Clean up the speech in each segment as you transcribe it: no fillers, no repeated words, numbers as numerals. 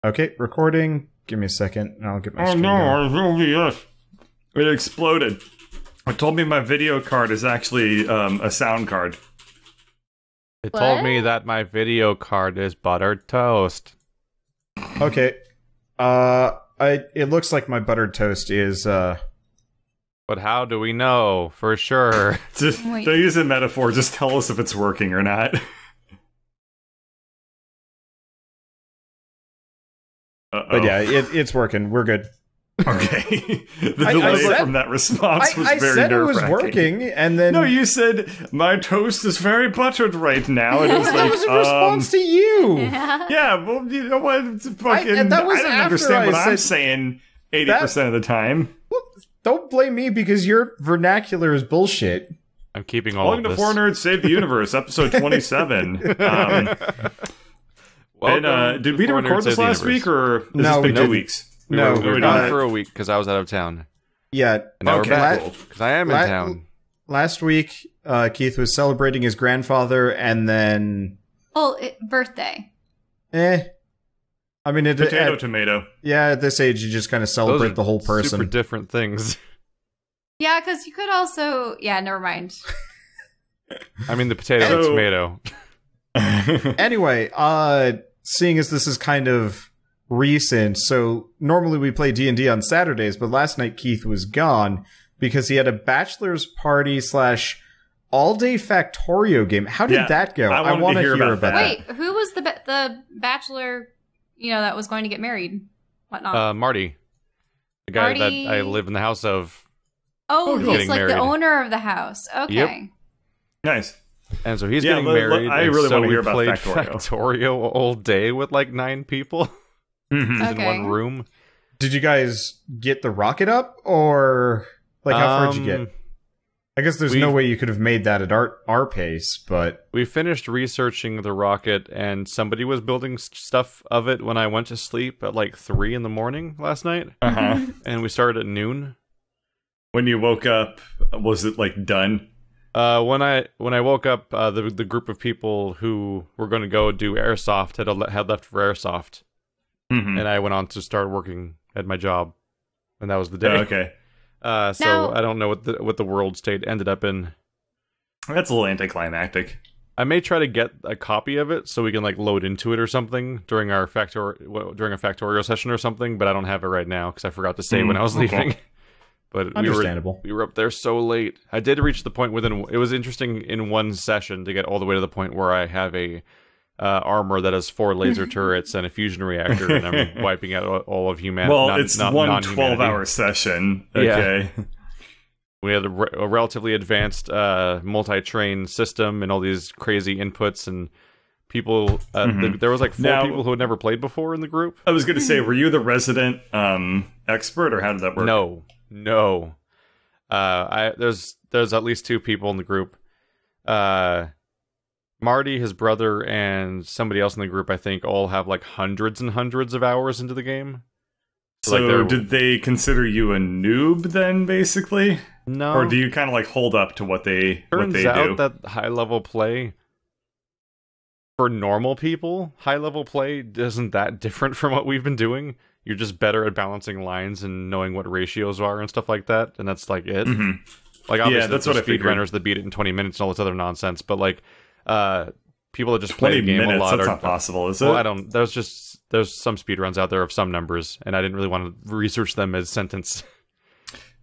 Okay, recording. Give me a second, and I'll get my screen going. It exploded. It told me my video card is actually a sound card. It told me that my video card is buttered toast. Okay. It looks like my buttered toast is, But how do we know for sure? Just, don't use a metaphor, just tell us if it's working or not. But yeah, it's working. We're good. Okay. The delay from that response was very nerve-wracking. I said it was working, and then... No, you said, my toast is very buttered right now. And it was like, that was a response to you! Yeah, well, you know what? I don't understand what I'm saying 80% of the time. Well, don't blame me, because your vernacular is bullshit. I'm keeping all Welcome of to this. Four Nerds Save the Universe, episode 27. Did we record this last week, or has this been 2 weeks? We were gone for a week because I was out of town. Yeah. And now we're back because I am in town. Last week, Keith was celebrating his grandfather, and then... birthday. I mean, tomato. Yeah, at this age, you just kind of celebrate the whole person. Super different things. Yeah, because you could also... Yeah, never mind. I mean, the potato and tomato. Anyway, seeing as this is kind of recent, so normally we play D&D on Saturdays, but last night Keith was gone because he had a bachelor's party / all-day Factorio game. How did that go? I want to hear about that. Wait, who was the bachelor, that was going to get married? Whatnot? Marty. The guy that I live in the house of. Oh, he's like the owner of the house. Okay. Yep. Nice. And so he's getting married. I really want to hear about played Factorio all day with like 9 people in one room. Did you guys get the rocket up, or like how far did you get? I guess there's no way you could have made that at our pace, but... We finished researching the rocket, and somebody was building stuff of it when I went to sleep at like 3 in the morning last night. And we started at noon. When you woke up, was it like done? When I woke up, the group of people who were going to go do airsoft had left for airsoft, and I went on to start working at my job, and that was the day. Okay. So I don't know what the world state ended up in. That's a little anticlimactic. I may try to get a copy of it so we can like load into it or something during a Factorio session or something, but I don't have it right now because I forgot to say when I was leaving. But understandable. We were up there so late. I did reach the point it was interesting in one session to get all the way to the point where I have a armor that has 4 laser turrets and a fusion reactor, and I'm wiping out all of humanity. Well, it's one 12-hour session. Okay. Yeah. We had a relatively advanced multi-train system and all these crazy inputs and people. There was like 4 people who had never played before in the group. I was going to say, were you the resident expert, or how did that work? No. There's at least 2 people in the group. Marty, his brother, and somebody else in the group, I think, all have like hundreds and hundreds of hours into the game. So did they consider you a noob then, basically? No. Or do you kind of like hold up to what they do? Turns out that high-level play, for normal people, high-level play isn't that different from what we've been doing. You're just better at balancing lines and knowing what ratios are and stuff like that, and that's like it. Like obviously, that's what speedrunners that beat it in 20 minutes and all this other nonsense, but like people that just play the game a lot. That's not possible, is it? Well, I don't. There's some speedruns out there of some numbers, and I didn't really want to research them as sentence.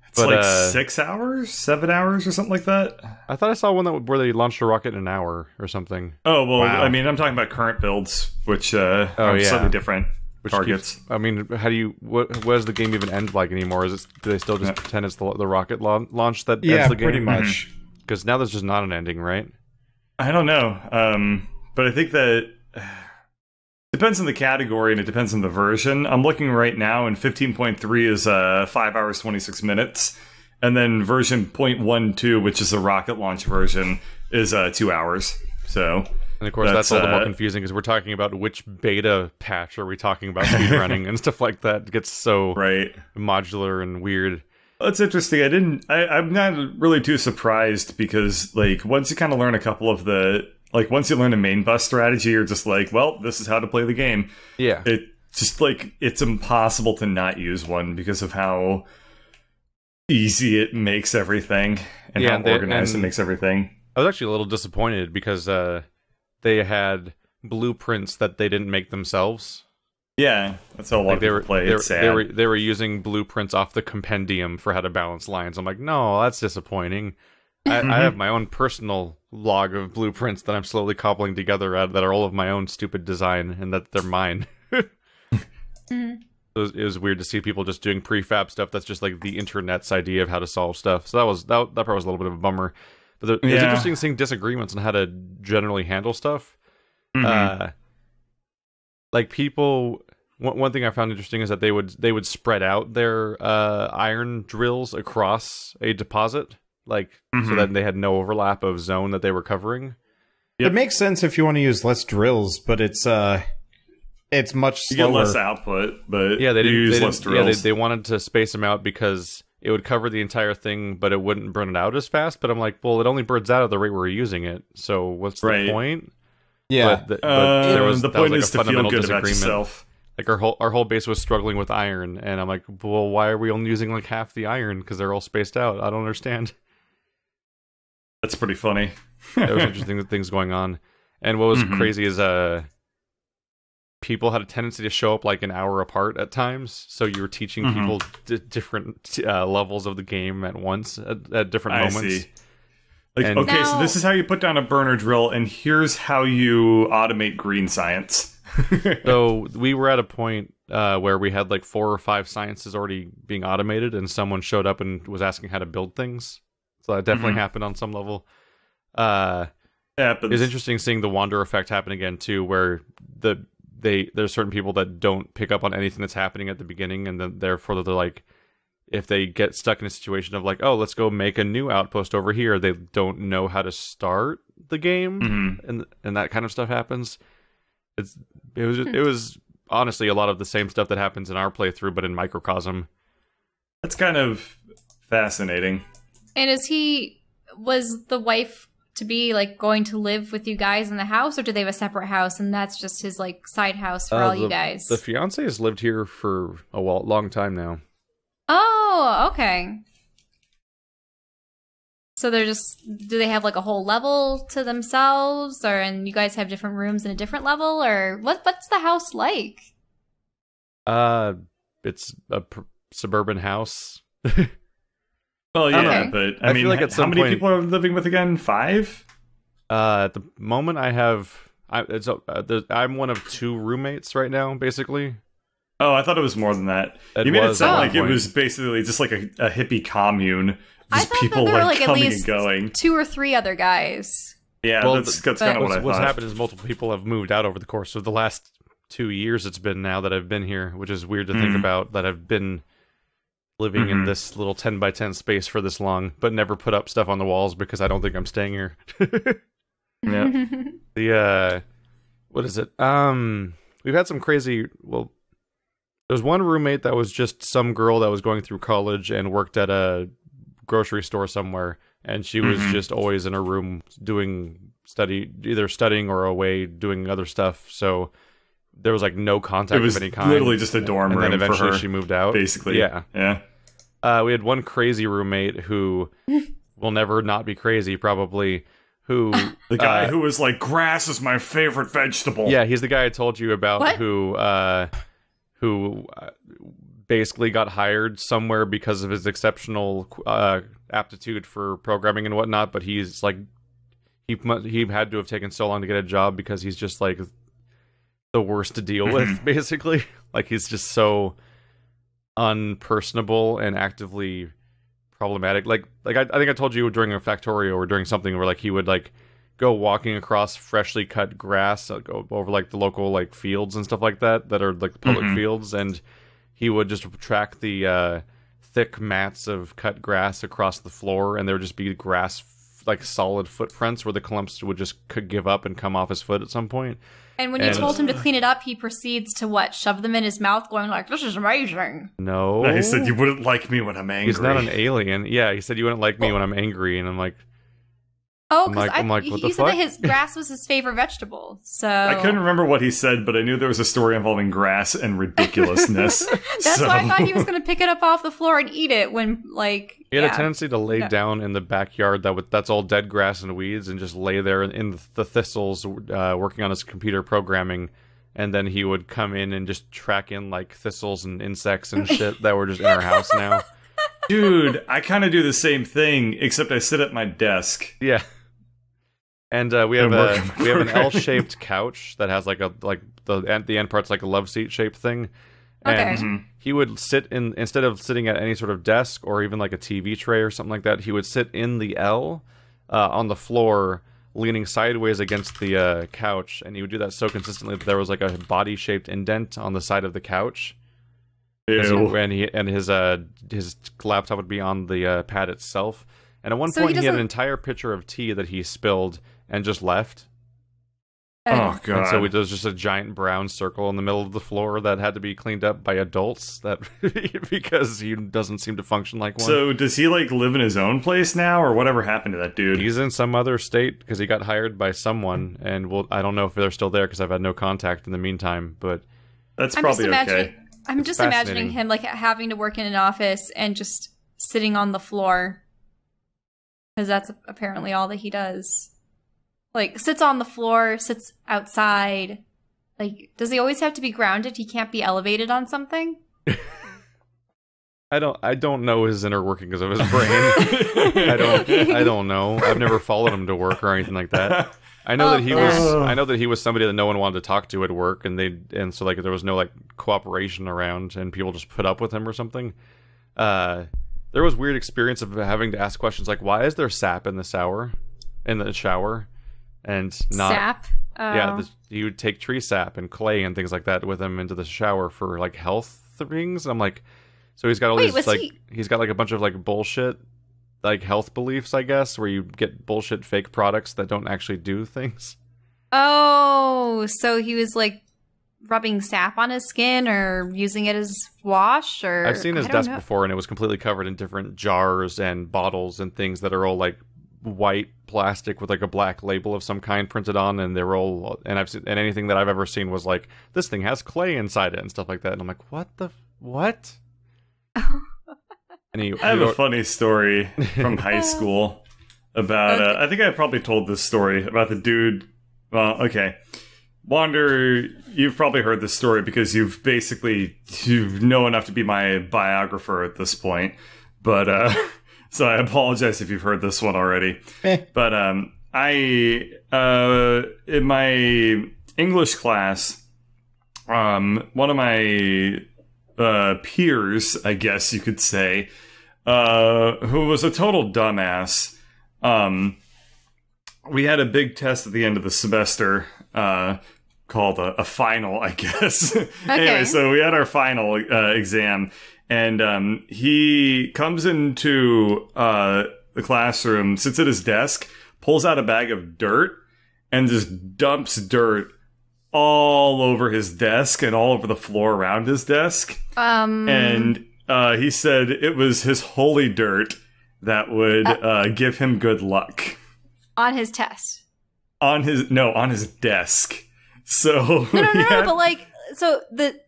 It's like 6 hours, 7 hours, or something like that. I thought I saw one where they launched a rocket in an hour or something. Oh well, wow. I mean, I'm talking about current builds, which are slightly different. Targets. I mean, how do you? What does the game even end like anymore? Do they still just pretend it's the rocket launch that ends the game? Pretty much. Because now there's just not an ending, right? I don't know, but I think that depends on the category and it depends on the version. I'm looking right now, and 15.3 is 5 hours 26 minutes, and then version 0.12, which is a rocket launch version, is 2 hours. So. And of course, that's all the more confusing because we're talking about which beta patch are we talking about speedrunning and stuff like that. It gets so modular and weird. That's interesting. I'm not really too surprised because, like, once you kind of learn a couple of the, like, once you learn a main bus strategy, you're just like, well, this is how to play the game. Yeah. It just like it's impossible to not use one because of how easy it makes everything and how organized it makes everything. I was actually a little disappointed because they had blueprints that they didn't make themselves. Yeah, that's how a lot of people play. It's sad. They were using blueprints off the compendium for how to balance lines. I'm like, no, that's disappointing. I have my own personal log of blueprints that I'm slowly cobbling together that are all of my own stupid design, and that they're mine. It was weird to see people just doing prefab stuff that's just like the internet's idea of how to solve stuff. So that part was a little bit of a bummer. But it was interesting seeing disagreements on how to generally handle stuff. Like people, one thing I found interesting is that they would spread out their iron drills across a deposit, like so that they had no overlap of zone that they were covering. It makes sense if you want to use less drills, but it's much slower. You get less output, but yeah, they use less drills. Yeah, they wanted to space them out because it would cover the entire thing, but it wouldn't burn it out as fast. But I'm like, well, it only burns out at the rate we're using it, so what's the point? Yeah, but the point is to feel good about yourself. Like our whole base was struggling with iron, and I'm like, well, why are we only using like half the iron? Because they're all spaced out. I don't understand. That's pretty funny. There was interesting things going on, and what was crazy is people had a tendency to show up like an hour apart at times. So you were teaching people different levels of the game at once at different moments. See. Like, okay, so this is how you put down a burner drill, and here's how you automate green science. So we were at a point where we had like 4 or 5 sciences already being automated, and someone showed up and was asking how to build things. So that definitely happened on some level. It was interesting seeing the wander effect happen again too, where there's certain people that don't pick up on anything that's happening at the beginning, and then therefore they're like, if they get stuck in a situation of like, oh, let's go make a new outpost over here, they don't know how to start the game, and that kind of stuff happens. It was honestly a lot of the same stuff that happens in our playthrough, but in microcosm. That's kind of fascinating. And was the wife to be like going to live with you guys in the house, or do they have a separate house and that's just his like side house for all you guys? The fiance has lived here for a long time now. Oh, okay. So they're do they have like a whole level to themselves, and you guys have different rooms in a different level, or what's the house like? It's a suburban house. Well, yeah, okay. But I mean, feel like at some how many point, people are living with again? 5? At the moment, I'm one of 2 roommates right now, basically. Oh, I thought it was more than that. You made it sound like it was basically just like a hippie commune. I thought people there were like at least going. 2 or 3 other guys. Yeah, well, that's kind of what I thought. What's happened is multiple people have moved out over the course of the last 2 years. It's been now that I've been here, which is weird to think about, that I've been living in this little 10 by 10 space for this long, but never put up stuff on the walls because I don't think I'm staying here. Yeah. What is it? We've had some crazy. Well, there's one roommate that was just some girl that was going through college and worked at a grocery store somewhere, and she was just always in her room either studying or away doing other stuff. So there was like no contact of any kind. Literally just a dorm room. And then eventually for her, she moved out. Basically, yeah. We had one crazy roommate who will never not be crazy, probably. Who the guy who was like, grass is my favorite vegetable. Yeah, he's the guy I told you about. What? Who basically got hired somewhere because of his exceptional aptitude for programming and whatnot, but he's like, he had to have taken so long to get a job because he's just like the worst to deal with, basically. Like, he's just so unpersonable and actively problematic. Like I think I told you during a Factorio or during something where like he would like go walking across freshly cut grass, go over like the local like fields and stuff like that are like the public fields, and he would just track the thick mats of cut grass across the floor, and there would just be grass like solid footprints where the clumps would just could give up and come off his foot at some point. And when you told him to clean it up, he proceeds to what? Shove them in his mouth, going like, "This is amazing." No, he said you wouldn't like me when I'm angry. He's not an alien. Yeah, he said you wouldn't like me when I'm angry, and I'm like, Oh, because I'm like, what the he said fuck? that his grass was his favorite vegetable. So I couldn't remember what he said, but I knew there was a story involving grass and ridiculousness. That's why I thought he was going to pick it up off the floor and eat it when, like, He had a tendency to lay down in the backyard that's all dead grass and weeds and just lay there in the thistles working on his computer programming. And then he would come in and just track in, like, thistles and insects and shit that were just in our house now. Dude, I kind of do the same thing, except I sit at my desk. Yeah. And we have an L-shaped couch that has the end part's like a love seat shaped thing. And Okay. he would sit instead of sitting at any sort of desk or even like a TV tray or something like that, he would sit in the L on the floor, leaning sideways against the couch, and he would do that so consistently that there was like a body-shaped indent on the side of the couch. Ew. And his laptop would be on the pad itself. And at one So point, he he had an doesn't- entire pitcher of tea that he spilled and just left. Oh, God. And so there was just a giant brown circle in the middle of the floor that had to be cleaned up by adults because he doesn't seem to function like one. So does he, like, live in his own place now, or whatever happened to that dude? He's in some other state because he got hired by someone, and I don't know if they're still there because I've had no contact in the meantime, but That's I'm probably just okay. I'm just fascinating. imagining him, like, having to work in an office and just sitting on the floor. Because that's apparently all that he does. Like, sits on the floor, sits outside. Like, does he always have to be grounded? He can't be elevated on something? I don't know his inner workings of his brain. I don't know. I've never followed him to work or anything like that. I know that he was somebody that no one wanted to talk to at work, and so like there was no like cooperation around, and people just put up with him or something. There was weird experience of having to ask questions like, why is there sap in the shower? And not Sap? yeah, he would take tree sap and clay and things like that with him into the shower for like health things. I'm like, so he's got all these like he's got like a bunch of like bullshit like health beliefs, I guess, where you get bullshit fake products that don't actually do things. Oh, so he was like rubbing sap on his skin or using it as wash, or I've seen his I don't desk know. before, and it was completely covered in different jars and bottles and things that are all like white plastic with like a black label of some kind printed on, and they're all and anything that I've ever seen was like, this thing has clay inside it and stuff like that, and I'm like, what? And I have a funny story from high school about, I think I probably told this story about the dude. Well, okay. Wander, you've probably heard this story because you know enough to be my biographer at this point. But, so I apologize if you've heard this one already. But, in my English class, one of my peers, I guess you could say, who was a total dumbass. We had a big test at the end of the semester, called a final, I guess. Okay. Anyway, so we had our final exam, and he comes into the classroom, sits at his desk, pulls out a bag of dirt, and just dumps dirt all over his desk and all over the floor around his desk. And he said it was his holy dirt that would give him good luck. On his test. On his desk. So No,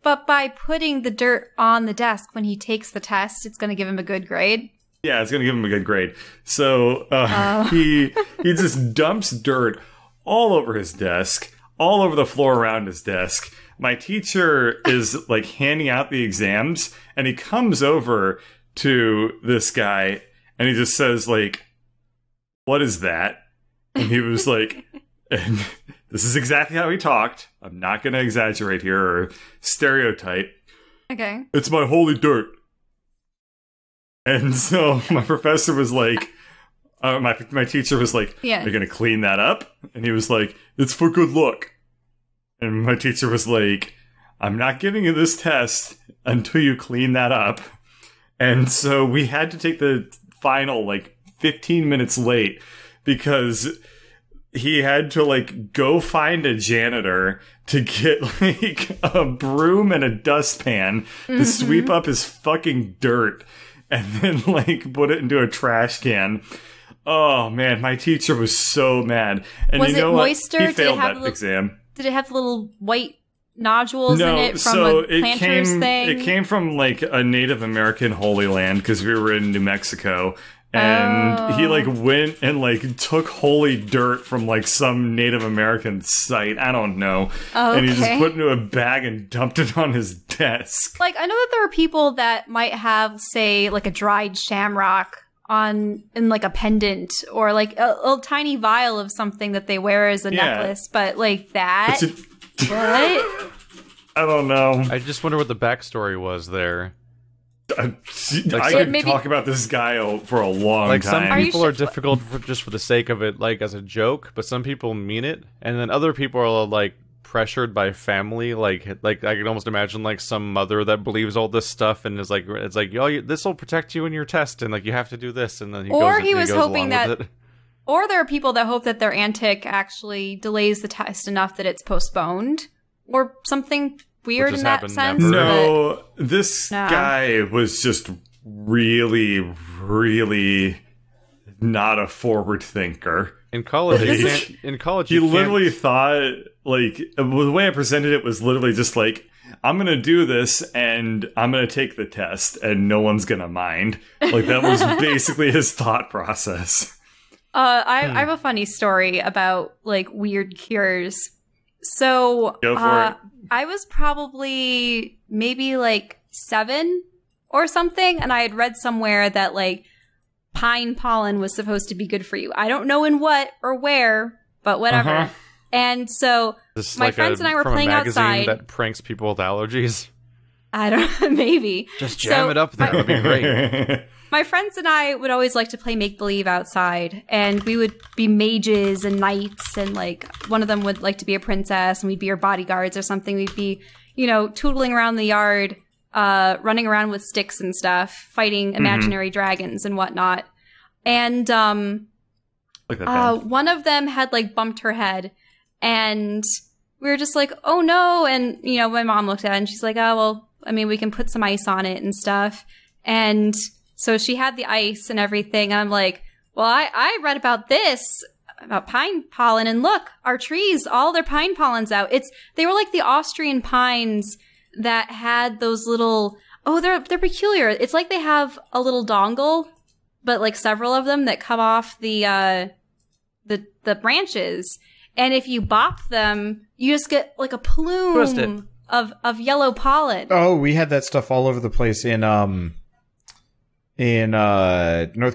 but by putting the dirt on the desk when he takes the test, it's going to give him a good grade. Yeah, it's going to give him a good grade. So he just dumps dirt all over his desk, all over the floor around his desk. My teacher is like handing out the exams, and he comes over to this guy and he just says like, "What is that?" And he was like, and this is exactly how he talked. I'm not going to exaggerate here or stereotype. Okay. "It's my holy dirt." And so my professor was like, my teacher was like, Yeah. "You're going to clean that up?" And he was like, "It's for good luck." And my teacher was like, "I'm not giving you this test until you clean that up." And so we had to take the final like 15 minutes late because he had to like go find a janitor to get like a broom and a dustpan to sweep up his fucking dirt and then like put it into a trash can. Oh man, my teacher was so mad. And Was you know it moister? What? He failed that little, exam. Did it have little white nodules in it from a planter's thing? It came from like a Native American Holy Land because we were in New Mexico. And he like went and like took holy dirt from like some Native American site. I don't know. Okay. And he just put it into a bag and dumped it on his desk. Like, I know that there are people that might have, say, like a dried shamrock in like a pendant, or like a little tiny vial of something that they wear as a necklace, but like that? What? I don't know. I just wonder what the backstory was there. I could talk about this guy for a long time. Some people are difficult just for the sake of it, like as a joke, but some people mean it, and then other people are like pressured by family. Like I can almost imagine like some mother that believes all this stuff and is like, it's like, oh, this will protect you in your test, and like you have to do this, and then he goes hoping that. Or there are people that hope that their antic actually delays the test enough that it's postponed, or something weird in that sense. No, this guy was just really, really not a forward thinker. In college, he literally thought, like, the way I presented it was literally just like, I'm gonna do this and I'm gonna take the test and no one's gonna mind. Like, that was basically his thought process. I have a funny story about like weird cures. So go for it. I was probably maybe like 7 or something, and I had read somewhere that like pine pollen was supposed to be good for you. I don't know in what or where, but whatever. And so my friends and I were playing outside. That pranks people with allergies. I don't know, maybe. Just jam it up there. That'd be great. My friends and I would always like to play make-believe outside, and we would be mages and knights, and like one of them would like to be a princess, and we'd be her bodyguards or something. We'd be, you know, tootling around the yard, running around with sticks and stuff, fighting imaginary dragons and whatnot. And one of them had like bumped her head, and we were just like, oh no. And, you know, my mom looked at it and she's like, oh, well, I mean, we can put some ice on it and stuff. And so she had the ice and everything. And I'm like, well, I read about this, about pine pollen, and look, our trees, all their pine pollen's out. They were like the Austrian pines that had those little, they're peculiar. It's like they have a little dongle, but like several of them that come off the branches. And if you bop them, you just get like a plume of yellow pollen. Oh, we had that stuff all over the place in North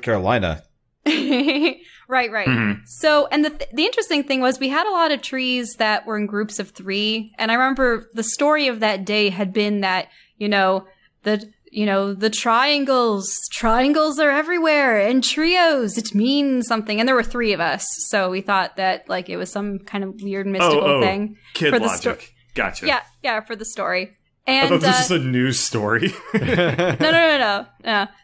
Carolina. Right. Mm-hmm. So, and the interesting thing was we had a lot of trees that were in groups of 3. And I remember the story of that day had been that, the triangles are everywhere, and trios, it means something. And there were 3 of us. So we thought that like it was some kind of weird mystical thing. Kid for logic. Gotcha. Yeah, for the story. And I thought this was a news story. No.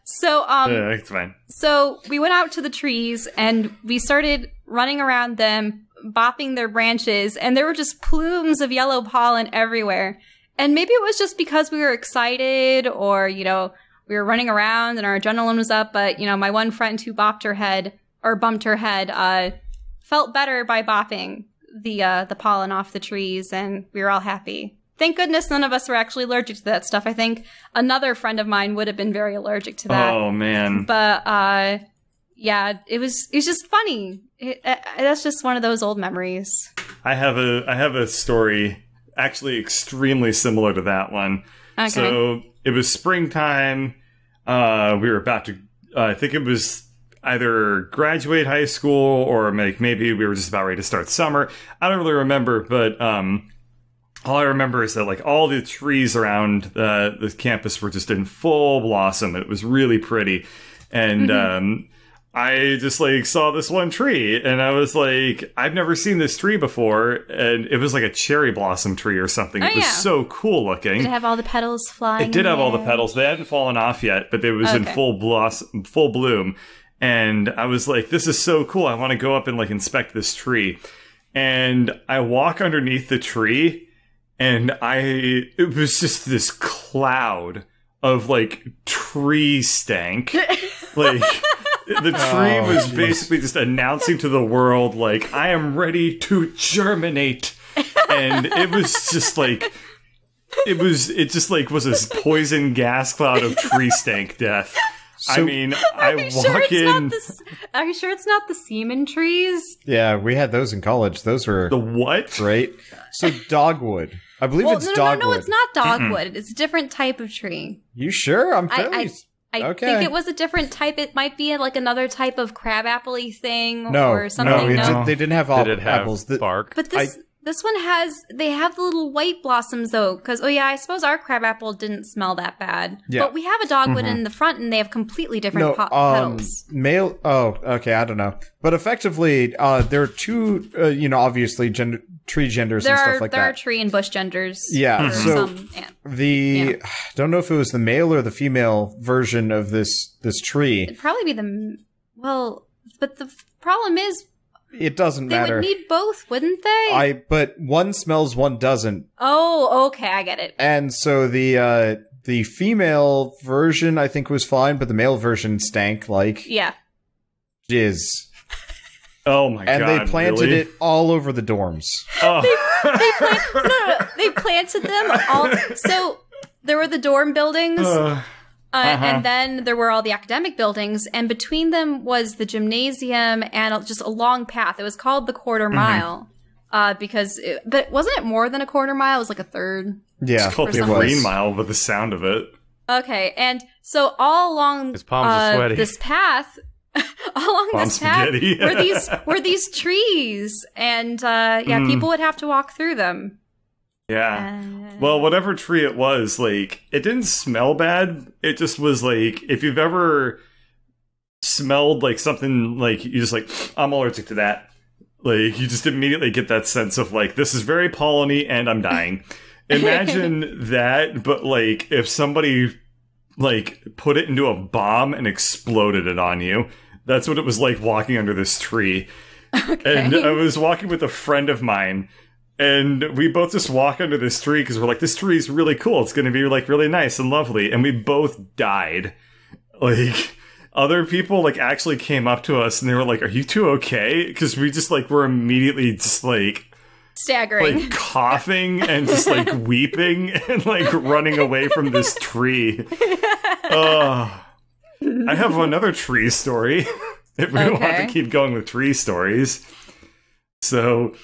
So, it's fine. So we went out to the trees and we started running around them, bopping their branches, and there were just plumes of yellow pollen everywhere. And maybe it was just because we were excited, or, we were running around and our adrenaline was up, but, my one friend who bumped her head, felt better by bopping the pollen off the trees, and we were all happy. Thank goodness none of us were actually allergic to that stuff. I think another friend of mine would have been very allergic to that. Oh, man. But, yeah, it was just funny. That's just one of those old memories. I have a story actually extremely similar to that one. Okay. So it was springtime. We were about to, I think it was either graduate high school or maybe we were just about ready to start summer. I don't really remember, but all I remember is that like all the trees around the campus were just in full blossom. It was really pretty. And I just like saw this one tree and I was like, I've never seen this tree before. And it was like a cherry blossom tree or something. It was so cool looking. Did it have all the petals flying? It did have all the petals. They hadn't fallen off yet, but it was in full bloom. And I was like, this is so cool. I want to go up and like inspect this tree. And I walk underneath the tree and it was just this cloud of like tree stank. Like The tree was basically just announcing to the world, like, I am ready to germinate. And it was just like, it just like was this poison gas cloud of tree stank death. I mean, I walk in. Are you sure it's not the semen trees? Yeah, we had those in college. Those were The what? great. So dogwood. I believe it's dogwood. No, it's not dogwood. It's a different type of tree. You sure? I'm fairly... I think it was a different type. It might be like another type of crabapple-y thing or something. No, they didn't have apples. Bark. But this one they have the little white blossoms though, because I suppose our crabapple didn't smell that bad. Yeah. But we have a dogwood in the front, and they have completely different petals. Male. Oh, okay. I don't know. But effectively, there are two. Obviously, tree genders and stuff like that. There are tree and bush genders. Yeah. So don't know if it was the male or the female version of this tree. It'd probably be but the problem is. It doesn't matter. They would need both, wouldn't they? But one smells, one doesn't. Oh, okay, I get it. And so the female version I think was fine, but the male version stank like jizz. Oh my god! And they planted it all over the dorms. Oh. They planted them all. So there were the dorm buildings. And then there were all the academic buildings, and between them was the gymnasium and just a long path. It was called the quarter mile, but wasn't it more than a quarter mile? It was like a third. Yeah, it's called the Green Mile with the sound of it. Okay, and so all along his palms are sweaty. This path, were these trees, and people would have to walk through them. Yeah. Well, whatever tree it was, like, it didn't smell bad. It just was like, if you've ever smelled like something, like, you just like, I'm allergic to that. Like, you just immediately get that sense of like, this is very pollen-y and I'm dying. Imagine that, but like, if somebody like put it into a bomb and exploded it on you. That's what it was like walking under this tree. Okay. And I was walking with a friend of mine. And we both just walk under this tree because we're like, this tree is really cool. It's going to be like really nice and lovely. And we both died. Like, other people like actually came up to us and they were like, are you two okay? Because we just like were immediately just like staggering, like coughing and just like weeping and like running away from this tree. I have another tree story if we want to keep going with tree stories. So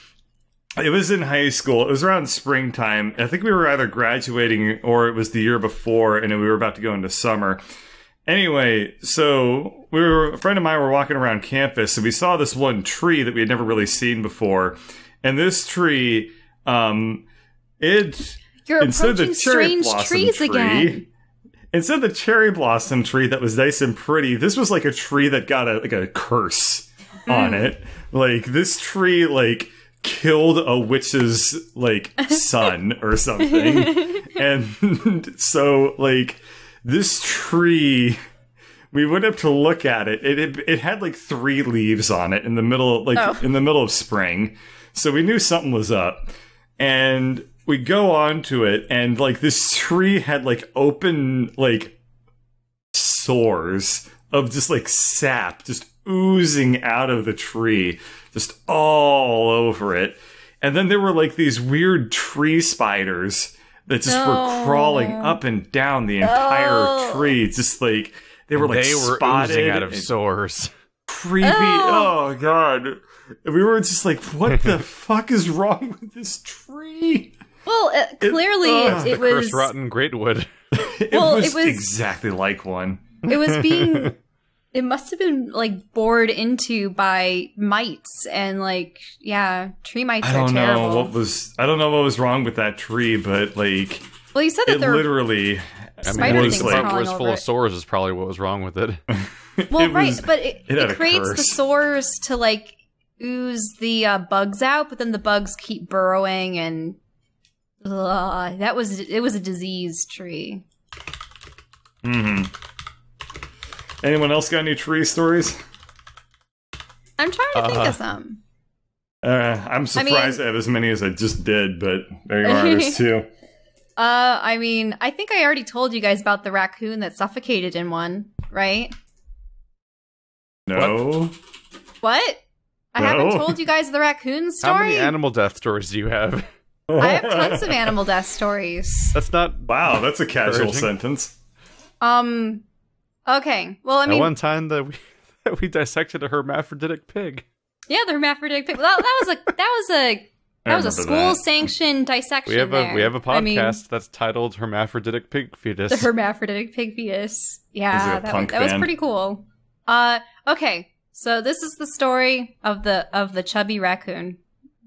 it was in high school. It was around springtime. I think we were either graduating or it was the year before, and we were about to go into summer. Anyway, so a friend of mine were walking around campus, and we saw this one tree that we had never really seen before. And this tree, You're approaching strange trees again. Instead of the cherry blossom tree that was nice and pretty, this was like a tree that got a curse on it. Like, this tree, like, killed a witch's like son or something. And so like this tree, we went up to look at it. It had like 3 leaves on it in the middle, in the middle of spring. So we knew something was up. And we go onto it, and like this tree had like open like sores of just like sap just oozing out of the tree, just all over it. And then there were like these weird tree spiders that just were crawling up and down the entire tree. Just like they were oozing out of sores. Creepy. Oh god. We were just like, what the fuck is wrong with this tree? Well, clearly it was curse rotten greatwood. It was exactly like one. It was being it must have been like bored into by mites, and like, yeah, tree mites are terrible. I don't know what was wrong with that tree, but like, well, you said that there literally, spider things was full of sores is probably what was wrong with it. Well, but it creates the sores to like ooze the bugs out, but then the bugs keep burrowing, and it was a disease tree. Mm-hmm. Anyone else got any tree stories? I'm trying to think of some. I'm surprised I have as many as I just did, but there you are, there's 2. I mean, I think I already told you guys about the raccoon that suffocated in one, right? No. What? I No. haven't told you guys the raccoon story? How many animal death stories do you have? I have tons of animal death stories. That's not... Wow, that's a casual encouraging. sentence. Okay. Well, I mean... At one time that we dissected a hermaphroditic pig. Yeah, the hermaphroditic pig. That was a school-sanctioned dissection. We have a podcast I mean, that's titled Hermaphroditic Pig Fetus. the hermaphroditic pig fetus. Yeah, Is it a that punk was band? pretty cool. Okay. So this is the story of the chubby raccoon.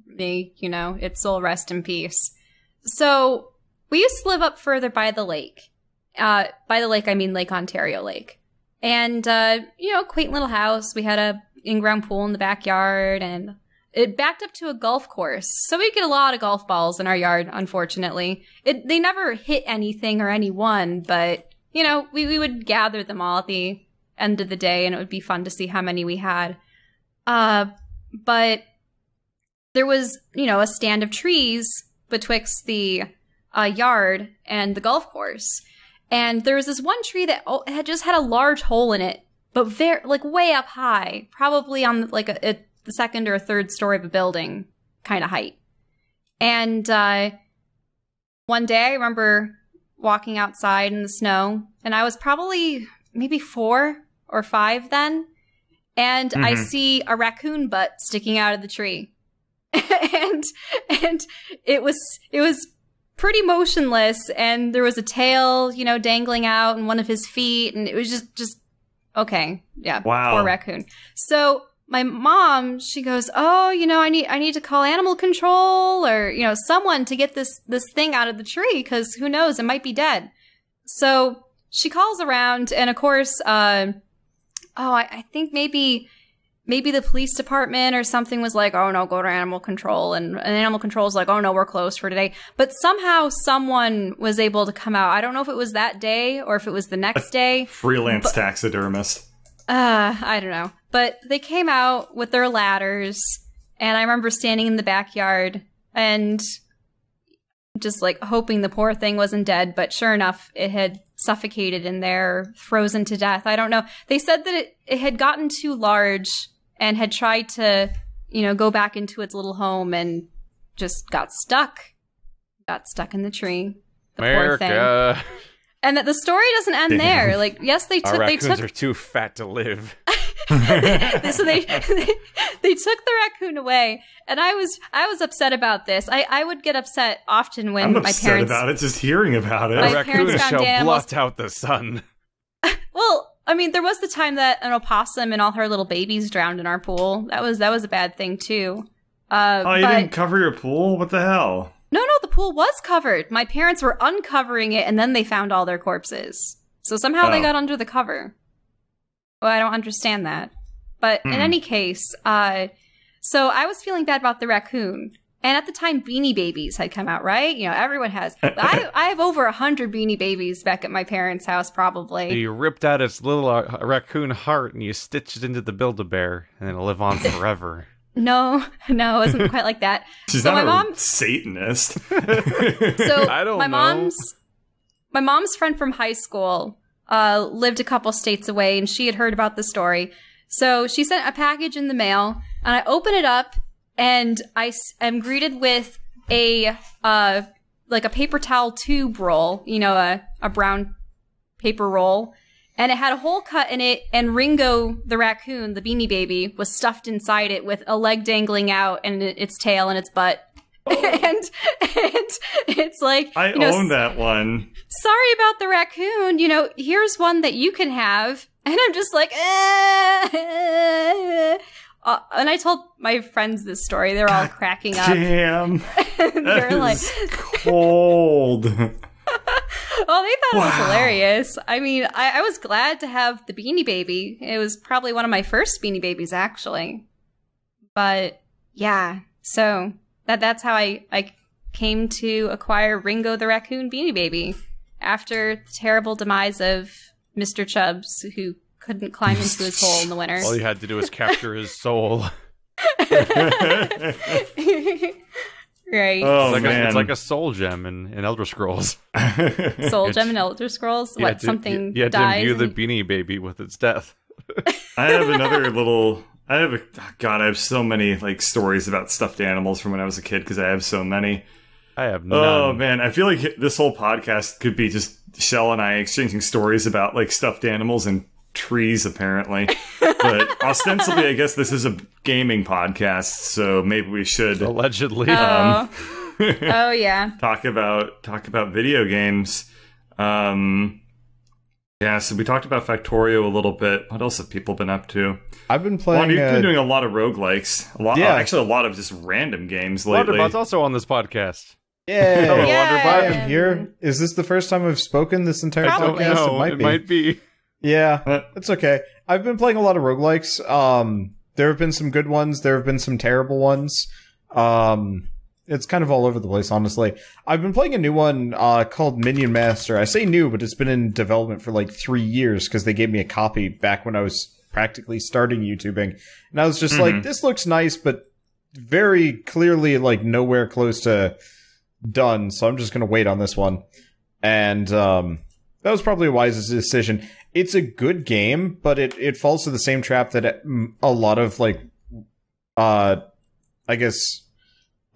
May, its soul rest in peace. So we used to live up further by the lake. By the lake, I mean Lake Ontario Lake. And, quaint little house. We had a in-ground pool in the backyard, and it backed up to a golf course. So we get a lot of golf balls in our yard, unfortunately. They never hit anything or anyone, but, we would gather them all at the end of the day, and it would be fun to see how many we had. But there was, a stand of trees betwixt the yard and the golf course. And there was this one tree that had just had a large hole in it, but way up high, probably on the second or third story of a building kind of height. And one day I remember walking outside in the snow, and I was probably maybe 4 or 5 then, and I see a raccoon butt sticking out of the tree. and it was pretty motionless, and there was a tail, dangling out, and one of his feet, and it was just okay. Yeah. Wow. Poor raccoon. So my mom, she goes, "Oh, I need to call animal control or, someone to get this thing out of the tree, because who knows, it might be dead." So she calls around, and of course, I think maybe the police department or something was like, "Oh no, go to animal control." And animal control is like, "Oh no, we're closed for today." But somehow someone was able to come out. I don't know if it was that day or if it was the next day. Freelance taxidermist. I don't know. But they came out with their ladders, and I remember standing in the backyard and just hoping the poor thing wasn't dead. But sure enough, it had suffocated in there, frozen to death. I don't know. They said that it had gotten too large and had tried to, go back into its little home and just got stuck. Got stuck in the tree. The poor thing. America. And that the story doesn't end there. Yes, they Our took. raccoons are too fat to live. So they took the raccoon away, and I was upset about this. I would get upset often when I'm my upset parents about it, just hearing about it. My A raccoon parents found shall animals- blot out the sun. Well, I mean, there was the time that an opossum and all her little babies drowned in our pool. That was a bad thing too. Oh, you didn't cover your pool? What the hell? No, the pool was covered. My parents were uncovering it, and then they found all their corpses. So somehow they got under the cover. Well, I don't understand that. But in any case, so I was feeling bad about the raccoon. And at the time, Beanie Babies had come out, right? Everyone has. But I have over 100 Beanie Babies back at my parents' house, probably. You ripped out its little raccoon heart and you stitched it into the Build-A-Bear, and it'll live on forever. No, it wasn't quite like that. She's so not my a mom, Satanist. so I don't know. My mom's friend from high school lived a couple states away, and she had heard about the story. So she sent a package in the mail, and I open it up, and I am greeted with a paper towel tube roll, a brown paper roll. And it had a hole cut in it, and Ringo, the raccoon, the Beanie Baby, was stuffed inside it with a leg dangling out and its tail and its butt. and it's like, I own that one. Sorry about the raccoon. Here's one that you can have. And I'm just like, and I told my friends this story. They're all cracking up. Damn. They're like, cold. Oh, they thought it was hilarious. I mean, I was glad to have the Beanie Baby. It was probably one of my first Beanie Babies, actually. But yeah, so that's how I came to acquire Ringo the Raccoon Beanie Baby after the terrible demise of Mr. Chubbs, who couldn't climb into his hole in the winter. All you had to do was capture his soul. Right. Oh, It's like a soul gem in Elder Scrolls. Soul gem in Elder Scrolls? You had to something you had to dies? imbue the Beanie Baby with its death. I have another little. God, I have so many like stories about stuffed animals from when I was a kid because I have so many. I have none. Oh man, I feel like this whole podcast could be just Shell and I exchanging stories about like stuffed animals and trees, apparently. But ostensibly, I guess this is a gaming podcast, so maybe we should Allegedly. Oh, oh yeah. talk about video games. Yeah, so we talked about Factorio a little bit. What else have people been up to? I've been playing. You've been doing a lot of roguelikes. Actually, a lot of just random games lately. Wonderbot's also on this podcast. Yeah, Hello, Yeah. Wonderbot. I am here. Is this the first time I've spoken this entire Probably. podcast? No, it might be. Yeah, it's okay. I've been playing a lot of roguelikes. There have been some good ones. There have been some terrible ones. It's kind of all over the place, honestly. I've been playing a new one called Minion Master. I say new, but it's been in development for like 3 years because they gave me a copy back when I was practically starting YouTubing. And I was just like, this looks nice, but very clearly like nowhere close to done. So I'm just going to wait on this one. And that was probably a wise decision. It's a good game, but it falls to the same trap that a lot of like, I guess...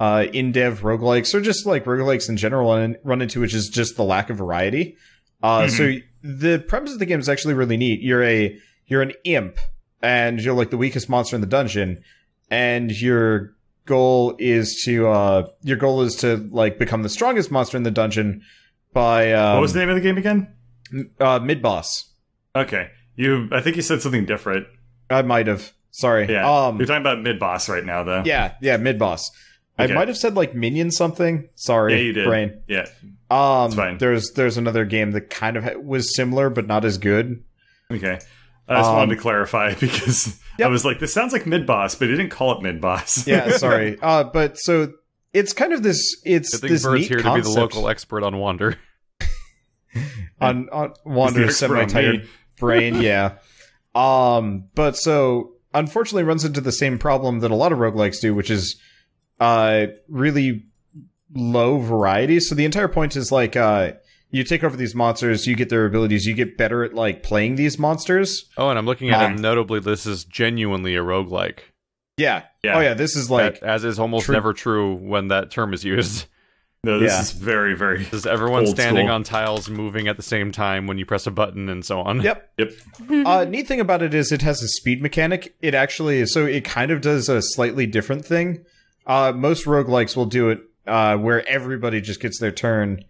in-dev roguelikes, or just like roguelikes in general, and run into, which is just the lack of variety. So the premise of the game is actually really neat. You're an imp, and you're like the weakest monster in the dungeon, and your goal is to like become the strongest monster in the dungeon by what was the name of the game again? Mid-boss. Okay, I think you said something different. I might have. Sorry. Yeah, you're talking about mid-boss right now, though. Yeah, mid-boss. Okay. I might have said like minion something. Sorry, Yeah, you did. brain. Yeah, It's fine. There's another game that kind of was similar but not as good. Okay. I just wanted to clarify because I Yep. was like, this sounds like mid-boss, but he didn't call it mid-boss. Yeah, sorry. But so it's kind of this. It's I think this Bird's neat here concept to be the local expert on Wander. on Wander's expert on semi-tired me. brain. Yeah. But so unfortunately runs into the same problem that a lot of roguelikes do, which is really low variety. So the entire point is like you take over these monsters, you get their abilities, you get better at like playing these monsters. Oh, and I'm looking at it. Notably, this is genuinely a roguelike. Yeah. Yeah. Oh yeah, this is like As is almost never true when that term is used. No, this Yeah. is very, very Is everyone old standing school. on tiles moving at the same time when you press a button and so on? Yep. Yep. Neat thing about it is it has a speed mechanic. It actually, so it kind of does a slightly different thing. Most roguelikes will do it where everybody just gets their turn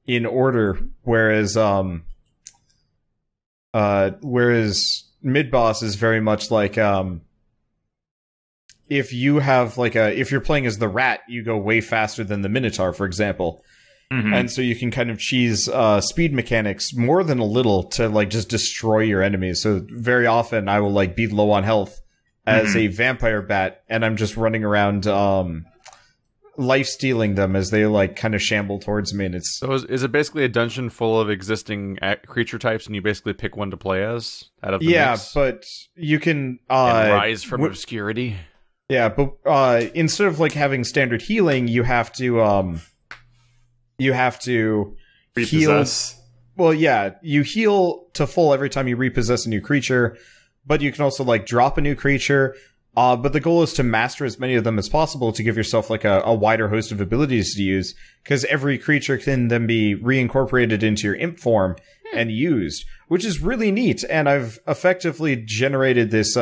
in order, whereas mid-boss is very much like if you have like if you're playing as the rat, you go way faster than the minotaur, for example. And so you can kind of cheese speed mechanics more than a little to like just destroy your enemies. So very often I will like be low on health as a vampire bat, and I'm just running around life stealing them as they like kind of shamble towards me. And it's So is it basically a dungeon full of existing creature types, and you basically pick one to play as out of the mix? but you can And rise from obscurity. Yeah, but instead of like having standard healing, you have to heal. Repossess. Well, yeah, you heal to full every time you repossess a new creature, but you can also like drop a new creature. But the goal is to master as many of them as possible to give yourself like a wider host of abilities to use, because every creature can then be reincorporated into your imp form and used, which is really neat. And I've effectively generated this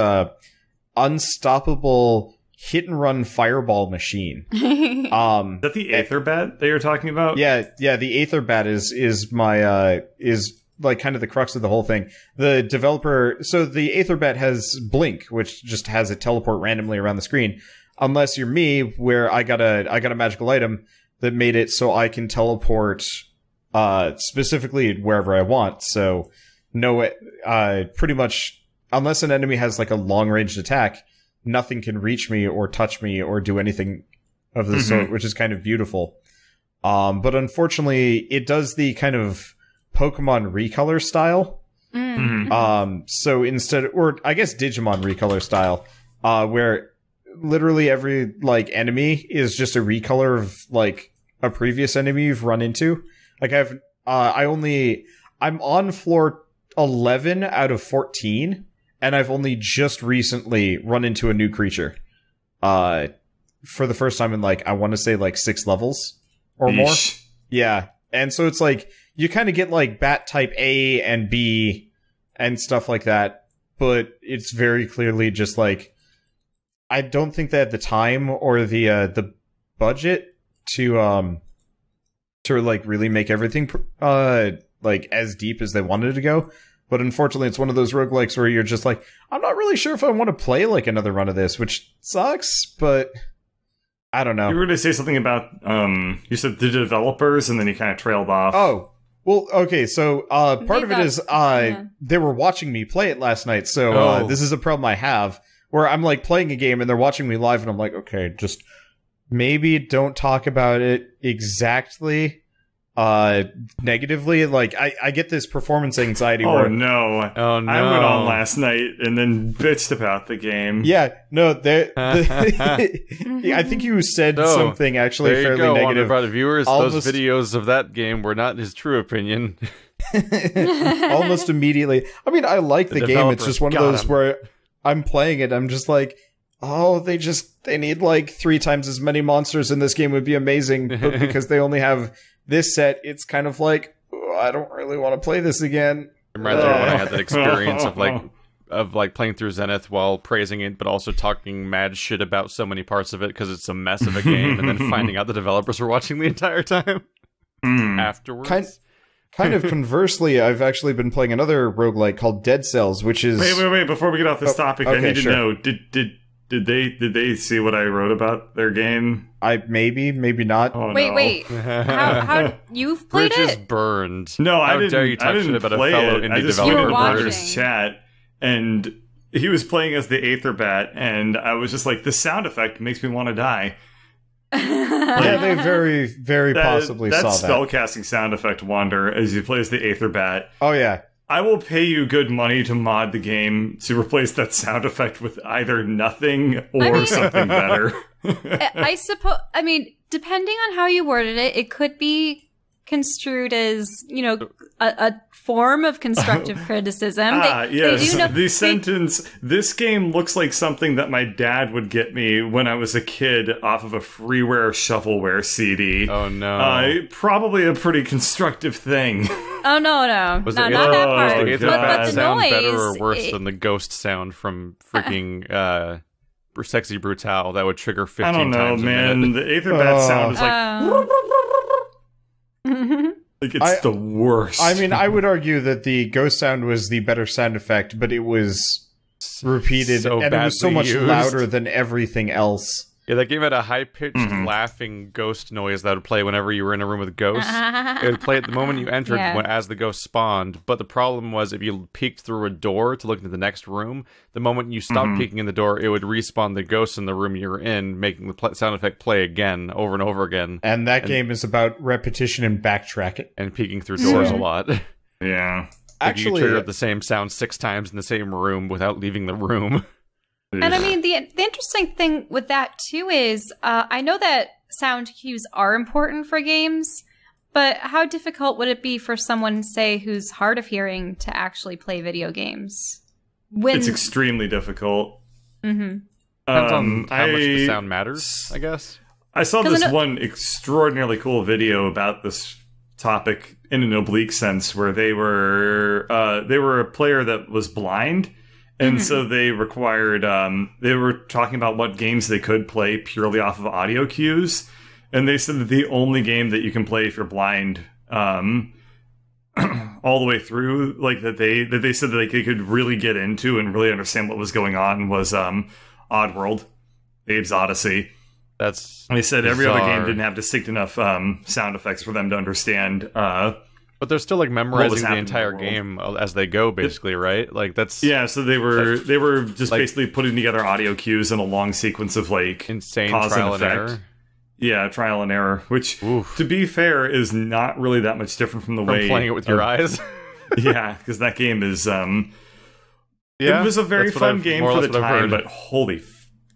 unstoppable hit and run fireball machine. Is that the Aether Bat that you're talking about? Yeah, the Aether Bat is my is like kind of the crux of the whole thing. The developer, so the Aether Bat has Blink, which just has it teleport randomly around the screen. Unless you're me, where I got a magical item that made it so I can teleport specifically wherever I want. So pretty much unless an enemy has like a long ranged attack, nothing can reach me or touch me or do anything of the sort, which is kind of beautiful. But unfortunately, it does the kind of Pokemon recolor style. So instead, or I guess Digimon recolor style, where literally every like enemy is just a recolor of like a previous enemy you've run into. Like I'm on floor 11 out of 14. and I've only just recently run into a new creature. For the first time in, like, I want to say, like, 6 levels or more. Yeah. And so it's like, you kind of get, like, bat type A and B and stuff like that, but it's very clearly just, like, I don't think they had the time or the budget to like, really make everything, like, as deep as they wanted to go. But unfortunately, it's one of those roguelikes where you're just like, I'm not really sure if I want to play, like, another run of this, which sucks, but I don't know. You were going to say something about, you said the developers, and then you kind of trailed off. Oh, well, okay, so part of it is they were watching me play it last night, so this is a problem I have, where I'm, like, playing a game, and they're watching me live, and I'm like, okay, just maybe don't talk about it exactly negatively. Like, I get this performance anxiety where... Oh no. I went on last night and then bitched about the game. Yeah, no, I think you said something actually fairly negative. There you go, viewers. Those videos of that game were not his true opinion. Almost immediately. I mean, I like the game. It's just one of those where I'm playing it, I'm just like, oh, they need like 3 times as many monsters in this game would be amazing, but because they only have this set, it's kind of like, oh, I don't really want to play this again. It reminds me when I had that experience of playing through Zenith while praising it, but also talking mad shit about so many parts of it because it's a mess of a game, and then finding out the developers were watching the entire time afterwards. Kind of conversely, I've actually been playing another roguelike called Dead Cells, which is... Wait, before we get off this topic, I need to know, did they see what I wrote about their game? Maybe not. Oh, wait. How you've played Bridges it? burned. No, How I didn't. dare you talk shit about a fellow indie I just developer? went to chat, and he was playing as the Aetherbat, and I was just like, the sound effect makes me want to die. Yeah, they very, very possibly saw that. That spellcasting sound effect, Wander, as you play as the Aetherbat. Oh yeah. I will pay you good money to mod the game to replace that sound effect with either nothing or something better. I suppose, depending on how you worded it, it could be construed as, a form of constructive criticism. Sentence, this game looks like something that my dad would get me when I was a kid off of a freeware shovelware CD. Oh no. Probably a pretty constructive thing. Oh no. Not that part. Does the sound better or worse than the ghost sound from freaking Sexy Brutal that would trigger 15 times I don't know, man. The Aetherbat sound is like... Like, it's the worst. I mean, I would argue that the ghost sound was the better sound effect, but it was repeated, and it was so much louder than everything else. Yeah, that game had a high-pitched laughing ghost noise that would play whenever you were in a room with ghosts. It would play at the moment you entered as the ghost spawned, but the problem was if you peeked through a door to look into the next room, the moment you stopped peeking in the door, it would respawn the ghost in the room you were in, making the sound effect play again, over and over again. And that game is about repetition and backtracking. And peeking through doors a lot. Yeah. Actually, you triggered the same sound 6 times in the same room without leaving the room. And I mean, the interesting thing with that, too, is I know that sound cues are important for games, but how difficult would it be for someone, say, who's hard of hearing to actually play video games? It's extremely difficult. Depends on how much the sound matters, I guess. I saw this one extraordinarily cool video about this topic in an oblique sense, where they were a player that was blind. And so they required, they were talking about what games they could play purely off of audio cues. And they said that the only game that you can play if you're blind, all the way through, like that they said that they could really get into and really understand what was going on was, Oddworld, Abe's Odyssey. And they said every other game didn't have distinct enough, sound effects for them to understand, but they're still like memorizing the entire game as they go, basically, right? Like that's so they were just basically putting together audio cues in a long sequence of like insane cause trial and and effect. error. Yeah, trial and error, which to be fair is not really that much different from the way playing it with your eyes. Yeah, because that game is it was a very fun game for the time, but holy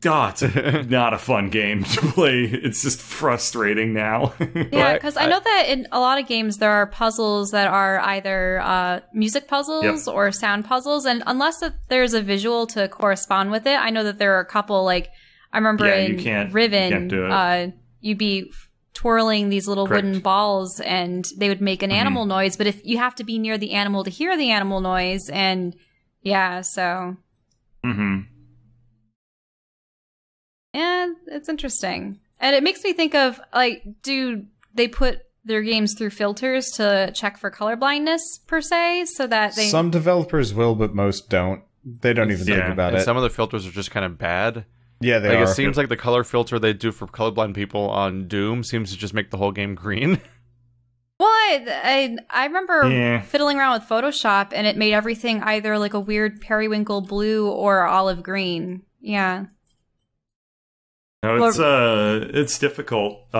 God, it's not a fun game to play. It's just frustrating now. Yeah, because I know that in a lot of games there are puzzles that are either music puzzles or sound puzzles, and unless there's a visual to correspond with it, I know that there are a couple, like, I remember in Riven, you'd be twirling these little wooden balls and they would make an animal noise, but if you have to be near the animal to hear the animal noise, and so... And it's interesting. And it makes me think of, like, do they put their games through filters to check for color blindness, per se, so that they... Some developers will, but most don't. They don't even think about it. Some of the filters are just kind of bad. Yeah, they are. It seems like the color filter they do for colorblind people on Doom seems to just make the whole game green. Well, I remember fiddling around with Photoshop, and it made everything either like a weird periwinkle blue or olive green. Yeah. No, it's difficult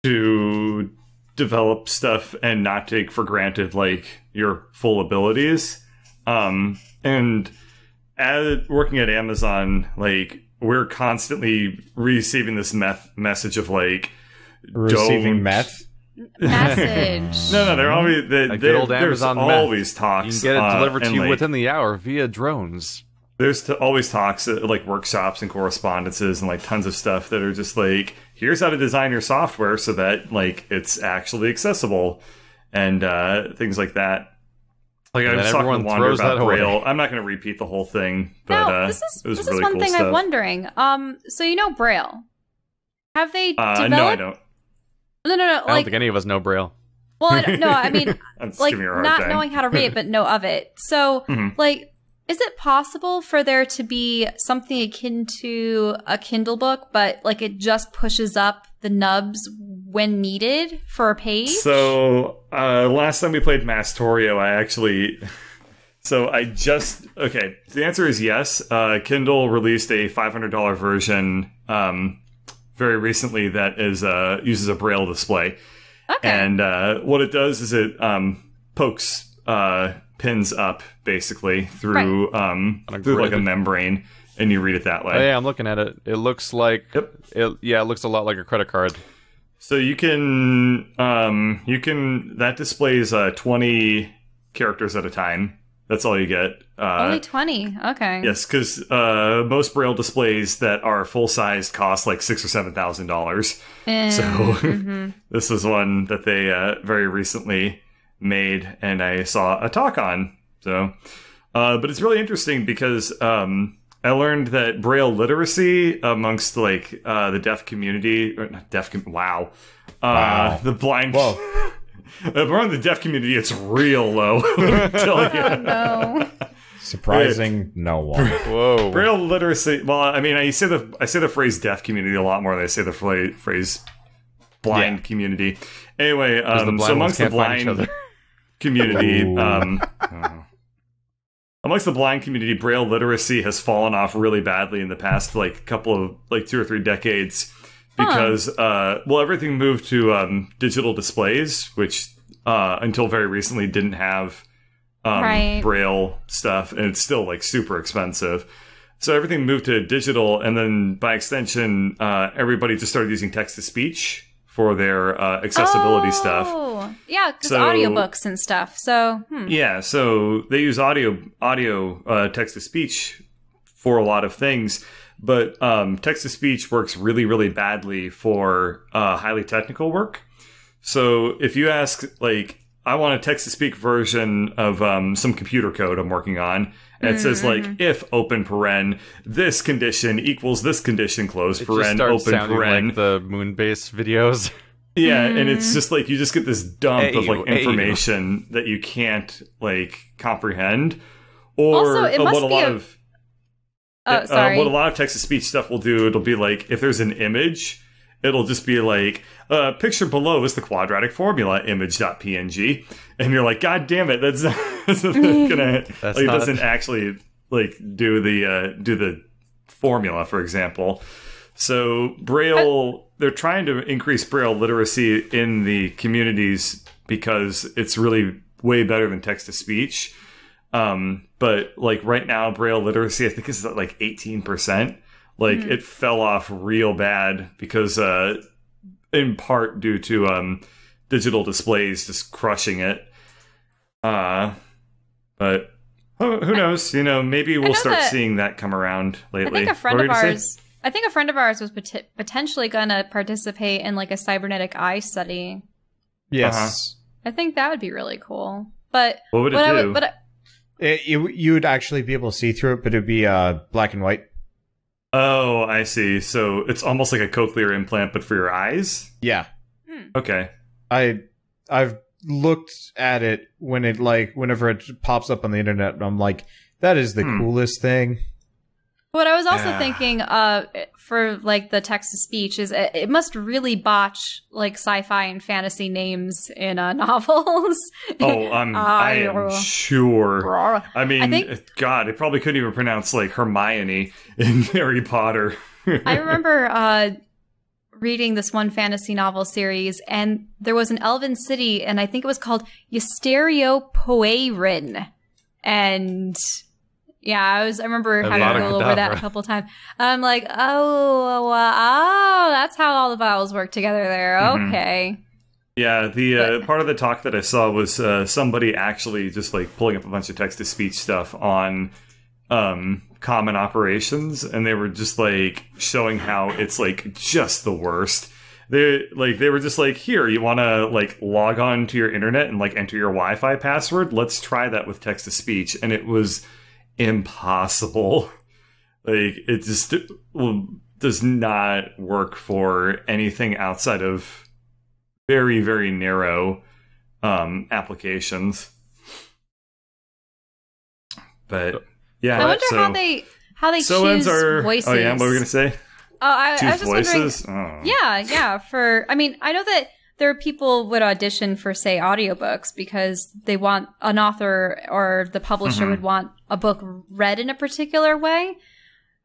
to develop stuff and not take for granted like your full abilities. And working at Amazon, like, we're constantly receiving this message of like receiving meth. Message. No, they're always there's always talks. You can get it delivered to you within the hour via drones. There's always talks at, like, workshops and correspondences and, like, tons of stuff that are just like, here's how to design your software so that, like, it's actually accessible and things like that. Like, I was talking to Wander about Braille. I'm not going to repeat the whole thing, but now, this is really one cool thing stuff. I'm wondering. So you know Braille? Have they developed? No, I don't. No. I don't think any of us know Braille. Well, I mean, like, not time. knowing how to read it, but know of it. So, like, is it possible for there to be something akin to a Kindle book, but, like, it just pushes up the nubs when needed for a page? So, last time we played Mastorio, the answer is yes. Kindle released a $500 version very recently that is uses a Braille display. Okay. And what it does is it pokes pins up, basically, through like a membrane, and you read it that way. Oh, yeah, I'm looking at it. It looks like... It looks a lot like a credit card. So you can that displays 20 characters at a time. That's all you get. Only 20. Okay. Yes, because most Braille displays that are full-sized cost like $6,000 or $7,000. So this is one that they very recently made, and I saw a talk on. So, but it's really interesting because I learned that Braille literacy amongst like the deaf community, or not deaf, the blind. Whoa. Around the deaf community, it's real low. I'm telling you. Oh, no. Surprising no one. Whoa. Braille literacy. Well, I mean, I say the phrase deaf community a lot more than I say the phrase blind community. Anyway, so amongst the blind community, amongst the blind community, Braille literacy has fallen off really badly in the past couple of 2 or 3 decades. Because, everything moved to digital displays, which until very recently didn't have Braille stuff, and it's still super expensive. So everything moved to digital, and then by extension, everybody just started using text-to-speech for their accessibility stuff. Oh, yeah, because audiobooks and stuff. So, Yeah, so they use audio text-to-speech for a lot of things. But text-to-speech works really, really badly for highly technical work. So if you ask, I want a text-to-speech version of some computer code I'm working on, and it says, if, open paren, this condition equals this condition, close paren, open paren. Like the Moonbase videos. Yeah, and it's just you just get this dump of information that you can't, comprehend. Or also, it must what a lot of text-to-speech stuff will do, it'll be if there's an image, it'll just be picture below is the quadratic formula, image.png, and you're like, God damn it, that's not gonna, it doesn't actually do the formula, for example. So Braille, they're trying to increase Braille literacy in the communities because it's really way better than text-to-speech. But like right now, Braille literacy, I think is at like 18%. Like it fell off real bad because, in part due to digital displays just crushing it. But who knows? You know, maybe we'll start seeing that come around lately. I think a friend of ours was potentially going to participate in like a cybernetic eye study. Yes. I think that would be really cool. But what would it do? You would actually be able to see through it, but it would be black and white. Oh, I see. So it's almost like a cochlear implant, but for your eyes? Yeah. Okay. I've looked at it whenever it pops up on the internet, and I'm like, that is the coolest thing. What I was also thinking for like the text to speech is it must really botch like sci-fi and fantasy names in novels. Oh, I am sure. I mean, God, it probably couldn't even pronounce like Hermione in Harry Potter. I remember reading this one fantasy novel series, and there was an elven city, and I think it was called Ysteriophoerin, and yeah, I remember having to go over that a couple times. I'm like, oh, that's how all the vowels work together there. Okay. Yeah, the part of the talk that I saw was somebody actually just like pulling up a bunch of text-to-speech stuff on common operations, and they were just like showing how it's like just the worst. They were just like, here, you want to like log on to your internet and like enter your Wi-Fi password? Let's try that with text-to-speech, and it was impossible. Like it just does not work for anything outside of very, very narrow applications. But yeah, I wonder how they choose voices. Oh yeah, what were we gonna say? I was just voices? wondering. Yeah. I mean, I know that there are people would audition for, say, audiobooks because they want an author or the publisher would want a book read in a particular way.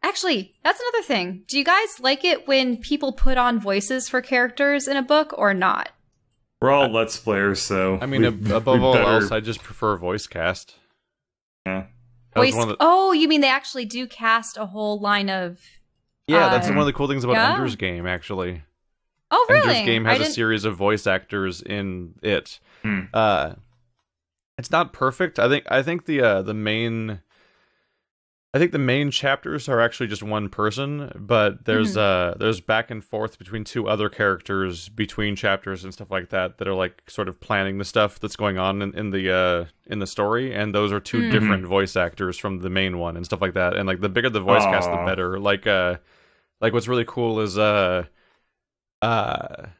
Actually, that's another thing. Do you guys like it when people put on voices for characters in a book or not? We're all Let's Players, so... I mean, above all else, I just prefer voice cast. Yeah. Oh, you mean they actually do cast a whole line of... Yeah, that's one of the cool things about Ender's Game, actually. Oh, really? Ender's Game has a series of voice actors in it. It's not perfect. I think the main chapters are actually just one person, but there's back and forth between two other characters between chapters and stuff like that are like sort of planning the stuff that's going on in the story, and those are two different voice actors from the main one and stuff like that. And like the bigger the voice cast, the better. Like what's really cool is a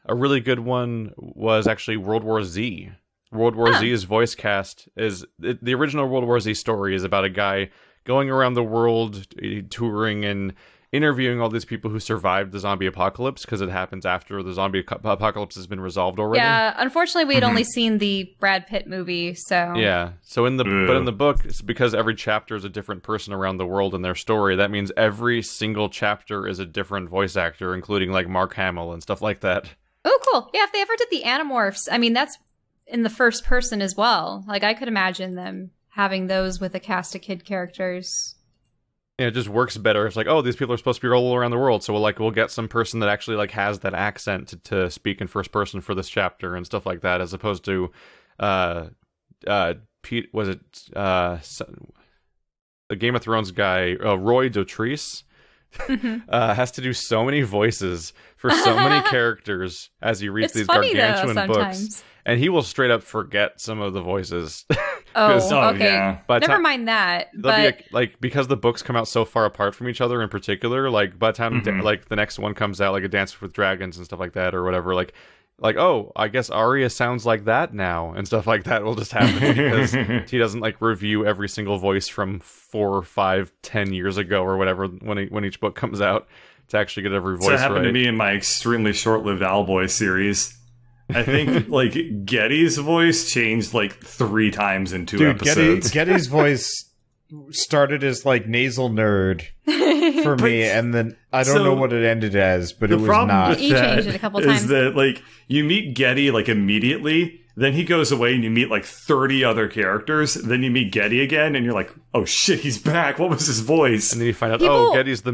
really good one was actually World War Z. World War Z's voice cast is the original World War Z story is about a guy going around the world touring and interviewing all these people who survived the zombie apocalypse, because it happens after the zombie apocalypse has been resolved already. Yeah, unfortunately we had only seen the Brad Pitt movie, so... Yeah, so in the book, it's because every chapter is a different person around the world and their story. That means every single chapter is a different voice actor, including like Mark Hamill and stuff like that. Oh, cool. Yeah, if they ever did the Animorphs, I mean, that's in the first person as well. Like, I could imagine them having those with a cast of kid characters. Yeah, it just works better. It's like, oh, these people are supposed to be all around the world, so we'll get some person that actually like has that accent to speak in first person for this chapter and stuff like that, as opposed to Pete, was it the Game of Thrones guy, Roy Dotrice, has to do so many voices for so many characters as he reads these gargantuan books, and he will straight up forget some of the voices. Okay. Yeah. Never mind that. But because the books come out so far apart from each other, in particular, like by the time like the next one comes out, like A Dance with Dragons and stuff like that, or whatever, like oh, I guess Arya sounds like that now, and stuff like that will just happen because he doesn't like review every single voice from 4, 5, 10 years ago or whatever when each book comes out to actually get every voice right. So that happened to me in my extremely short-lived Owlboy series. I think like Getty's voice changed like 3 times in 2 episodes. Getty's voice started as like nasal nerd for me, and then I don't know what it ended as, but it was not. He changed it a couple times. Is that like you meet Getty like immediately, Then he goes away and you meet like 30 other characters. Then you meet Getty again and you're like, oh shit, he's back. What was his voice? And then you find out, oh, Getty's the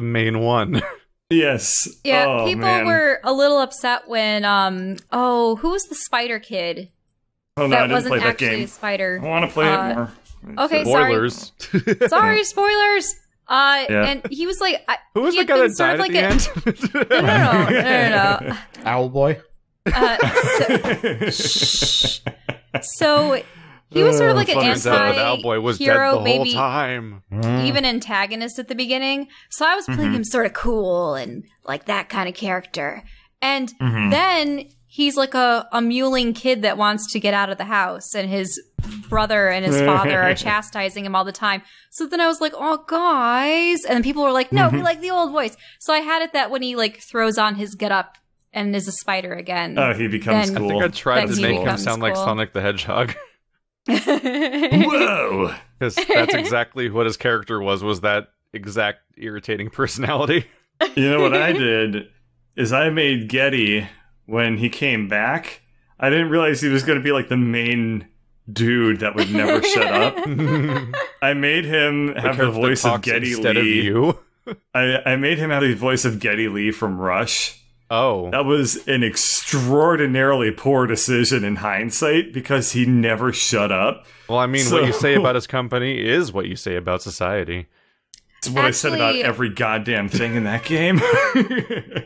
main one. Yes. Yeah, oh, people man. were a little upset when, who was the spider kid? Oh, no, That I didn't wasn't play that actually game. a spider. I want to play it more. Okay, Spoilers. Sorry, spoilers. And he was like, Who was the guy that died at the end? No. Owlboy. So he was sort of like an Owlboy was dead anti-hero, the whole maybe time. even antagonist at the beginning. So I was playing him sort of cool and like that kind of character. And then he's like a mewling kid that wants to get out of the house, and his brother and his father are chastising him all the time. So then I was like, oh, guys. And then people were like, no, we like the old voice. So I had it that when he like throws on his getup and is a spider again. Oh, he becomes then- cool. I think I tried That to he make him becomes sound like cool. Sonic the Hedgehog. Whoa! Because that's exactly what his character was that exact irritating personality. You know what I did is I made Getty when he came back. I didn't realize he was going to be like the main dude that would never shut up. I made him have the voice of Geddy instead of Lee. you. I made him have the voice of Geddy Lee from Rush. Oh. That was an extraordinarily poor decision in hindsight because he never shut up. Well, I mean, So- what you say about his company is what you say about society. It's what I said about Actually- every goddamn thing in that game.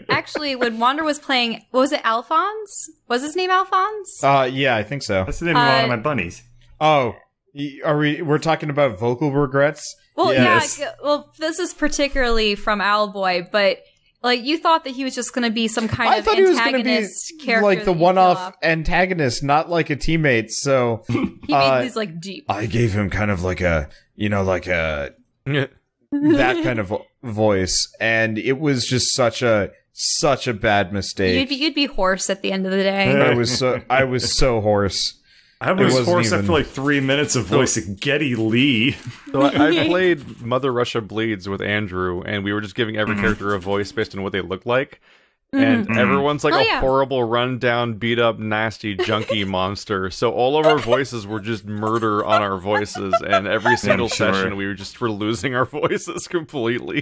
Actually, when Wander was playing, what was it, Alphonse? Was his name Alphonse? Yeah, I think so. That's the name of one of my bunnies. Oh, we're talking about vocal regrets? Well, Yes. yeah. Well, this is particularly from Owlboy, but like you thought that he was just going to be some kind I of thought he was going to antagonist be character, like the that you one-off kill off. antagonist, not like a teammate. So He made these like deep. I gave him kind of like a, that kind of voice, and it was just such a bad mistake. You'd be hoarse at the end of the day. I was so hoarse. I was wasn't hoarse even- after like 3 minutes of voicing Geddy Lee. So I played Mother Russia Bleeds with Andrew, and we were just giving every character a voice based on what they look like. And everyone's like Oh, a yeah. horrible, run-down, beat-up, nasty, junky monster. So all of our voices were just murder on our voices, and every single sure. session we were losing our voices completely.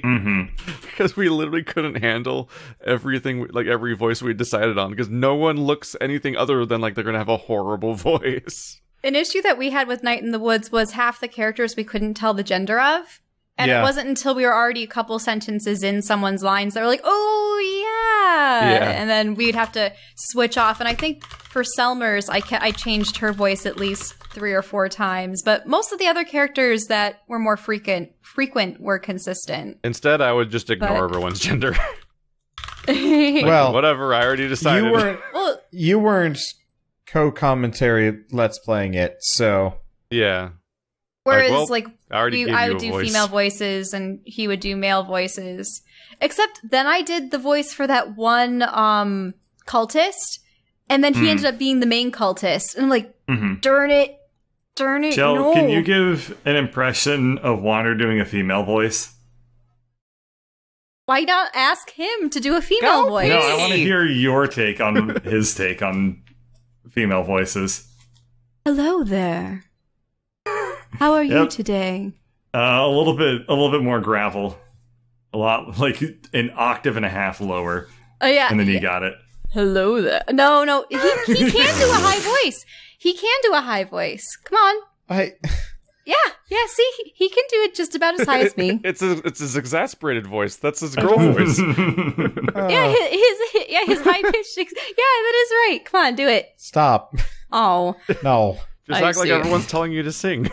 Because we literally couldn't handle everything, like every voice we decided on, because no one looks anything other than like they're gonna have a horrible voice. An issue that we had with Night in the Woods was half the characters we couldn't tell the gender of. And Yeah. it wasn't until we were already a couple sentences in someone's lines that were like, oh, yeah. Yeah. And then we'd have to switch off. And I think for Selmer's, I changed her voice at least 3 or 4 times. But most of the other characters that were more frequent were consistent. Instead, I would just ignore But- everyone's gender. Well, Whatever, I already decided. Well, you weren't co-commentary Let's Playing it, so whereas, Yeah. well, I already gave I you would a do voice. female voices and he would do male voices. Except then I did the voice for that one cultist, and then he ended up being the main cultist. And I'm like, darn it, Jill, no. can you give an impression of Wander doing a female voice? Why not ask him to do a female Go, voice? No, I want to hear your take on his take on female voices. Hello there. How are you Yep. today? A little bit more gravel. A lot, like an octave and a half lower. Oh yeah. And then you got it. Hello there. No, he can do a high voice. He can do a high voice. Come on. Yeah. See, he can do it just about as high as me. It's his exasperated voice. That's his girl voice. Yeah, his high pitched. Yeah, that is right. Come on, do it. stop. Oh, No. Just I act like see. everyone's telling you to sing.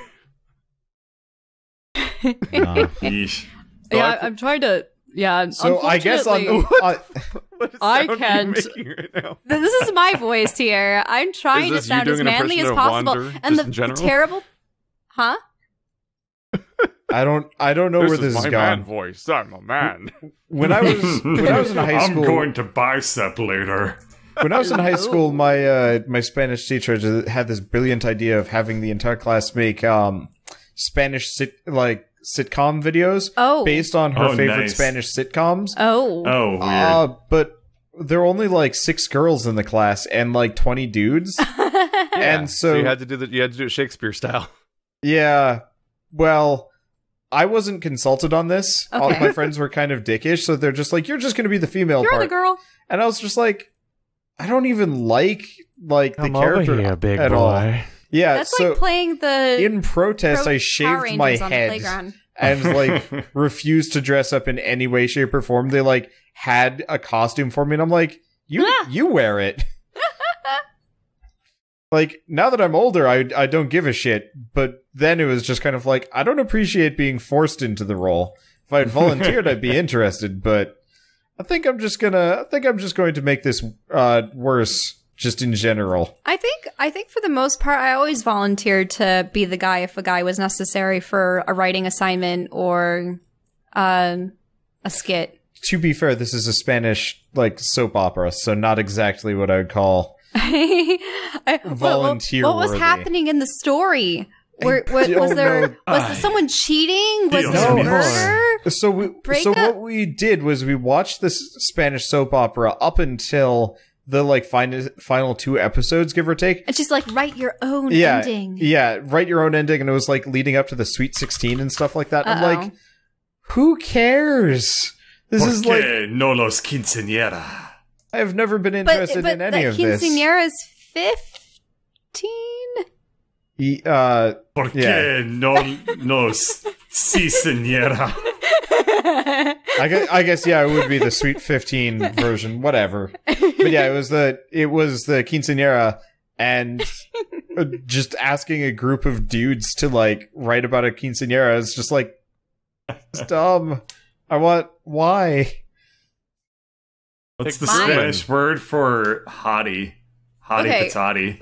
No. Yeesh. yeah. I'm trying to. Yeah. So I guess on What I sound are you can't- making right now? This is my voice here. I'm trying to Is this you sound as doing an manly as impression of possible. Wander, And just in the general? terrible. Huh? I don't know where this is is my man going. voice. I'm a man. When I was in high school, I'm going to bicep later. when I was in high school, my Spanish teacher had this brilliant idea of having the entire class make Spanish sitcom videos Oh. based on her Oh, favorite nice. Spanish sitcoms. Oh. Oh, weird. But there were only like 6 girls in the class and like 20 dudes. And so you had to do it Shakespeare style. Yeah. Well, I wasn't consulted on this. Okay. All of my friends were kind of dickish, so they're just like, you're just going to be the female You're part. the girl. And I was just like, I don't even like the Come character over here, big at boy. all. Yeah, That's so like playing the in protest, I Power shaved my Rangers on the head playground. and like refused to dress up in any way, shape, or form. They like had a costume for me, and I'm like, you wear it. Like, now that I'm older, I don't give a shit. But then it was just kind of like, I don't appreciate being forced into the role. If I had volunteered, I'd be interested. But I think I'm just going to make this worse, just in general. I think for the most part, I always volunteered to be the guy if a guy was necessary for a writing assignment or a skit. To be fair, this is a Spanish like soap opera, so not exactly what I would call volunteer. What was happening in the story? Was someone cheating? Was there murder? So what we did was we watched this Spanish soap opera up until the like final 2 episodes, give or take. And she's like, write your own ending. Yeah, write your own ending, and it was like leading up to the Sweet 16 and stuff like that. I'm like, who cares? This is like no los quinceañera. I have never been interested in any of this. Quinceañera is 15? ¿Por qué no si señora? I guess yeah, it would be the Sweet 15 version, whatever. But yeah, it was the quinceañera, and just asking a group of dudes to like write about a quinceañera is just like, it's dumb. Why? What's the Spanish word for hottie? Hottie patati.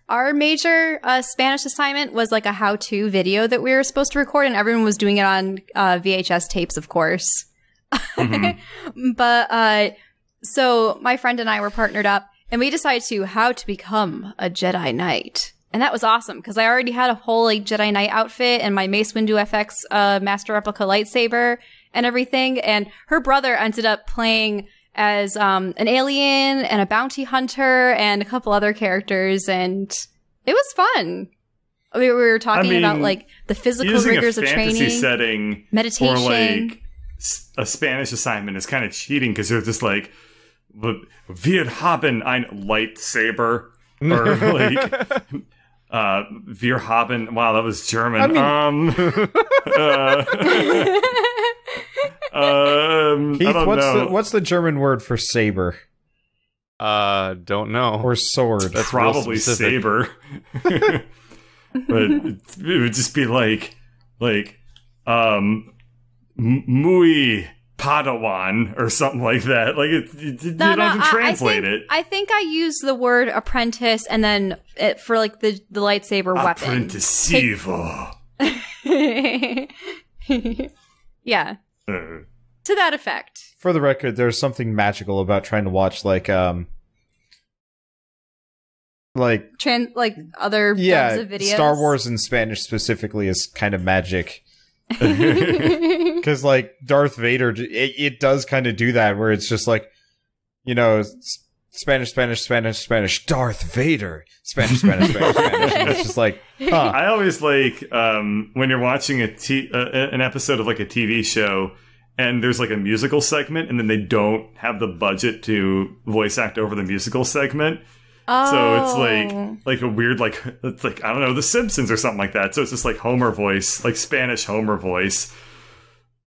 Our major Spanish assignment was like a how-to video that we were supposed to record, and everyone was doing it on VHS tapes, of course. Mm-hmm. But so my friend and I were partnered up, and we decided how to become a Jedi Knight. And that was awesome, because I already had a whole like Jedi Knight outfit and my Mace Windu FX Master Replica lightsaber and everything. And her brother ended up playing as an alien and a bounty hunter and a couple other characters, and it was fun. We were talking about like the physical rigors of training, using a fantasy setting, meditation, or like a Spanish assignment is kind of cheating, because they're just like, "Wir haben ein Lightsaber," or like. Wir haben. Wow, that was German. Keith, I don't know. What's the German word for saber? Don't know. Or sword? That's probably saber. But it would just be like, muy Padawan or something like that. Like you don't even translate it. I think I use the word apprentice and then for like the lightsaber weapon. Apprentisivo. Yeah. To that effect. For the record, there's something magical about trying to watch like other dubs of videos. Star Wars in Spanish specifically is kind of magic. Because like Darth Vader, it does kind of do that, where it's just like, you know, Spanish, Darth Vader, Spanish. And it's just like, huh. I always like when you're watching an episode of like a TV show, and there's like a musical segment, and then they don't have the budget to voice act over the musical segment. Oh. So it's like a weird, it's like, I don't know, The Simpsons or something like that. So it's just like Homer voice, like Spanish Homer voice.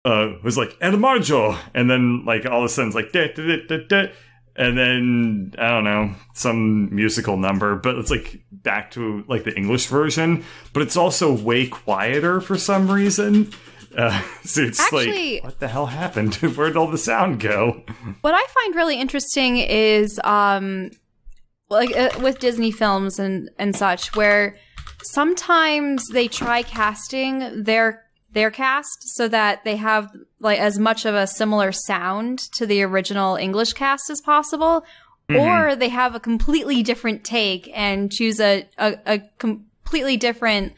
Was like, El Marjo. And then like all of a sudden it's like, da, da, da, da, da. And then, I don't know, some musical number. But it's like back to like the English version. But it's also way quieter for some reason. So it's actually, like, what the hell happened? Where'd all the sound go? What I find really interesting is with Disney films and such, where sometimes they try casting their cast so that they have like as much of a similar sound to the original English cast as possible, or they have a completely different take and choose a completely different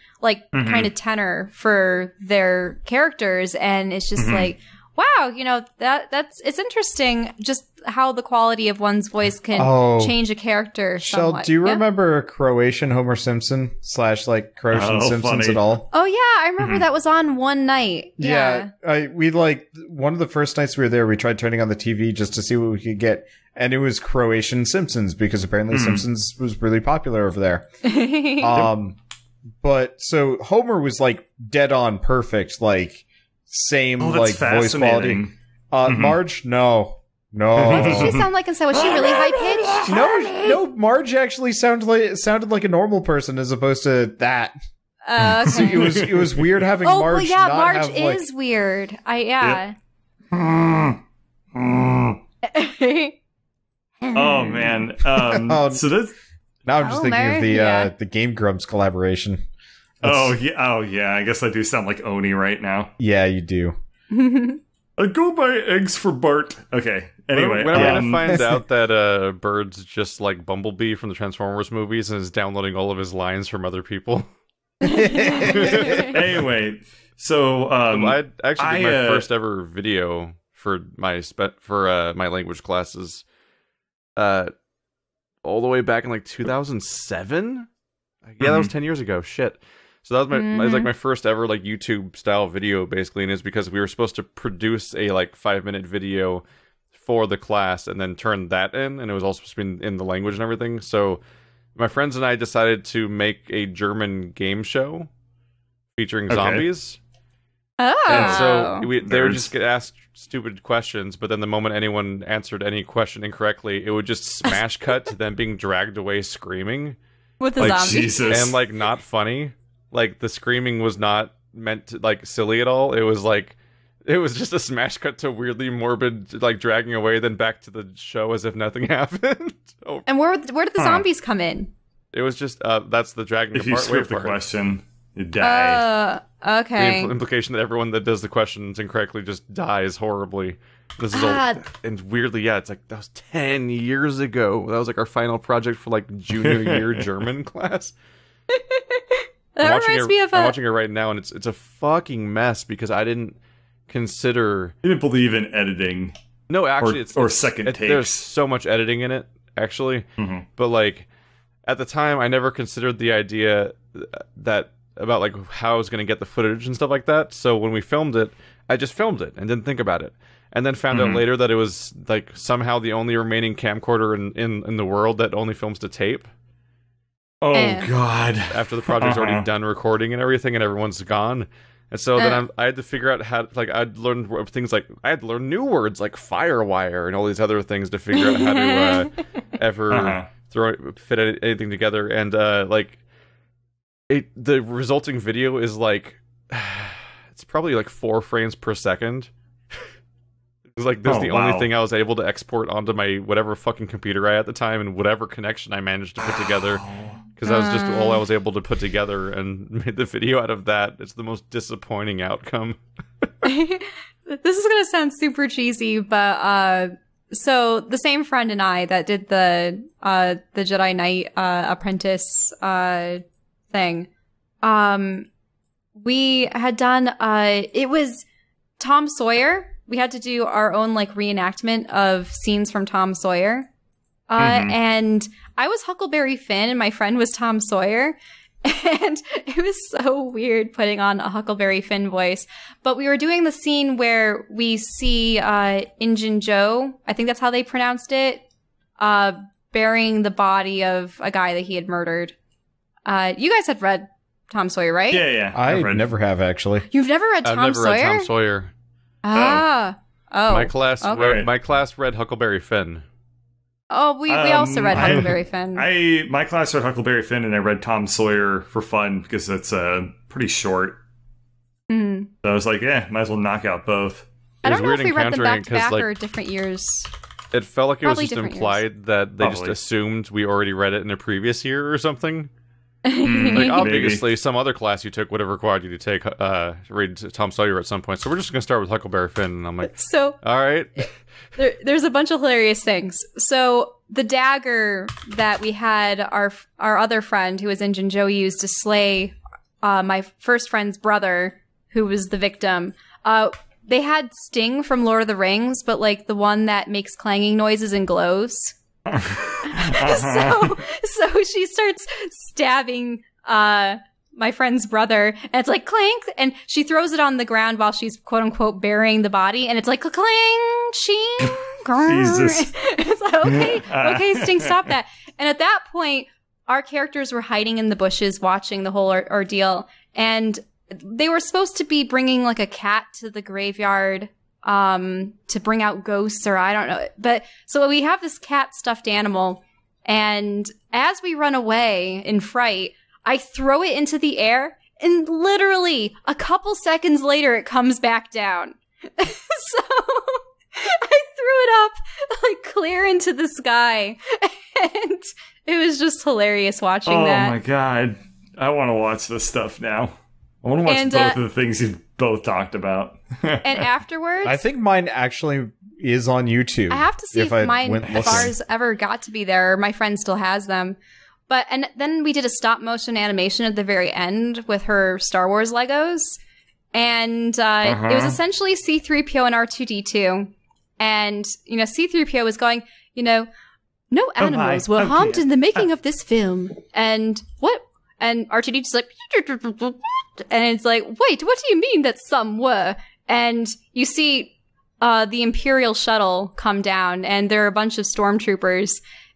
kind of tenor for their characters, and it's just like, wow, it's interesting just how the quality of one's voice can change a character Shell, somewhat. do you remember Croatian Homer Simpson / Croatian Simpsons funny. at all? Oh, yeah, I remember that was on one night. Yeah. We one of the first nights we were there, we tried turning on the TV just to see what we could get, and it was Croatian Simpsons, because apparently Simpsons was really popular over there. But so Homer was dead on perfect, same voice quality. Marge, no. What did she sound like instead? Was she really high pitched? No, Marge actually sounded like a normal person as opposed to that. Okay. So it was weird having Marge. Oh, yeah, not Marge have, is weird. Yeah. Oh man. So this. Now I'm just thinking of the Game Grumps collaboration. Oh yeah. I guess I do sound like Oni right now. Yeah, you do. I go buy eggs for Bart. Okay. Anyway, when I'm gonna find out that Bird's just like Bumblebee from the Transformers movies and is downloading all of his lines from other people. Anyway, so I actually did my first ever video for my my language classes, all the way back in 2007. Yeah, that was 10 years ago. Shit. So that was it was my first ever YouTube style video, basically, and it's because we were supposed to produce a 5-minute video for the class and then turn that in, and it was also supposed to be in the language and everything. So my friends and I decided to make a German game show featuring zombies. Oh. And so they would just get asked stupid questions, but then the moment anyone answered any question incorrectly, it would just smash cut to them being dragged away screaming. With the zombies. Jesus. And not funny. The screaming was not meant to silly at all. It was just a smash cut to weirdly morbid dragging away, then back to the show as if nothing happened. And where did the zombies come in? It was just that's the dragging if apart. you script the question, you die. Okay. The implication that everyone that does the questions incorrectly just dies horribly. This is all, and weirdly, it's that was 10 years ago. That was our final project for junior year German class. That reminds me of I'm watching it right now, and it's a fucking mess because I didn't consider. You didn't believe in editing. No, actually, or second takes. There's so much editing in it, actually. But at the time, I never considered the idea that about how I was going to get the footage and stuff like that. So when we filmed it, I just filmed it and didn't think about it, and then found out later that it was somehow the only remaining camcorder in the world that only films to tape. Oh God! After the project's already done recording and everything, and everyone's gone, and so then I had to figure out how. I'd learned things I had to learn new words like firewire and all these other things to figure out how to ever fit anything together. And the resulting video is it's probably 4 frames per second. It was that's the only thing I was able to export onto my whatever fucking computer I had at the time and whatever connection I managed to put together. Because that was just all I was able to put together and made the video out of that. It's the most disappointing outcome. This is going to sound super cheesy, but so the same friend and I that did the Jedi Knight apprentice thing, we had done it was Tom Sawyer. We had to do our own reenactment of scenes from Tom Sawyer. And I was Huckleberry Finn and my friend was Tom Sawyer. And it was so weird putting on a Huckleberry Finn voice. But we were doing the scene where we see Injun Joe, I think that's how they pronounced it, burying the body of a guy that he had murdered. You guys had read Tom Sawyer, right? Yeah. I never have, actually. You've never read Tom Sawyer? I've never read Tom Sawyer. My class read Huckleberry Finn. Oh, we also read Huckleberry Finn. My class read Huckleberry Finn, and I read Tom Sawyer for fun because it's pretty short. So I was might as well knock out both. I don't know if we read them back to back or different years. It felt like it was just implied years. That they just assumed we already read it in a previous year or something. Obviously, some other class you took would have required you to take read Tom Sawyer at some point. So we're just going to start with Huckleberry Finn. And I'm all right. There's a bunch of hilarious things. So the dagger that we had our other friend who was Injun Joe used to slay my first friend's brother, who was the victim. they had Sting from Lord of the Rings, but like the one that makes clanging noises and glows. So she starts stabbing my friend's brother, and it's like clank, and she throws it on the ground while she's quote unquote burying the body, and it's like clang, shing, Jesus. It's like, okay, Sting, stop that. And at that point, our characters were hiding in the bushes watching the whole ordeal, and they were supposed to be bringing like a cat to the graveyard to bring out ghosts, or I don't know. But so we have this cat stuffed animal, and as we run away in fright, I throw it into the air, and literally a couple seconds later, it comes back down. So I threw it up like clear into the sky, and it was just hilarious watching that. Oh my god. I want to watch this stuff now. I want to watch both of the things you've both talked about. And afterwards, I think mine actually is on YouTube. I have to see if ours ever got to be there, or my friend still has them. And then we did a stop motion animation at the very end with her Star Wars Legos. And it was essentially C-3PO and R2-D2. And, C-3PO was going, no animals were harmed in the making of this film. And what? And R2-D2's like, and it's like, wait, what do you mean that some were? And you see the Imperial shuttle come down, and there are a bunch of stormtroopers,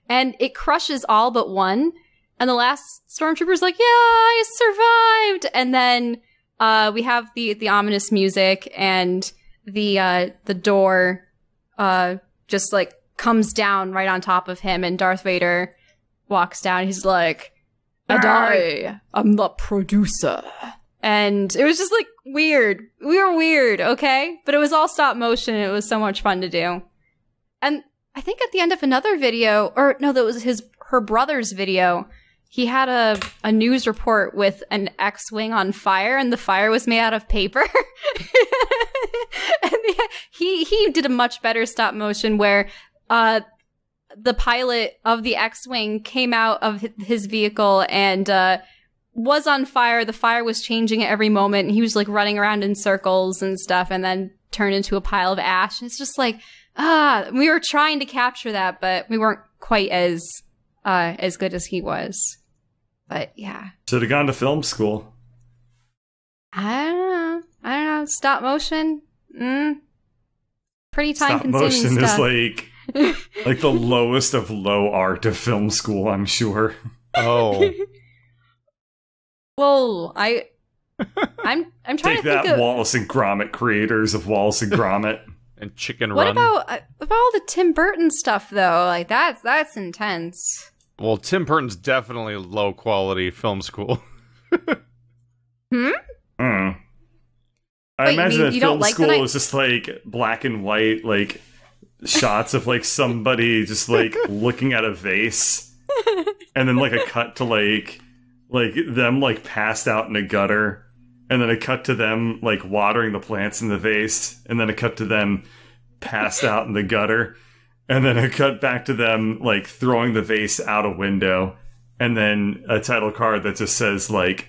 and it crushes all but one. And the last stormtrooper's like, yeah, I survived. And then we have the ominous music, and the door just like comes down right on top of him, and Darth Vader walks down. He's like, and I'm the producer. And it was just like weird. We were weird, okay? But it was all stop motion, and it was so much fun to do. And I think at the end of another video, or no, that was her brother's video, he had a news report with an X-Wing on fire, and the fire was made out of paper. And he did a much better stop motion where the pilot of the X-Wing came out of his vehicle and was on fire. The fire was changing at every moment, and he was like running around in circles and stuff, and then turned into a pile of ash. It's just like, we were trying to capture that, but we weren't quite as good as he was. But yeah. Should have gone to film school. I don't know. Stop motion? Pretty time-consuming stuff. Stop motion is like the lowest of low art of film school, I'm sure. Oh. Well, I'm trying to think of Wallace and Gromit creators of Wallace and Gromit. And Chicken What Run. about all the Tim Burton stuff though? Like that's intense. Well, Tim Burton's definitely low quality film school. I Wait, imagine that you don't film like school that is just like black and white, like shots of like somebody just like looking at a vase, and then like a cut to like them like passed out in a gutter, and then a cut to them like watering the plants in the vase, and then a cut to them passed out in the gutter, and then a cut back to them like throwing the vase out a window, and then a title card that just says like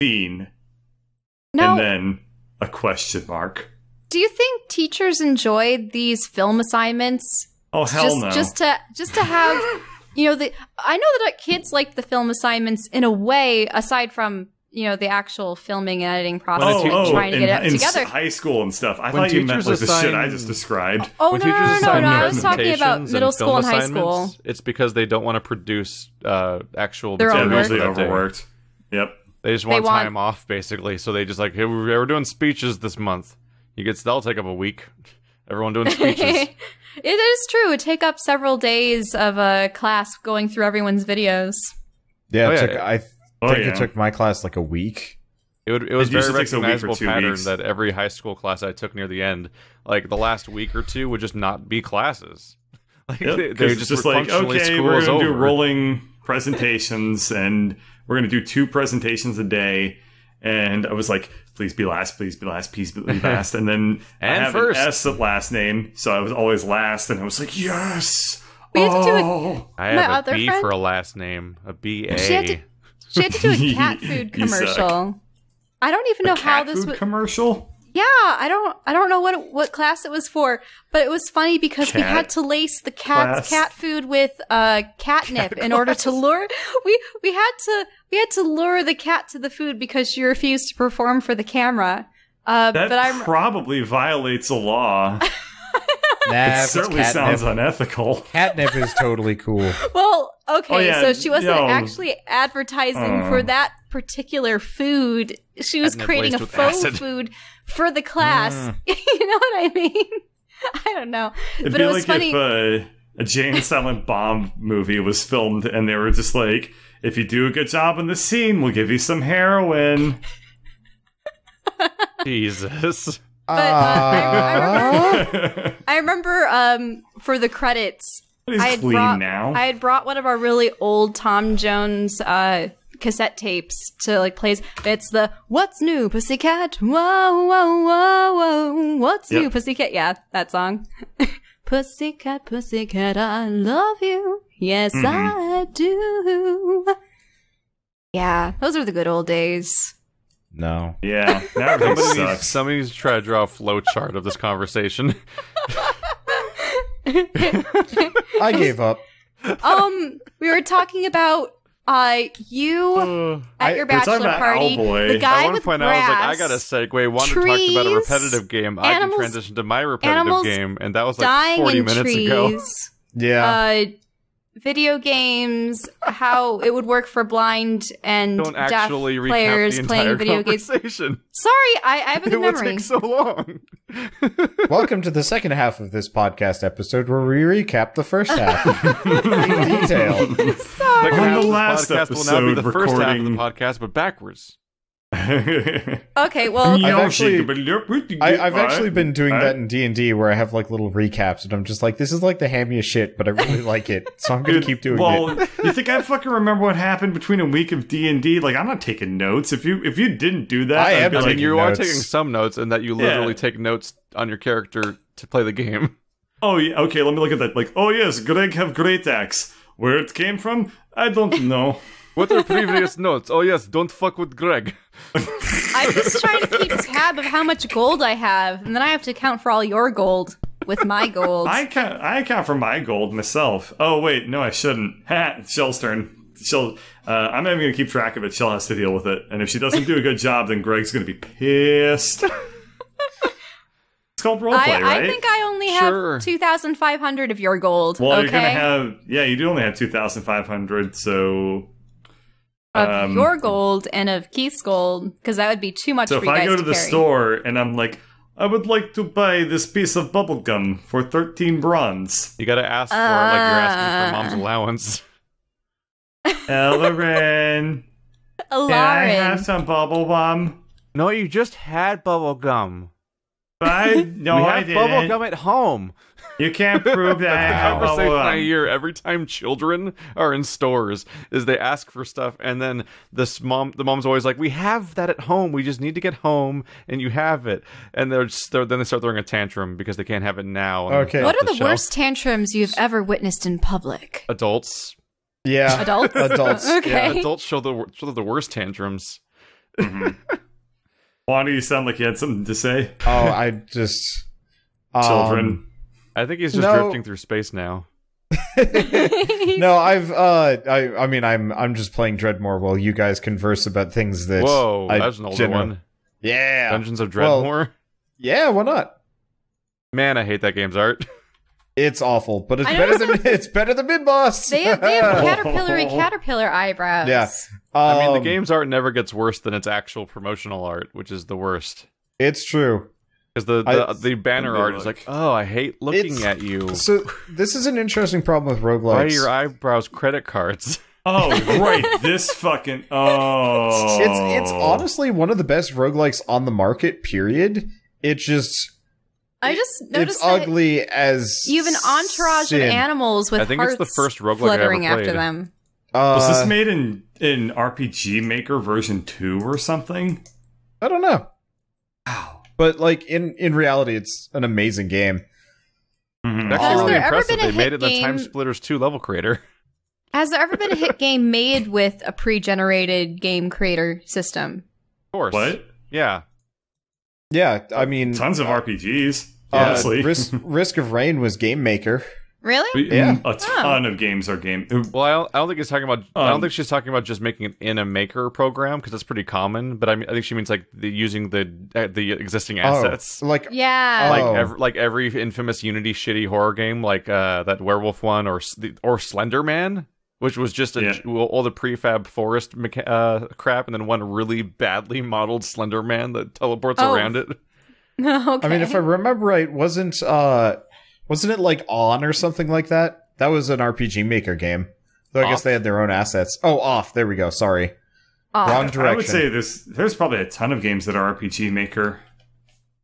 Fiend, and then a question mark. Do you think teachers enjoyed these film assignments? Oh hell no! Just to have, I know that kids like the film assignments in a way, aside from the actual filming and editing process, trying to get it together. High school and stuff. I thought you meant like the shit I just described. Oh no! I was talking about middle school and high school. It's because they don't want to produce actual. They're usually overworked. Yep. They just want time off, basically. So they just like, hey, we're doing speeches this month. That'll take up a week. Everyone doing speeches. It is true. It take up several days of a class going through everyone's videos. Yeah, I think it took my class like a week. It was very recognizable pattern that every high school class I took near the end, like the last week or two, would just not be classes. Like they just like, okay, we're gonna do rolling presentations, and we're gonna do 2 presentations a day. And I was like, please be last, please be last, please be last. And then I have first. An S at last name, so I was always last, and I was like, yes! We had to do I have a B for a last name, a B-A. She had to do a cat food commercial. I don't even know how this was... commercial? Yeah, I don't know what class it was for, but it was funny because we had to lace the cat's cat food with catnip in order to lure. We had to lure the cat to the food because she refused to perform for the camera. That probably violates a law. Nah, it certainly sounds unethical. Catnip is totally cool. Well, okay, so she wasn't no. actually advertising for that particular food. She was creating a faux food for the class. You know what I mean? I don't know. It'd but be it was like funny. if a Jay and Silent Bob movie was filmed and they were just like, if you do a good job in this scene, we'll give you some heroin. Jesus. But I remember for the credits, I had brought one of our really old Tom Jones cassette tapes to like plays. It's the "What's New, Pussycat? Whoa, whoa, whoa, whoa. What's new, Pussycat?" Yeah, that song. Pussycat, pussycat, I love you. Yes, I do. Yeah, those are the good old days. No. Yeah, that really sucks. Somebody needs to try to draw a flow chart of this conversation. I gave up. We were talking about you at your bachelor party. The guy at one with point grass, I was like, I got a segue. Wanted to talk about a repetitive game. I can transition to my repetitive game, and that was like 40 minutes ago. Yeah. Video games, how it would work for blind and deaf players playing video games. Sorry, I have a good memory. It would take so long. Welcome to the second half of this podcast episode where we recap the first half in detail. Sorry. On the last podcast will now be the first half of the recording- podcast, but backwards. Okay, well, I've actually been doing that in D&D where I have like little recaps and I'm just like, this is like the hammiest shit, but I really like it, so I'm gonna keep doing it. You think I fucking remember what happened between a week of D&D? Like, I'm not taking notes. If you didn't do that, I am I'd be taking like, You are notes. taking some notes, and that you literally take notes on your character to play the game. oh yeah, okay, let me look at that. Like, oh yes, Greg have great axe. Where it came from, I don't know. What are previous notes? Oh yes, don't fuck with Greg. I'm just trying to keep tab of how much gold I have, and then I have to account for all your gold with my gold. I account for my gold myself. Oh wait, no, I shouldn't. Ha, Shell's turn. I'm not even gonna keep track of it. Shell has to deal with it, and if she doesn't do a good job, then Greg's gonna be pissed. It's called roleplay, right? I think I only have 2,500 of your gold. Well, okay? you're gonna have you do only have 2,500, so. Of your gold and of Keith's gold, because that would be too much for you guys to carry. So if I go to the store and I'm like, I would like to buy this piece of bubblegum for 13 bronze. You gotta ask for it like you're asking for mom's allowance. Ellerin, can I have some bubblegum? No, you just had bubblegum. I We didn't. have bubblegum at home. You can't prove that I The have conversation I bubblegum. hear every time children are in stores is they ask for stuff, and then the mom's always like, "We have that at home. We just need to get home, and you have it." And then they start throwing a tantrum because they can't have it now. Okay. What are the shelf. worst tantrums you've ever witnessed in public? Adults. Yeah. Adults? Adults. Okay. Yeah, adults show the worst tantrums. Wanda, you sound like you had something to say. Oh, I just... Children. I think he's just No. drifting through space now. No, I mean, I'm just playing Dreadmore while you guys converse about things that... Whoa, I that's an older generally- one. Yeah. Dungeons of Well, Dreadmore. yeah, why not? Man, I hate that game's art. It's awful, but it's I better than Mid Boss. They have caterpillar eyebrows. Yeah. I mean, the game's art never gets worse than its actual promotional art, which is the worst. It's true. Because the banner Let me art is look. like, oh, I hate looking It's- at you. So this is an interesting problem with roguelikes. Why are your eyebrows credit cards? Oh, right. This fucking... Oh. It's honestly one of the best roguelikes on the market, period. It just... I just noticed It's that ugly as you have an entourage sin. of animals with I think hearts it's the first roguelike I ever fluttering after played. them. Was this made in RPG Maker version 2 or something? I don't know. Wow. But like in reality, it's an amazing game. Mhm. It's Has actually really there ever impressive. been a They made hit it in the game- Time Splitters 2 level creator. Has there ever been a hit game made with a pre-generated game creator system? Of course. What? Yeah. Yeah, I mean, Tons of RPGs, honestly. Risk of Rain was Game Maker. Really? Yeah. A ton of games are game. Well, I don't think he's talking about. I don't think she's talking about just making it in a Maker program because that's pretty common. But I think she means like using the existing assets. Yeah. Like every infamous Unity shitty horror game, like that werewolf one or Slender Man, which was just all the prefab forest crap, and then one really badly modeled Slender Man that teleports around it. Okay. I mean, if I remember right, wasn't it like On or something like that? That was an RPG Maker game. Though I guess they had their own assets. Oh, Off. There we go. Sorry. Wrong direction. I would say there's probably a ton of games that are RPG Maker.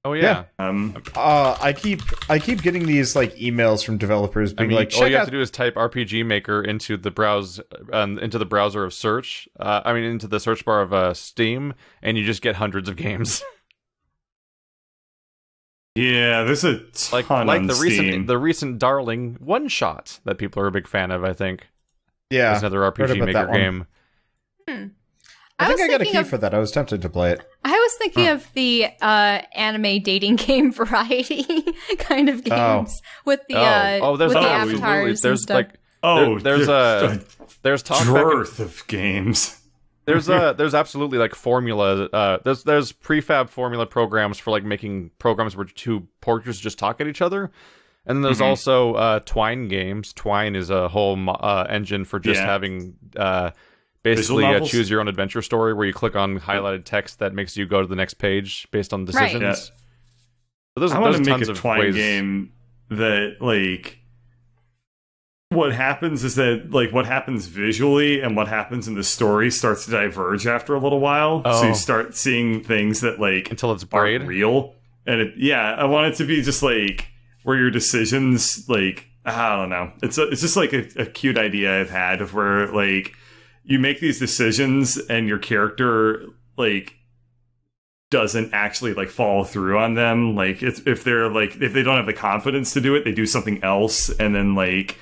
Oh yeah. I keep getting these like emails from developers being like, all you have to do is type RPG Maker into the browser of search. Into the search bar of Steam, and you just get hundreds of games. Yeah, there's a ton like on Steam. the recent Darling One Shot that people are a big fan of. I think. Yeah, it's another RPG Maker game. I think I got a key for that. I was tempted to play it. I was thinking of the anime dating game variety kind of games with the avatars. There's and stuff. there's dearth of games. There's absolutely like formula. There's prefab formula programs for like making programs where two porters just talk at each other, and then there's also Twine games. Twine is a whole engine for just having basically a choose your own adventure story where you click on highlighted text that makes you go to the next page based on decisions. Right. So I want to make a Twine game that like. What happens is that, like, what happens visually and what happens in the story starts to diverge after a little while. Oh. So you start seeing things that, like, until it's aren't real. And I want it to be just, like, where your decisions, like, I don't know. It's just, like, a cute idea I've had of where, like, you make these decisions and your character, like, doesn't actually, like, follow through on them. Like, if they're, like, if they don't have the confidence to do it, they do something else. And then, like...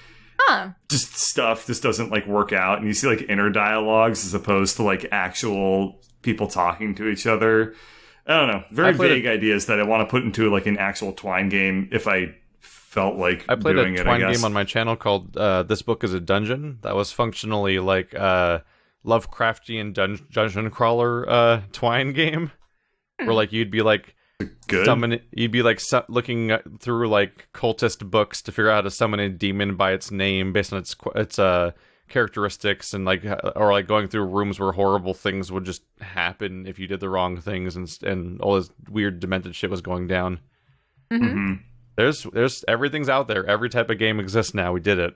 just stuff just doesn't like work out, and you see like inner dialogues as opposed to like actual people talking to each other. I don't know, very vague ideas that I want to put into like an actual Twine game if I felt like I played doing a Twine it, game on my channel called This Book is a Dungeon that was functionally like Lovecraftian dungeon crawler Twine game where like you'd be like you'd be like looking through like cultist books to figure out how to summon a demon by its name based on its characteristics, and like or like going through rooms where horrible things would just happen if you did the wrong things, and all this weird demented shit was going down. There's everything's out there. Every type of game exists now. We did it.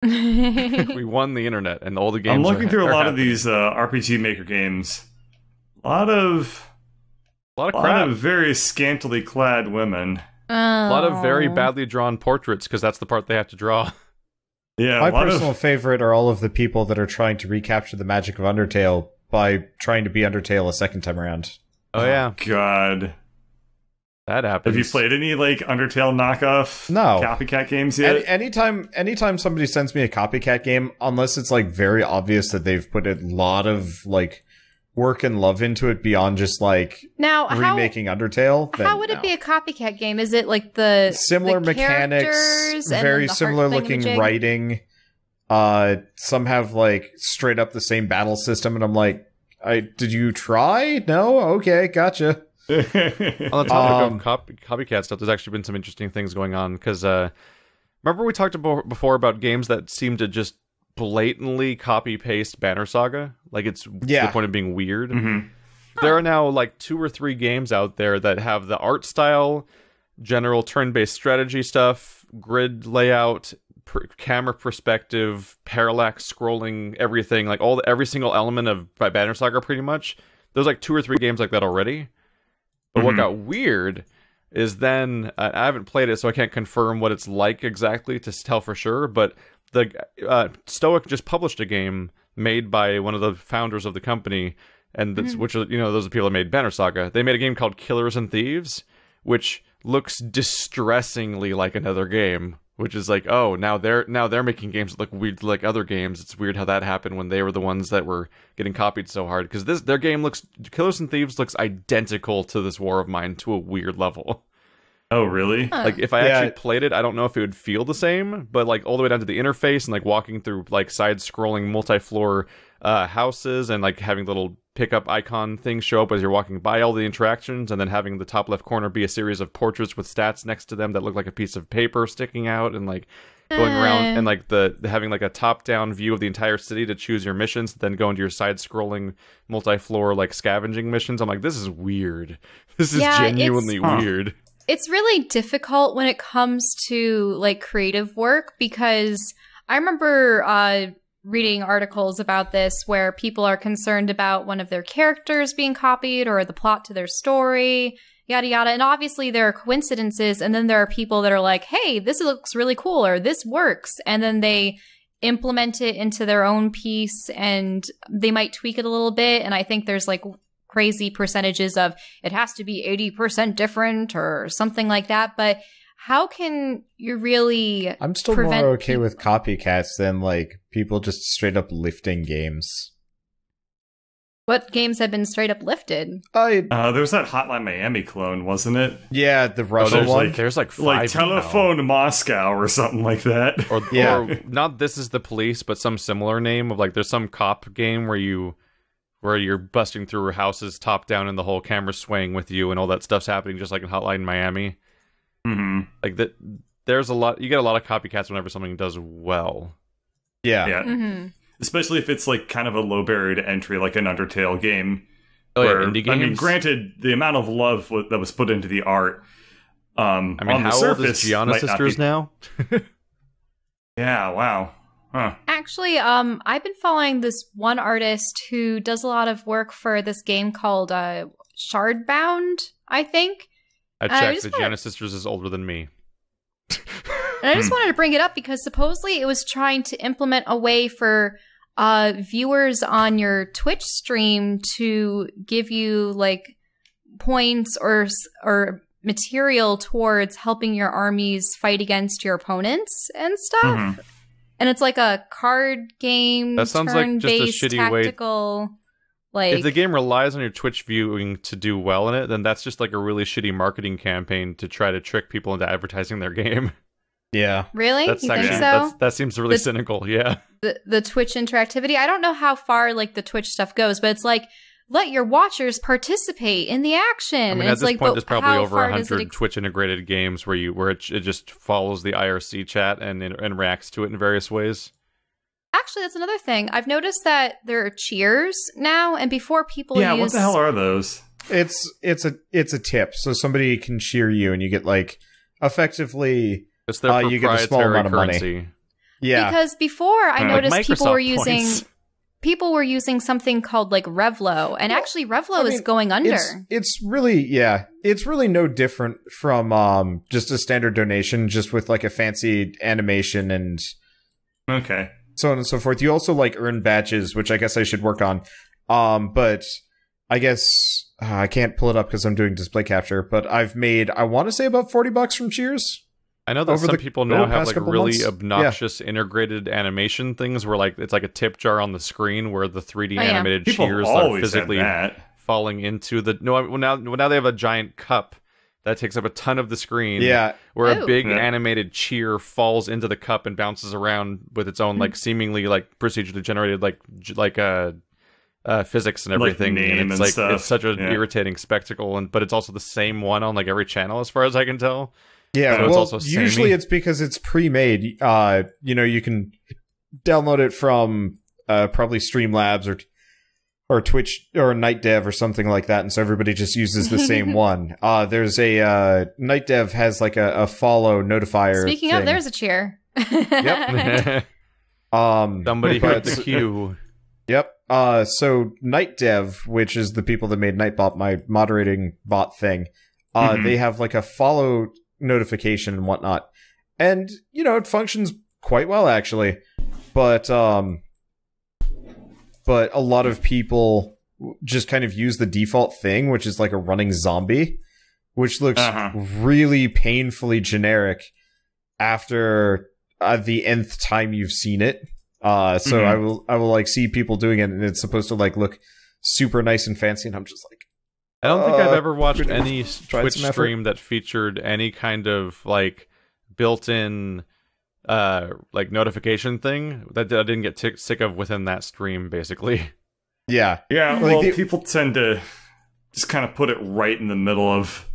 We won the internet, and all the games. I'm looking through a lot of these RPG Maker games. A lot of very scantily clad women. A lot of very badly drawn portraits, because that's the part they have to draw. Yeah, my personal favorite are all of the people that are trying to recapture the magic of Undertale by trying to be Undertale a second time around. Oh yeah, God, that happens. Have you played any like Undertale knockoff copycat games yet? Anytime somebody sends me a copycat game, unless it's like very obvious that they've put a lot of like work and love into it beyond just like remaking Undertale. How would it be a copycat game? Is it like the similar mechanics, very similar looking writing? Some have like straight up the same battle system, and I'm like, did you try? No, okay, gotcha. On the topic of copycat stuff, there's actually been some interesting things going on because remember we talked before about games that seem to just blatantly copy paste Banner Saga, like it's to the point of being weird. There are now like 2 or 3 games out there that have the art style, general turn-based strategy stuff, grid layout, camera perspective, parallax scrolling, everything, like every single element of Banner Saga pretty much. There's like 2 or 3 games like that already. But what got weird is then I haven't played it, so I can't confirm what it's like exactly to tell for sure, but the Stoic just published a game made by one of the founders of the company, and which are, those are the people that made Banner Saga. They made a game called Killers and Thieves, which looks distressingly like another game. which is like, oh, now they're making games that look weird like other games. It's weird how that happened when they were the ones that were getting copied so hard, because their game Killers and Thieves looks identical to this War of Mine to a weird level. Oh, really? Huh. Like, if I actually played it, I don't know if it would feel the same, but like all the way down to the interface and like walking through like side-scrolling multi-floor houses and like having little pickup icon things show up as you're walking by all the interactions, and then having the top left corner be a series of portraits with stats next to them that look like a piece of paper sticking out, and like going around, and like the having like a top-down view of the entire city to choose your missions, then go into your side-scrolling multi-floor like scavenging missions. I'm like, this is weird. This is genuinely weird. It's really difficult when it comes to like creative work, because I remember reading articles about this where people are concerned about one of their characters being copied or the plot to their story, yada yada. And obviously there are coincidences, and then there are people that are like, hey, this looks really cool, or this works, and then they implement it into their own piece, and they might tweak it a little bit. And I think there's like crazy percentages of it has to be 80% different or something like that. But how can you really I'm still more okay with copycats than like people just straight up lifting games. What games have been straight up lifted? There was that Hotline Miami clone, wasn't it? Yeah, the Russian one. There's like 5 like Telephone Moscow or something like that. Or not This Is the Police, but some similar name of like, there's some cop game where you're busting through houses top down and the whole camera's swaying with you and all that stuff's happening just like in Hotline Miami. Mm-hmm. Like that, there's you get a lot of copycats whenever something does well. Yeah. Mm-hmm. Especially if it's like kind of a low barrier to entry, like an Undertale game. Indie games. I mean, granted, the amount of love that was put into the art. I mean, on the how surface, old is Gianna Sisters now? Yeah, wow. Huh. Actually, I've been following this one artist who does a lot of work for this game called Shardbound, I think. I checked. The Gianna Sisters is older than me. And I just wanted to bring it up because supposedly it was trying to implement a way for viewers on your Twitch stream to give you like points or material towards helping your armies fight against your opponents and stuff. Mm-hmm. And it's like a card game, that sounds like just a shitty tactical, like, if the game relies on your Twitch viewing to do well in it, then that's just like a really shitty marketing campaign to try to trick people into advertising their game. Yeah. Really? That's you think so? That seems really cynical, yeah. The Twitch interactivity, I don't know how far like the Twitch stuff goes, but it's like, let your watchers participate in the action. I mean, and at it's this like, point, there's probably over 100 Twitch integrated games where it just follows the IRC chat and reacts to it in various ways. Actually, that's another thing. I've noticed that there are cheers now, and before people use... what the hell are those? It's a tip, so somebody can cheer you, and you get like effectively. It's their you get a small amount of currency. Money. Yeah, because before I noticed like people were Microsoft using. points. People were using something called like Revlo, and actually Revlo is going under. It's really no different from just a standard donation, just with like a fancy animation and so on and so forth. You also like earn badges, which I guess I should work on. But I guess I can't pull it up because I'm doing display capture. But I've made, I want to say, about $40 from cheers. I know that some people now have like really months. obnoxious integrated animation things where like it's like a tip jar on the screen where the 3D animated cheers are physically falling into the now they have a giant cup that takes up a ton of the screen. Yeah, where a big animated cheer falls into the cup and bounces around with its own like seemingly like procedurally generated like physics and everything. Like and it's like stuff. It's such an irritating spectacle, but it's also the same one on like every channel as far as I can tell. Yeah, so well, usually it's because it's pre-made. You can download it from probably Streamlabs or Twitch or Night Dev or something like that, and so everybody just uses the same one. There's a Night Dev has like a follow notifier. Speaking thing. of, there's a cheer. Yep. Somebody heard the cue. Yep. So Night Dev, which is the people that made Nightbot, my moderating bot thing, they have like a follow notification and whatnot, and it functions quite well actually, but a lot of people just kind of use the default thing, which is like a running zombie, which looks really painfully generic, after the nth time you've seen it. So I will like see people doing it, and it's supposed to like look super nice and fancy, and I'm just like, I don't think I've ever watched any Twitch some effort. stream that featured any kind of like built-in like notification thing that I didn't get sick of within that stream, basically. yeah. Well, people tend to just kind of put it right in the middle of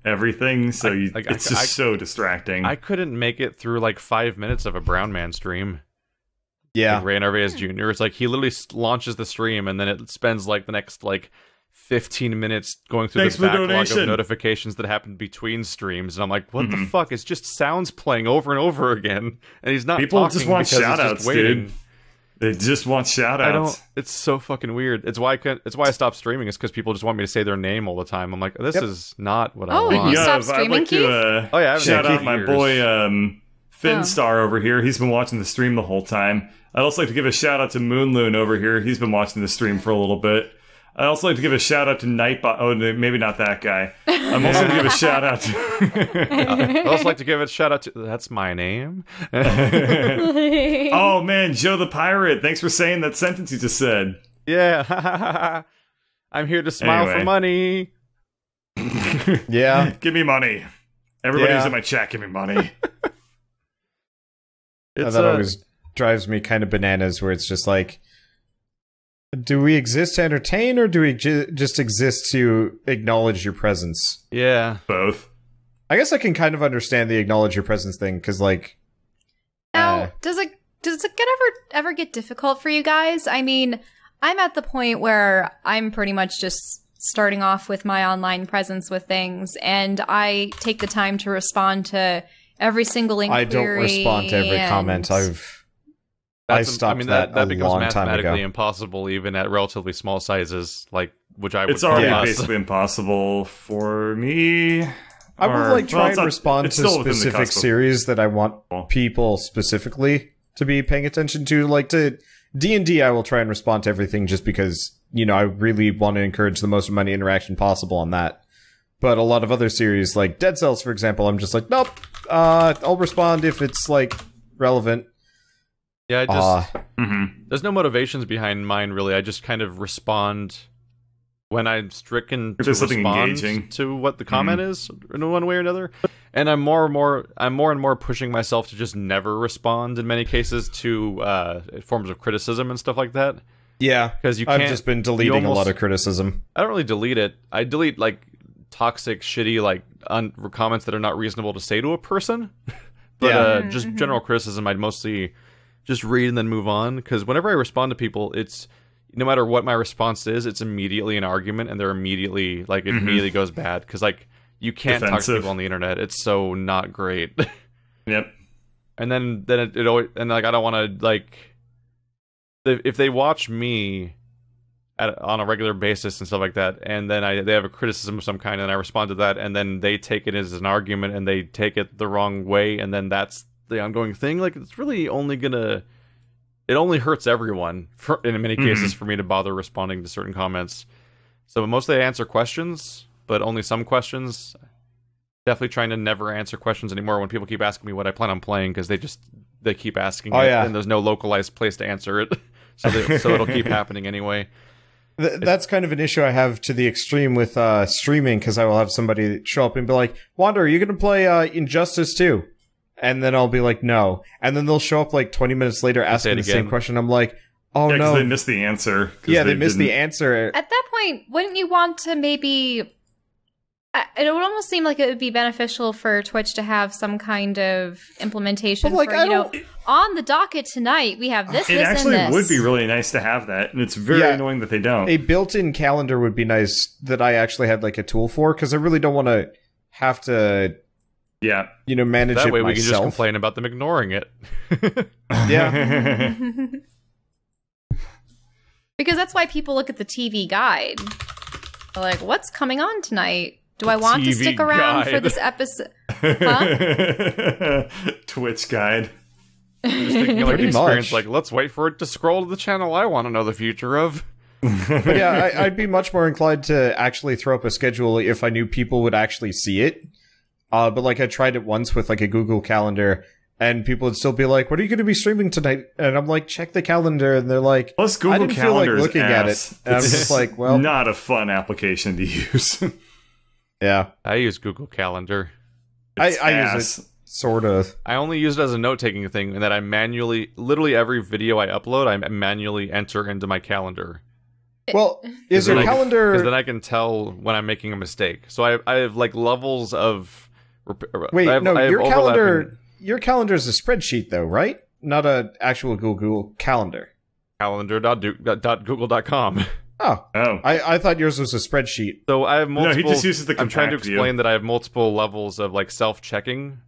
everything, so it's just so distracting. I couldn't make it through like 5 minutes of a Brown Man stream. Yeah. Like Ray Narvaez Jr. It's like he literally launches the stream and then it spends like the next like 15 minutes going through the backlog of notifications that happen between streams, and I'm like, what the fuck? It's just sounds playing over and over again, and he's not People talking just want because shout he's outs, just waiting. dude. They just want shout outs. It's so fucking weird. It's why I stopped streaming, is because people just want me to say their name all the time. I'm like, this is not what I want. You stopped streaming, I'd like Keith? to I haven't shout seen out Keith my in boy years. Finstar over here. He's been watching the stream the whole time. I'd also like to give a shout out to Moonloon over here. He's been watching the stream for a little bit. I'd also like to give a shout out to Nightbot. Oh, maybe not that guy. I'm also going to give a shout out to... I'd also like to give a shout out to... That's my name. Oh, man, Joe the Pirate. Thanks for saying that sentence you just said. Yeah. I'm here to smile for money. Yeah. Give me money. Everybody who's in my chat, give me money. That always drives me kind of bananas, where it's just like, do we exist to entertain, or do we just exist to acknowledge your presence? Yeah. Both. I guess I can kind of understand the acknowledge your presence thing, because like... Now, does it ever get difficult for you guys? I mean, I'm at the point where I'm pretty much just starting off with my online presence with things, and I take the time to respond to every single inquiry. I don't respond to every comment. I stopped that becomes a long time ago. mathematically impossible even at relatively small sizes, like which I would. It's already call us. basically impossible for me. I will like try and respond to specific series that I want people specifically to be paying attention to. Like to D&D, I will try and respond to everything just because, you know, I really want to encourage the most money interaction possible on that. But a lot of other series, like Dead Cells, for example, I'm just like, nope, I'll respond if it's like relevant. Yeah, there's no motivations behind mine, really. I just kind of respond when I'm stricken to respond to what the comment is in one way or another. And I'm more and more pushing myself to just never respond in many cases to forms of criticism and stuff like that. Yeah, because I've just been deleting a lot of criticism. I don't really delete it. I delete like toxic, shitty, like comments that are not reasonable to say to a person. But just general criticism, I'd mostly just read and then move on, because whenever I respond to people, it's no matter what my response is, it's immediately an argument, and they're immediately like it immediately goes bad, because like you can't talk to people on the internet. It's so not great. Yep. And then it always, and like I don't want to like if they watch me on a regular basis and stuff like that, and then they have a criticism of some kind, and I respond to that, and then they take it as an argument, and they take it the wrong way, and then that's the ongoing thing. Like, it's really only it only hurts everyone in many cases for me to bother responding to certain comments. So mostly I answer questions, but only some questions. Definitely trying to never answer questions anymore when people keep asking me what I plan on playing, because they keep asking it, and there's no localized place to answer it. So it'll keep happening anyway. That's kind of an issue I have to the extreme with streaming, because I will have somebody show up and be like, Wander, are you going to play Injustice 2? And then I'll be like, no. And then they'll show up like 20 minutes later asking the same question. I'm like, oh no. They missed the answer. Yeah, they missed the answer. At that point, wouldn't you want to maybe... It would almost seem like it would be beneficial for Twitch to have some kind of implementation for, on the docket tonight, we have this, and this. It actually would be really nice to have that, and it's very annoying that they don't. A built-in calendar would be nice that I actually had like a tool for, because I really don't want to have to... Yeah. You know, manage that it way we myself. can just complain about them ignoring it. Yeah. Because that's why people look at the TV guide. They're like, what's coming on tonight? Do I want to stick around for this episode? Huh? Twitch guide. I'm just thinking like experience, like, let's wait for it to scroll to the channel I want to know the future of. But yeah, I'd be much more inclined to actually throw up a schedule if I knew people would actually see it. But like I tried it once with like a Google Calendar, and people would still be like, "What are you going to be streaming tonight?" And I'm like, "Check the calendar," and they're like, Plus, Google "I didn't feel like Calendar's looking at it." ass. And I'm It's just like, "Well, not a fun application to use. yeah." I use Google Calendar. I Ass. use it sort of. I only use it as a note-taking thing, and that I manually, literally every video I upload, I manually enter into my calendar. Well, is your Because calendar? then I can tell when I'm making a mistake. So I have like levels of. Wait, I have your overlapping- calendar. Your calendar is a spreadsheet, though, right? Not an actual Google Calendar. Calendar.google.com. Oh, Oh. I thought yours was a spreadsheet. So I have No, multiple. he just uses the I'm trying to compact view. explain that I have multiple levels of like self-checking.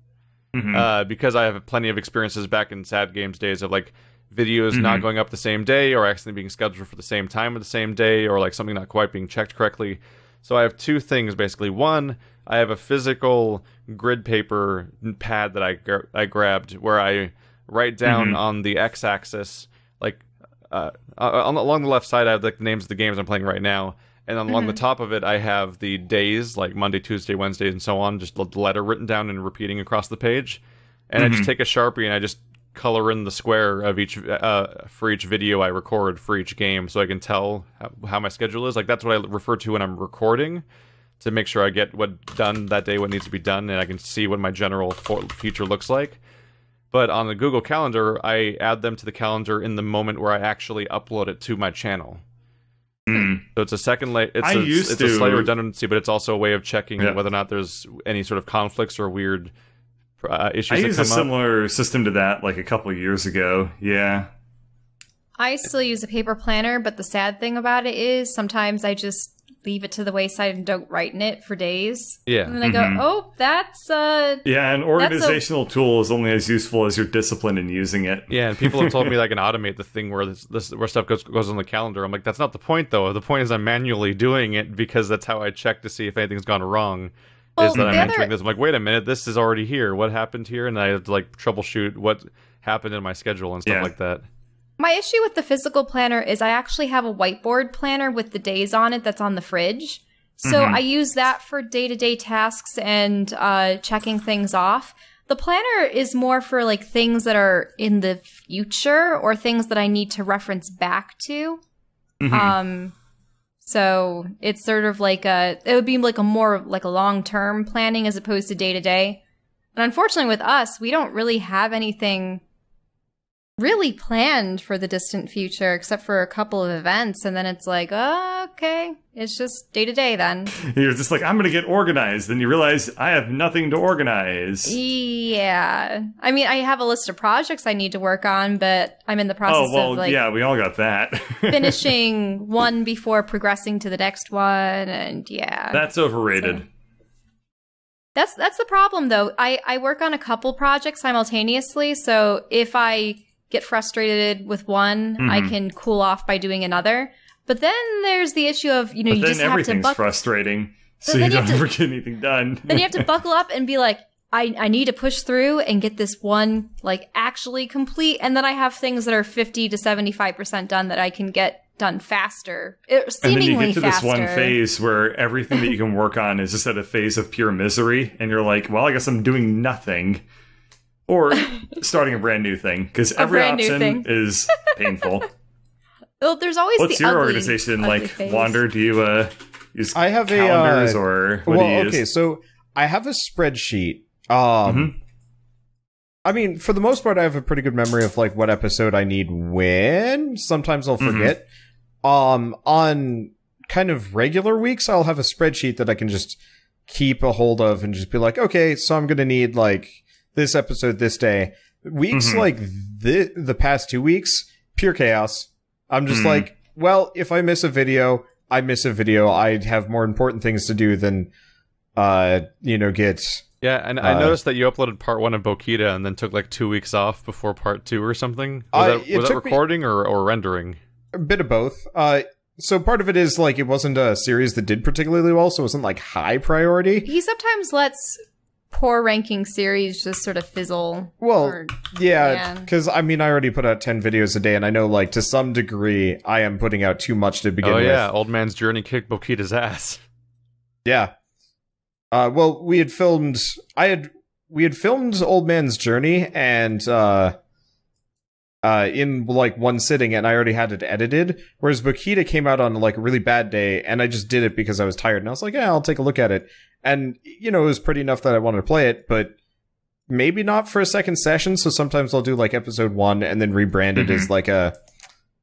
Because I have plenty of experiences back in Sad Games days of like videos not going up the same day or accidentally being scheduled for the same time of the same day or like something not quite being checked correctly. So I have two things basically. One, I have a physical grid paper pad that I grabbed where I write down on the x-axis like along the left side I have like the names of the games I'm playing right now. And then along the top of it, I have the days, like Monday, Tuesday, Wednesday, and so on, just the letter written down and repeating across the page. And I just take a Sharpie and I just color in the square of each for each video I record for each game so I can tell how my schedule is. Like, that's what I refer to when I'm recording to make sure I get what done that day, what needs to be done, and I can see what my general future looks like. But on the Google Calendar, I add them to the calendar in the moment where I actually upload it to my channel. So it's a second layer. It's a slight redundancy, but it's also a way of checking whether or not there's any sort of conflicts or weird issues. I that used a come up. similar system to that like a couple of years ago. Yeah. I still use a paper planner, but the sad thing about it is sometimes I just leave it to the wayside and don't write in it for days. Yeah. And then I go, oh, that's Yeah, an organizational tool is only as useful as your discipline in using it. Yeah, and people have told me that I can automate the thing where where stuff goes on the calendar. I'm like, that's not the point, though. The point is I'm manually doing it because that's how I check to see if anything's gone wrong. Is that I'm entering this. I'm like, wait a minute, this is already here. What happened here? And I have to like troubleshoot what happened in my schedule and stuff like that. My issue with the physical planner is I actually have a whiteboard planner with the days on it that's on the fridge. So I use that for day-to-day tasks and checking things off. The planner is more for like things that are in the future or things that I need to reference back to. So it's sort of like it would be like a more like a long-term planning as opposed to day-to-day. And unfortunately with us, we don't really have anything really planned for the distant future except for a couple of events, and then it's like, oh, okay, it's just day to day then. You're just like, I'm gonna get organized, then you realize I have nothing to organize. Yeah, I mean, I have a list of projects I need to work on, but I'm in the process of like, yeah, we all got that. finishing one before progressing to the next one, and yeah, That's overrated. So, that's the problem though. I work on a couple projects simultaneously, so if I get frustrated with one, I can cool off by doing another. But then there's the issue of, you know, you just have to everything's frustrating, so you don't ever get anything done. Then you have to buckle up and be like, I need to push through and get this one, like, actually complete. And then I have things that are 50 to 75% done that I can get done faster. Seemingly and then you get to faster. this one phase where everything that you can work on is just at a phase of pure misery, and you're like, well, I guess I'm doing nothing. Or starting a brand new thing, because every option is painful. Well, there's always What's the your ugly, organization ugly like, phase. Wander? Do you use I have calendars or what do you use? Okay, so I have a spreadsheet. I mean, for the most part, I have a pretty good memory of like what episode I need when. Sometimes I'll forget. On kind of regular weeks, I'll have a spreadsheet that I can just keep a hold of and just be like, okay, so I'm gonna need like this episode this day. Weeks like the past 2 weeks, pure chaos. I'm just like, well, if I miss a video, I miss a video. I have more important things to do than, get... Yeah, and I noticed that you uploaded part 1 of Bokita and then took like 2 weeks off before part 2 or something. Was that recording or rendering? A bit of both. So part of it is like it wasn't a series that did particularly well, so it wasn't like high priority. He sometimes lets poor ranking series just sort of fizzle. Well, yeah, because I mean, I already put out 10 videos a day, and I know, like, to some degree, I am putting out too much to begin with. Oh yeah, Old Man's Journey kicked Bokita's ass. Yeah. Well, we had filmed Old Man's Journey, and in like one sitting, and I already had it edited. Whereas Bokita came out on like a really bad day, and I just did it because I was tired, and I was like, yeah, I'll take a look at it. And it was pretty enough that I wanted to play it, but maybe not for a second session. So sometimes I'll do like episode 1 and then rebrand it as like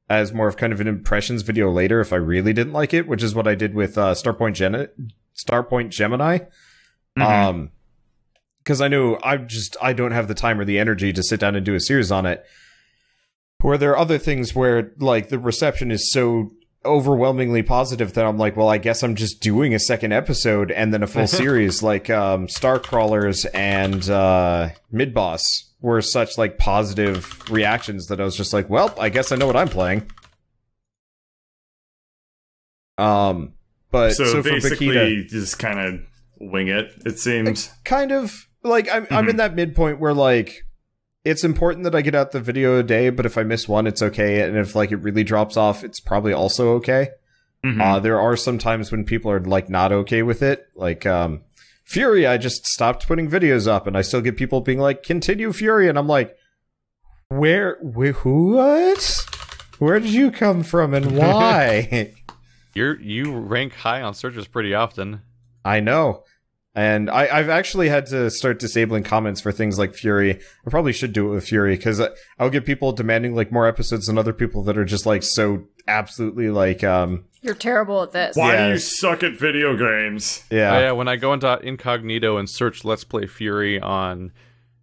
as more of kind of an impressions video later if I really didn't like it, which is what I did with Starpoint Gemini. Because I know I don't have the time or the energy to sit down and do a series on it. Where there are other things where like the reception is so overwhelmingly positive that I'm like, well, I guess I'm just doing a second episode and then a full series. Like Starcrawlers and Mid Boss were such like positive reactions that I was just like, well, I guess I know what I'm playing. But so basically, Bokita, just kind of wing it. It seems kind of like I'm in that midpoint where like it's important that I get out the video a day, but if I miss one, it's okay. And if like it really drops off, it's probably also okay. There are some times when people are like not okay with it. Like Fury, I just stopped putting videos up, and I still get people being like, "Continue Fury," and I'm like, "What? Where did you come from, and why?" You rank high on searches pretty often. I know. And I've actually had to start disabling comments for things like Fury. I probably should do it with Fury, because I'll get people demanding like more episodes than other people that are just like so absolutely like You're terrible at this. why do you suck at video games? Yeah. Oh, yeah, when I go into incognito and search Let's Play Fury on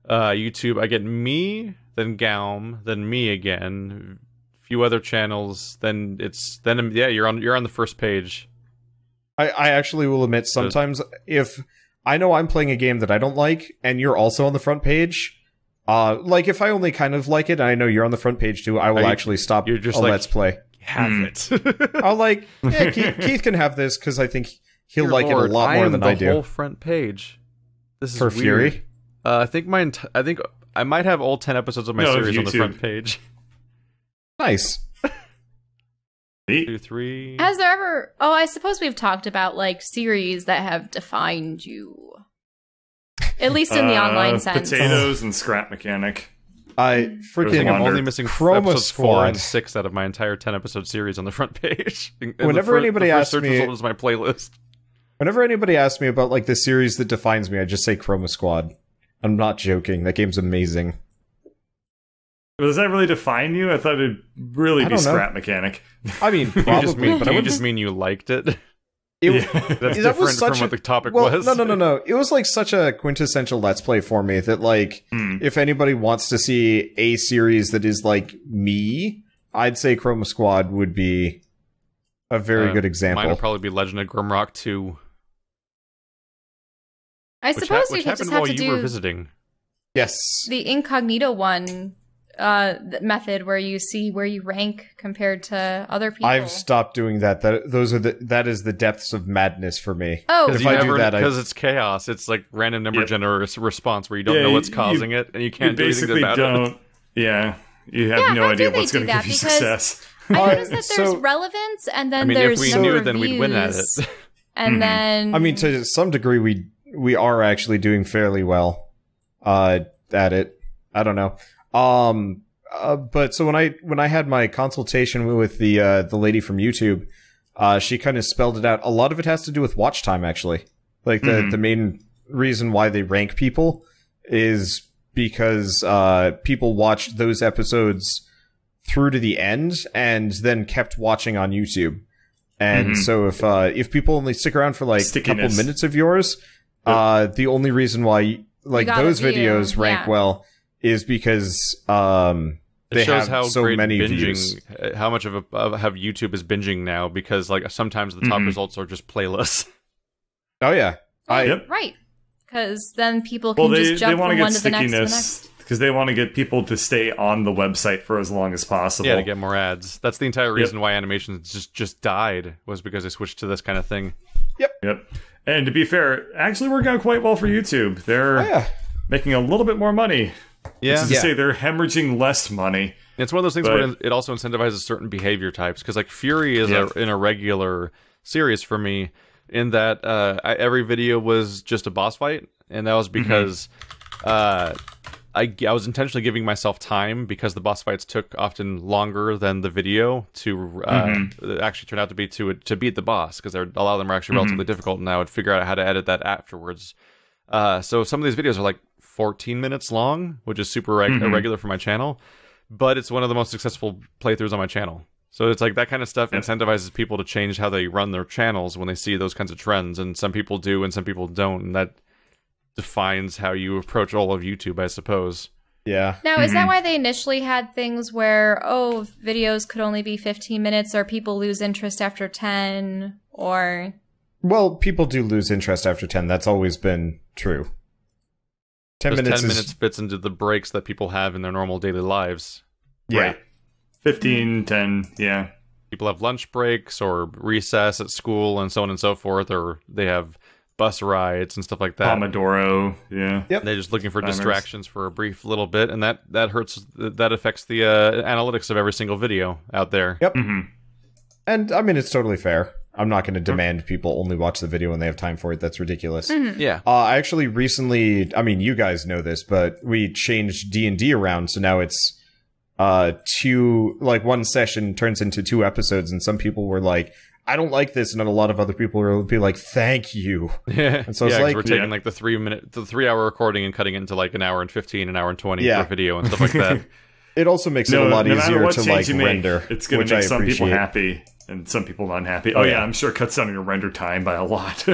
YouTube, I get me, then Gaum, then me again, a few other channels, then you're on the first page. I actually will admit sometimes if I know I'm playing a game that I don't like and you're also on the front page, like if I only kind of like it and I know you're on the front page too, I will actually stop you're just a like, Let's Play. Have it. I'll like, yeah, Keith can have this because I think he'll like it a lot more than I do. The whole front page. This is For weird. Fury? I think I might have all 10 episodes of my series on the front page. Nice. 2, 3. Has there ever... Oh, I suppose we've talked about, like, series that have defined you. At least in the online sense. Potatoes and Scrap Mechanic. I freaking I'm only missing Chroma episodes 4 and Squad. 6 out of my entire 10-episode series on the front page. And Whenever anybody the asks search me... result is my playlist. Whenever anybody asks me about, like, the series that defines me, I just say Chroma Squad. I'm not joking. That game's amazing. Does that really define you? I thought it'd really be Scrap Mechanic. I mean, probably, but I would just mean you liked it. That's that different from what the topic was. No. It was like such a quintessential Let's Play for me that like, if anybody wants to see a series that is like me, I'd say Chroma Squad would be a very good example. Mine would probably be Legend of Grimrock 2. I suppose you could just have to you were visiting. Yes. The incognito one method where you see where you rank compared to other people. I've stopped doing that. That is the depths of madness for me. Oh, if I do that, because it's chaos. It's like random number generator response where you don't know what's causing it, and you can't do anything about it. Yeah, you have no idea what's going to give you success. I noticed that there's relevance, and then there's if we knew, then we'd win at it. And then, I mean, to some degree, we are actually doing fairly well at it. I don't know. But so when I had my consultation with the lady from YouTube, she kind of spelled it out. A lot of it has to do with watch time, actually. Like the main reason why they rank people is because people watched those episodes through to the end and then kept watching on YouTube. And so if people only stick around for like a couple minutes of yours, the only reason why like those videos rank well is because they shows have how so great many binging, views. How much of how YouTube is binging now, because like sometimes the top results are just playlists. Oh yeah, right, because then people can just jump from one to the next to the next. Because they want to get people to stay on the website for as long as possible. Yeah, to get more ads. That's the entire reason why animations just died, was because they switched to this kind of thing. Yep. And to be fair, actually working out quite well for YouTube. They're making a little bit more money. Yeah. To say they're hemorrhaging less money. It's one of those things where it also incentivizes certain behavior types. Because like Fury is in a regular series for me, in that every video was just a boss fight, and that was because I was intentionally giving myself time because the boss fights took often longer than the video to actually turn out to be to beat the boss, because a lot of them are actually relatively difficult, and I would figure out how to edit that afterwards. So some of these videos are like 14 minutes long, which is super irregular for my channel, but it's one of the most successful playthroughs on my channel. So it's like that kind of stuff incentivizes people to change how they run their channels when they see those kinds of trends, and some people do and some people don't, and that defines how you approach all of YouTube, I suppose. Yeah. Now, is that why they initially had things where, videos could only be 15 minutes, or people lose interest after 10, or... Well, people do lose interest after 10. That's always been true. 10 minutes fits into the breaks that people have in their normal daily lives. Yeah. Right. 15, 10, yeah. People have lunch breaks or recess at school and so on and so forth, or they have bus rides and stuff like that. Pomodoro, yeah. Yep. They're just looking for distractions for a brief little bit, and that affects the analytics of every single video out there. Yep. And, I mean, it's totally fair. I'm not going to demand people only watch the video when they have time for it. That's ridiculous. Yeah. I actually recently, I mean, you guys know this, but we changed D&D around, so now it's one session turns into 2 episodes, and some people were like, I don't like this, and then a lot of other people will be like, thank you. Yeah. And so it's like, we're taking like the 3-hour recording and cutting it into like an hour and 15, an hour and 20 per video and stuff like that. It also makes it a lot easier to like render. It's going to make some people happy and some people unhappy. Oh yeah, I'm sure it cuts down your render time by a lot.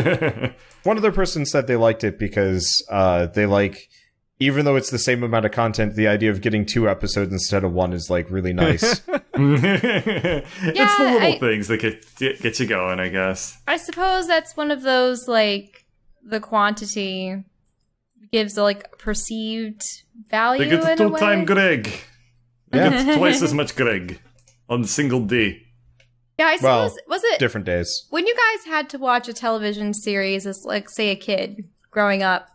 One other person said they liked it because they like, even though it's the same amount of content, the idea of getting 2 episodes instead of 1 is like really nice. It's the little things that get you going, I guess. I suppose that's one of those, like, the quantity gives like perceived value. They get the 2 time Greg. They Yeah. get twice as much Greg on a single day. Yeah, I suppose, was it different days. when you guys had to watch a television series as, like, say, a kid growing up?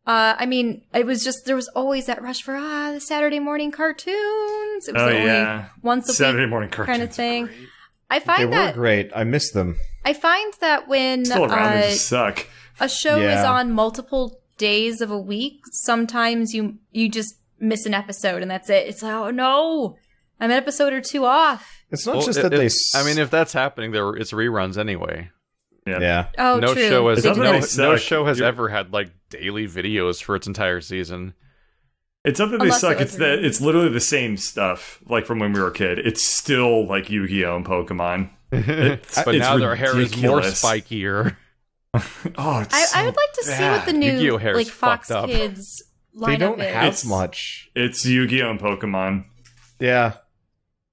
I mean, it was just, there was always that rush for, the Saturday morning cartoons. It was only once a Saturday week morning cartoons kind of thing. great. I find They were great. I miss them. I find that when Still around, they just suck. a show is Yeah. on multiple days of a week, sometimes you just miss an episode and that's it. It's like, oh no, I'm an episode or 2 off. It's not just that they... I mean, if that's happening, it's reruns anyway. Yeah. Oh, No true. show has They do that. no show has ever had like daily videos for its entire season. It's not that they Unless suck, it was it's that it's literally the same stuff, like from when we were a kid. It's still like Yu-Gi-Oh! And Pokemon. But now their hair is more ridiculous. spikier. Oh, it's I would like to see what the new Yu-Gi-Oh! hair is like Fox fucked up. Kids lineup They don't is. have much. It's Yu-Gi-Oh! And Pokemon. Yeah.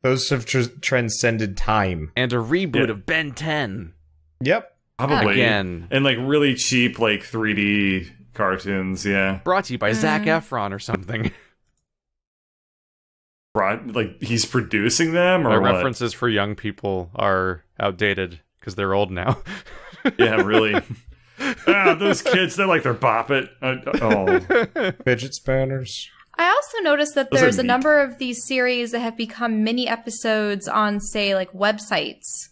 Those have transcended time. And a reboot Yeah. of Ben 10. Yep. Probably. Again. And like really cheap, like 3D cartoons, yeah. Brought to you by Zac Efron or something. Like he's producing them or My what? references for young people are outdated because they're old now. Yeah, really. Those kids, they're like, they're bop it. Fidget spinners. I also noticed that Those are there's a neat. number of these series that have become mini episodes on, say, like websites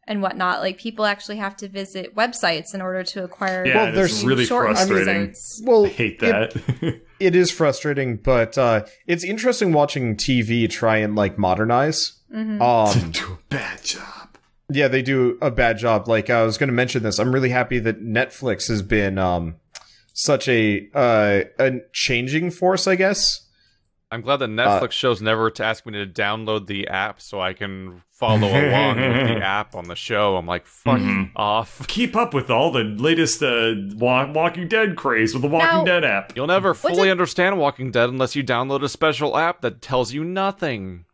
and whatnot. Like people actually have to visit websites in order to acquire. Yeah, Well, it's there's really short frustrating. episodes. Well, I hate that. It is frustrating, but it's interesting watching TV try and like modernize. Do a bad job. Yeah, they do a bad job. Like I was going to mention this. I'm really happy that Netflix has been such a changing force, I guess. I'm glad that Netflix shows never to ask me to download the app so I can follow along with the app on the show. I'm like, fuck off. Keep up with all the latest Walking Dead craze with the Walking Now- Dead app. You'll never fully did- understand Walking Dead unless you download a special app that tells you nothing.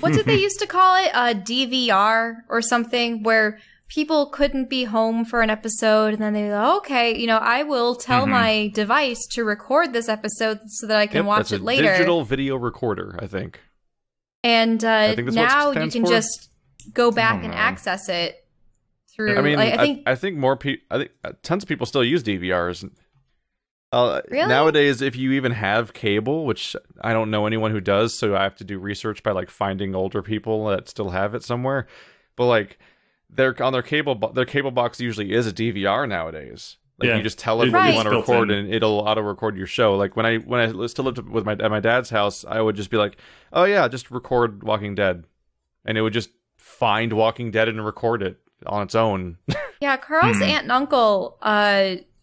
What did they used to call it? DVR or something, where people couldn't be home for an episode and then they go, okay, I will tell my device to record this episode so that I can watch that's it a later. digital video recorder, I think. And think that's what it now you stands can for. just go back and access it through. I mean, like, I think more people. I think tons of people still use DVRs. Really? Nowadays, if you even have cable, which I don't know anyone who does, so I have to do research by like finding older people that still have it somewhere. But like their cable box usually is a DVR nowadays. Like you just tell it what Right. you want to record, and it'll auto record your show. Like when I still lived with at my dad's house, I would just be like, oh yeah, just record Walking Dead, and it would just find Walking Dead and record it on its own. Yeah, Carl's aunt and uncle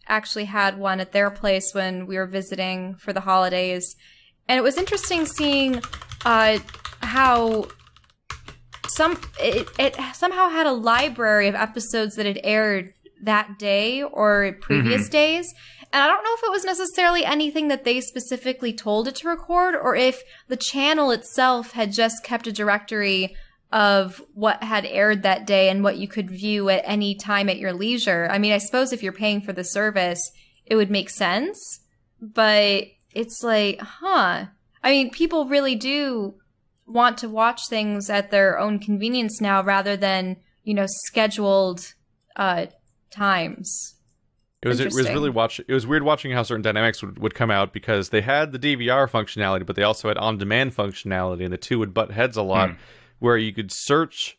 actually had one at their place when we were visiting for the holidays. And it was interesting seeing how it somehow had a library of episodes that had aired that day or previous days. And I don't know if it was necessarily anything that they specifically told it to record, or if the channel itself had just kept a directory of what had aired that day and what you could view at any time at your leisure. I mean, I suppose if you're paying for the service, it would make sense. But it's like, I mean, people really do want to watch things at their own convenience now rather than, scheduled times. It was weird watching how certain dynamics would come out, because they had the DVR functionality, but they also had on-demand functionality, and the two would butt heads a lot. Where you could search,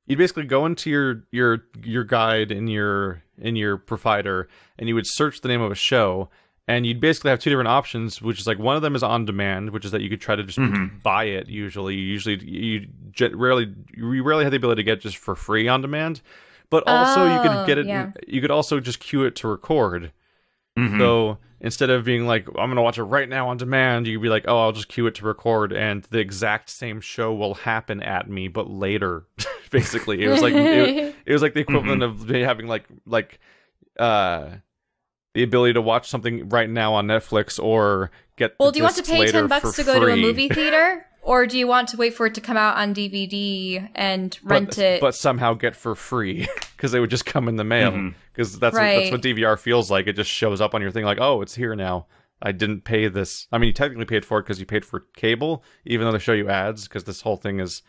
you'd basically go into your guide in your provider, and you would search the name of a show, and you'd basically have two different options, which is like, one of them is on demand, which is that you could try to just buy it. You rarely have the ability to get it just for free on demand, but also you could get it. Yeah. You could also just queue it to record. So instead of being like, I'm going to watch it right now on demand, you could be like, oh, I'll just queue it to record, and the exact same show will happen at me, but later. Basically, it was like it was like the equivalent of having like the ability to watch something right now on Netflix, or get. Well, do you want to pay $10 to go to a free. movie theater? Or do you want to wait for it to come out on DVD and rent it? But somehow get for free, because they would just come in the mail. Because that's what DVR feels like. It just shows up on your thing like, oh, it's here now. I didn't pay this. I mean, you technically paid for it because you paid for cable, even though they show you ads, because this whole thing is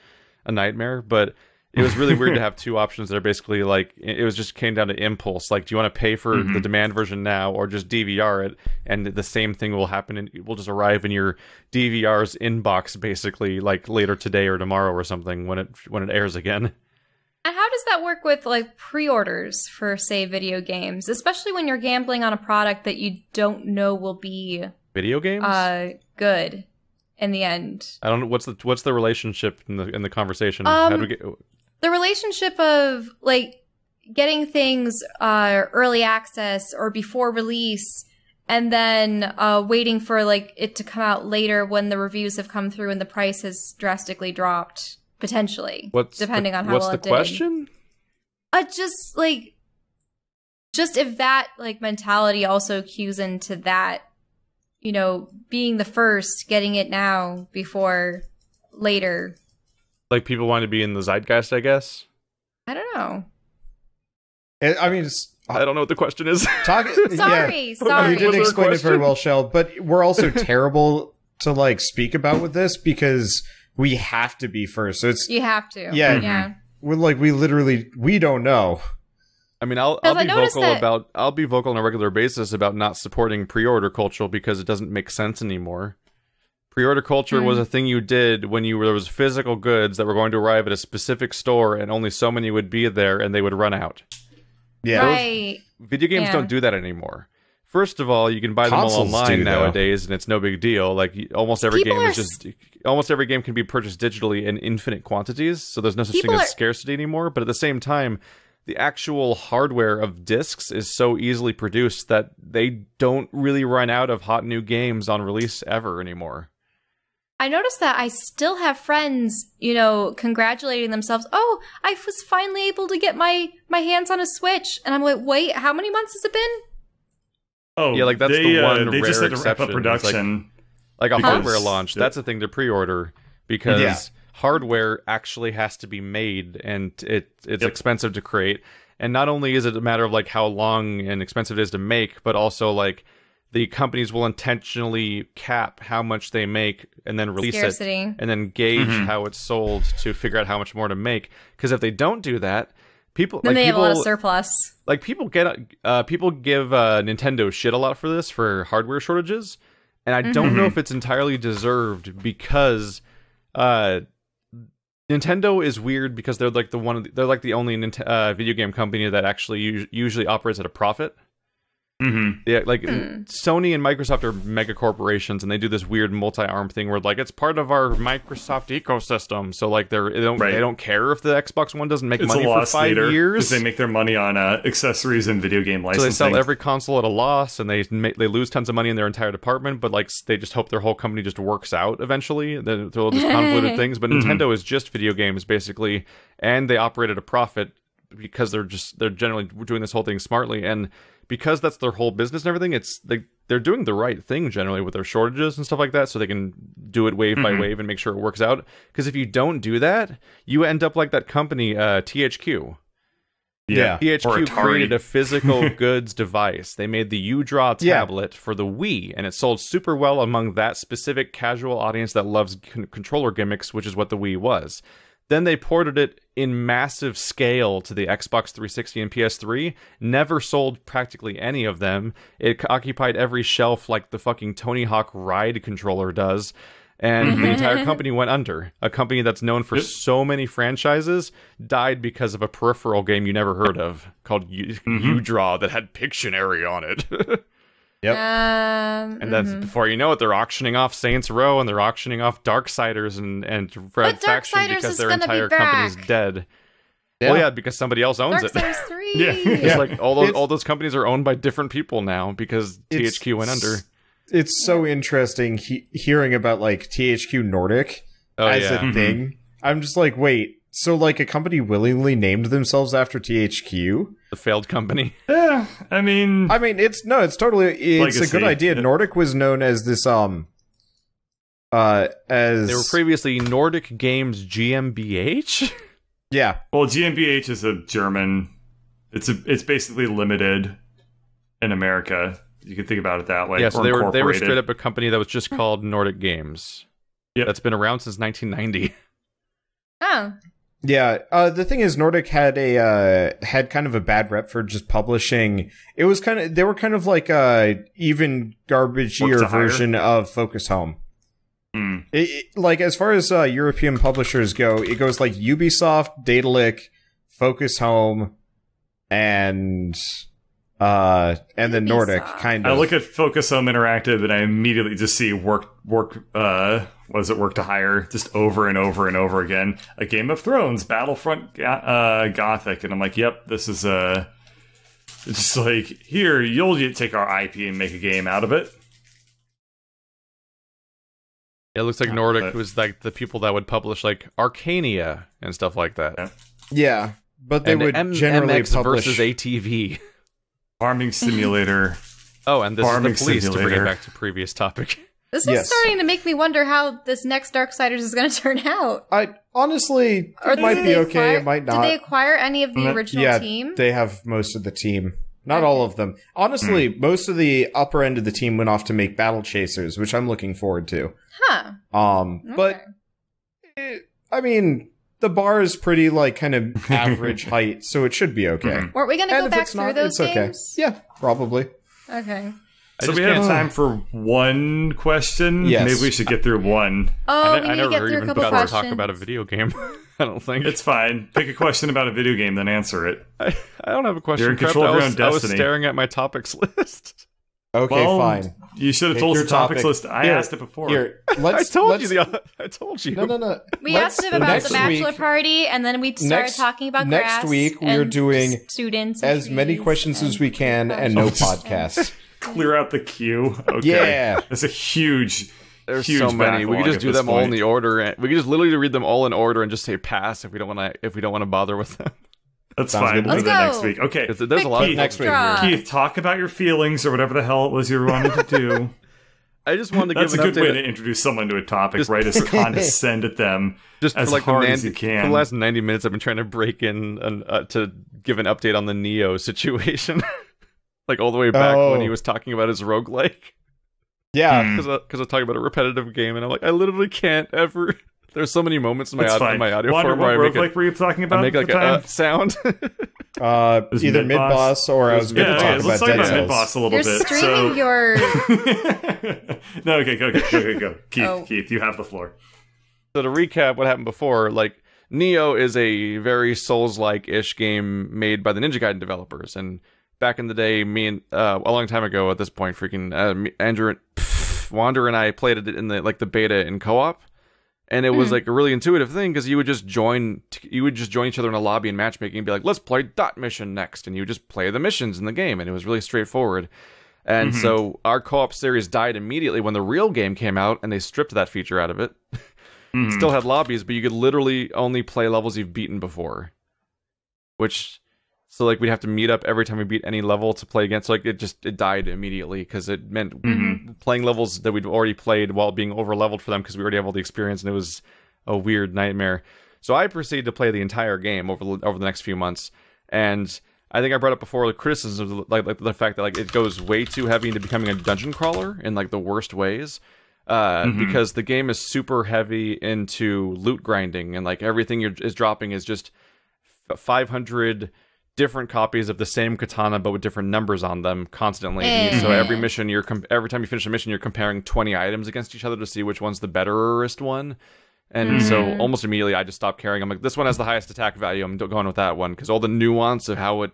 a nightmare. But it was really weird to have two options that are basically like, it was just came down to impulse. Like, do you want to pay for the demand version now, or just DVR it, and the same thing will happen, and it will just arrive in your DVR's inbox basically like later today or tomorrow or something when it airs again. And how does that work with like pre-orders for, say, video games, especially when you're gambling on a product that you don't know will be video games good in the end? I don't know what's the relationship in the conversation. How do we get the relationship of like getting things early access or before release, and then waiting for like it to come out later when the reviews have come through and the price has drastically dropped, potentially, depending on how well it did. What's the question? Just if that like mentality also cues into that, being the first, getting it now before later. Like, people want to be in the zeitgeist, I guess? I don't know. I mean, I don't know what the question is. Sorry. You didn't explain it very well, Shell, but we're also terrible to, like, speak about with this because we have to be first. So it's... You have to. Yeah. We're like, we don't know. I mean, I'll be vocal on a regular basis about not supporting pre-order culture because it doesn't make sense anymore. Pre-order culture was a thing you did when there was physical goods that were going to arrive at a specific store, and only so many would be there, and they would run out. Yeah, right. Video games don't do that anymore. First of all, you can buy them all online nowadays, and it's no big deal. Like, almost every game can be purchased digitally in infinite quantities, so there's no such thing as scarcity anymore. But at the same time, the actual hardware of discs is so easily produced that they don't really run out of hot new games on release ever anymore. I noticed that I still have friends, congratulating themselves. Oh, I was finally able to get my hands on a Switch. And I'm like, wait, how many months has it been? Oh, yeah, like that's the one they rare just had to wrap exception. up production. Like a hardware launch, that's a thing to pre-order because hardware actually has to be made, and it's expensive to create. And not only is it a matter of like how long and expensive it is to make, but also like the companies will intentionally cap how much they make and then release it, and then gauge how it's sold to figure out how much more to make. Because if they don't do that, people they have a lot of surplus. Like people give Nintendo shit a lot for this, for hardware shortages, and I don't know if it's entirely deserved because Nintendo is weird because they're like they're like the only video game company that actually usually operates at a profit. Mm-hmm. Yeah, like Sony and Microsoft are mega corporations, and they do this weird multi-arm thing where like it's part of our Microsoft ecosystem. So like they don't care if the Xbox One doesn't make money for 5 years. They make their money on accessories and video game licensing. So they sell every console at a loss, and they lose tons of money in their entire department. But like they just hope their whole company just works out eventually. They're all just convoluted things. But Nintendo is just video games basically, and they operate at a profit because they're generally doing this whole thing smartly. And because that's their whole business and everything, they're doing the right thing generally with their shortages and stuff like that, so they can do it wave by wave and make sure it works out. Because if you don't do that, you end up like that company, THQ. Yeah, THQ created a physical goods device. They made the U-Draw tablet for the Wii, and it sold super well among that specific casual audience that loves controller gimmicks, which is what the Wii was. Then they ported it in massive scale to the Xbox 360 and PS3. Never sold practically any of them. It occupied every shelf like the fucking Tony Hawk Ride controller does. And the entire company went under. A company that's known for so many franchises died because of a peripheral game you never heard of called U-Draw that had Pictionary on it. Yep. And that's before you know it, they're auctioning off Saints Row and they're auctioning off Darksiders and Red Faction because their entire company's dead. Yeah. Well, yeah, because somebody else owns Darksiders 3. Yeah, it's like all those companies are owned by different people now because THQ went under. It's so interesting hearing about like THQ Nordic as a thing. I'm just like, wait. So, like, a company willingly named themselves after THQ? The failed company. Yeah, I mean, it's totally, it's a good idea. Nordic was known as this, as... They were previously Nordic Games GmbH? Yeah. Well, GmbH is a German, it's basically limited in America. You can think about it that way. Yeah, so they were straight up a company that was just called Nordic Games. Yeah. That's been around since 1990. Oh. Yeah, the thing is, Nordic had kind of a bad rep for just publishing. They were kind of like a even garbagier version of Focus Home. Like as far as European publishers go, it goes like Ubisoft, Daedalic, Focus Home, and then Nordic kind of. I look at Focus Home Interactive and I immediately just see work to hire just over and over and over again. A Game of Thrones, Battlefront, Gothic, and I'm like, yep, this is it's just like, here, you'll take our IP and make a game out of it. It looks like Nordic was like the people that would publish like Arcania and stuff like that. Yeah, but they would generally MX publish versus ATV. Farming Simulator. Oh, and this Farming is the police Simulator. to bring it back to previous topic. This is starting to make me wonder how this next Darksiders is going to turn out. Honestly, it might be okay, it might not. Did they acquire any of the original team? They have most of the team. Not all of them. Honestly, most of the upper end of the team went off to make Battle Chasers, which I'm looking forward to. Huh. But, I mean, the bar is pretty, like, kind of average height, so it should be okay. Weren't we going to go back through those games? Yeah, probably. Okay. So we have time for one question? Yes. Maybe we should get through one. Oh, we need to get through a couple questions. Talk about a video game. I don't think. It's fine. Pick a question about a video game, then answer it. I don't have a question. You're in control of your own destiny. I was staring at my topics list. Okay, fine. You should have told us the topics list. I asked it before. Here, I told you. No. We asked him about the bachelor party, and then we started talking about grass. Next week, we are doing students as many questions as we can and no podcasts. Clear out the queue. Okay. Yeah. It's a huge... There's so many. We could just do them all in the order. We could just literally read them all in order and just say pass if we don't want to bother with them. That's fine. We'll do that next week. Okay. There's a lot next week. Keith, talk about your feelings or whatever the hell it was you wanted to do. I just wanted to give an update. That's a good way to introduce someone to a topic, right? Is to condescend at them just as hard as you can. For the last 90 minutes, I've been trying to break in to give an update on the Neo situation. Like all the way back when he was talking about his roguelike. Yeah, because I talk about a repetitive game, and I'm like, I literally can't ever. There's so many moments in my audio form where I make were you talking about? I make like a sound. Either mid boss or I was going to talk about Dead Cells. Mid boss a little bit. You're streaming your. No, okay, go. Keith, you have the floor. So to recap what happened before, like Neo is a very Souls-like-ish game made by the Ninja Gaiden developers, and back in the day, me and a long time ago at this point, Andrew Wander and I played it in the beta in co-op, and it was like a really intuitive thing because you would just join each other in a lobby in matchmaking and be like, let's play dot mission next, and you would just play the missions in the game, and it was really straightforward. And so our co-op series died immediately when the real game came out, and they stripped that feature out of it. Still had lobbies, but you could literally only play levels you've beaten before. So like we'd have to meet up every time we beat any level to play again. So like it died immediately because it meant playing levels that we'd already played while being over-leveled for them because we already have all the experience, and it was a weird nightmare. So I proceeded to play the entire game over the next few months, and I think I brought up before the criticisms of like the fact that like it goes way too heavy into becoming a dungeon crawler in like the worst ways. Because the game is super heavy into loot grinding, and like everything is dropping is just 500 different copies of the same katana but with different numbers on them constantly. So every mission every time you finish a mission, you're comparing 20 items against each other to see which one's the betterest one. And so almost immediately I just stopped caring. I'm like, this one has the highest attack value, I'm going with that one, because all the nuance of how it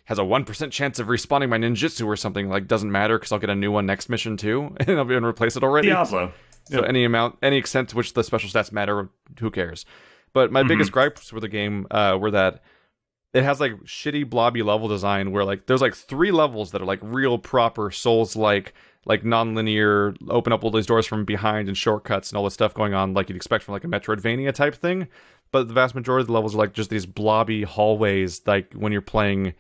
has a 1% chance of respawning my ninjutsu or something like doesn't matter because I'll get a new one next mission too, and I'll be able to replace it already. Diablo. So any extent to which the special stats matter, who cares? But my biggest gripes with the game were that it has like shitty blobby level design where like there's like 3 levels that are like real proper Souls-like non-linear, open up all these doors from behind and shortcuts and all this stuff going on like you'd expect from like a Metroidvania type thing. But the vast majority of the levels are like just these blobby hallways, like when you're playing.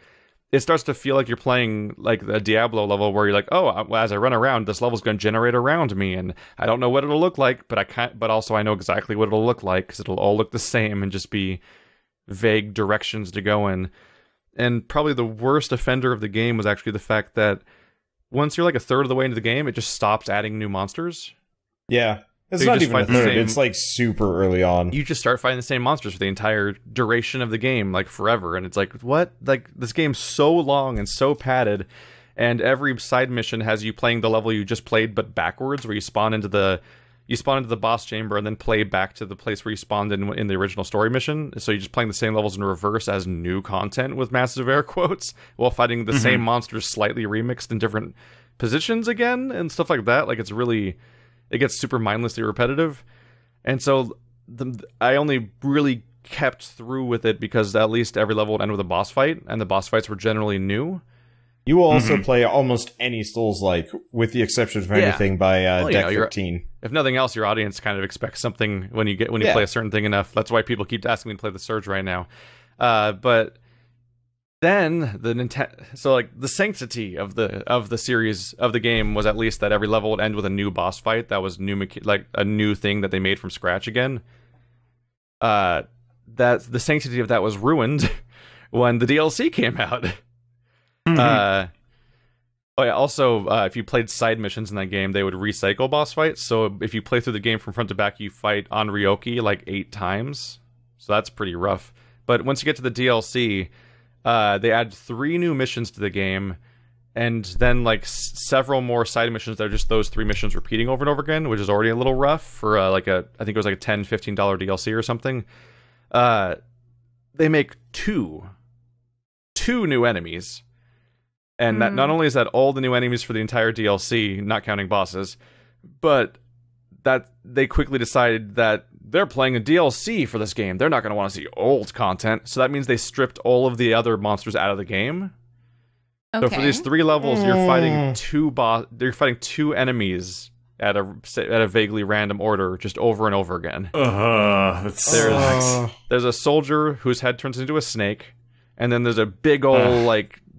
It starts to feel like you're playing like a Diablo level where you're like, oh, as I run around, this level's going to generate around me, and I don't know what it'll look like, but also I know exactly what it'll look like because it'll all look the same and just be vague directions to go in. And probably the worst offender of the game was actually the fact that once you're like a third of the way into the game, it just stops adding new monsters. Yeah. It's So you not just even a fight the third. same- It's like super early on. You just start fighting the same monsters for the entire duration of the game, like forever. And it's like, what? Like, this game's so long and so padded, and every side mission has you playing the level you just played, but backwards, where you spawn into the boss chamber and then play back to the place where you spawned in the original story mission. So you're just playing the same levels in reverse as new content with massive air quotes, while fighting the same monsters slightly remixed in different positions again, and stuff like that. Like, it gets super mindlessly repetitive. And so I only really kept through with it because at least every level would end with a boss fight, and the boss fights were generally new. You will also play almost any Souls-like, with the exception of anything by Deck 15. If nothing else, your audience kind of expects something when you play a certain thing enough. That's why people keep asking me to play the Surge right now. But then the sanctity of the series of the game was at least that every level would end with a new boss fight that was a new thing that they made from scratch again. That the sanctity of that was ruined when the DLC came out. Also, if you played side missions in that game, they would recycle boss fights. So if you play through the game from front to back, you fight Onryoki like 8 times. So that's pretty rough. But once you get to the DLC, they add 3 new missions to the game, and then like several more side missions that are just those 3 missions repeating over and over again, which is already a little rough for I think it was like a $10-15 DLC or something. They make two new enemies. And that not only is that all the new enemies for the entire DLC, not counting bosses, but that they quickly decided that they're playing a DLC for this game. They're not going to want to see old content. So that means they stripped all of the other monsters out of the game. Okay. So for these 3 levels, you're fighting 2 enemies at a vaguely random order, just over and over again. There's a soldier whose head turns into a snake, and then there's a big old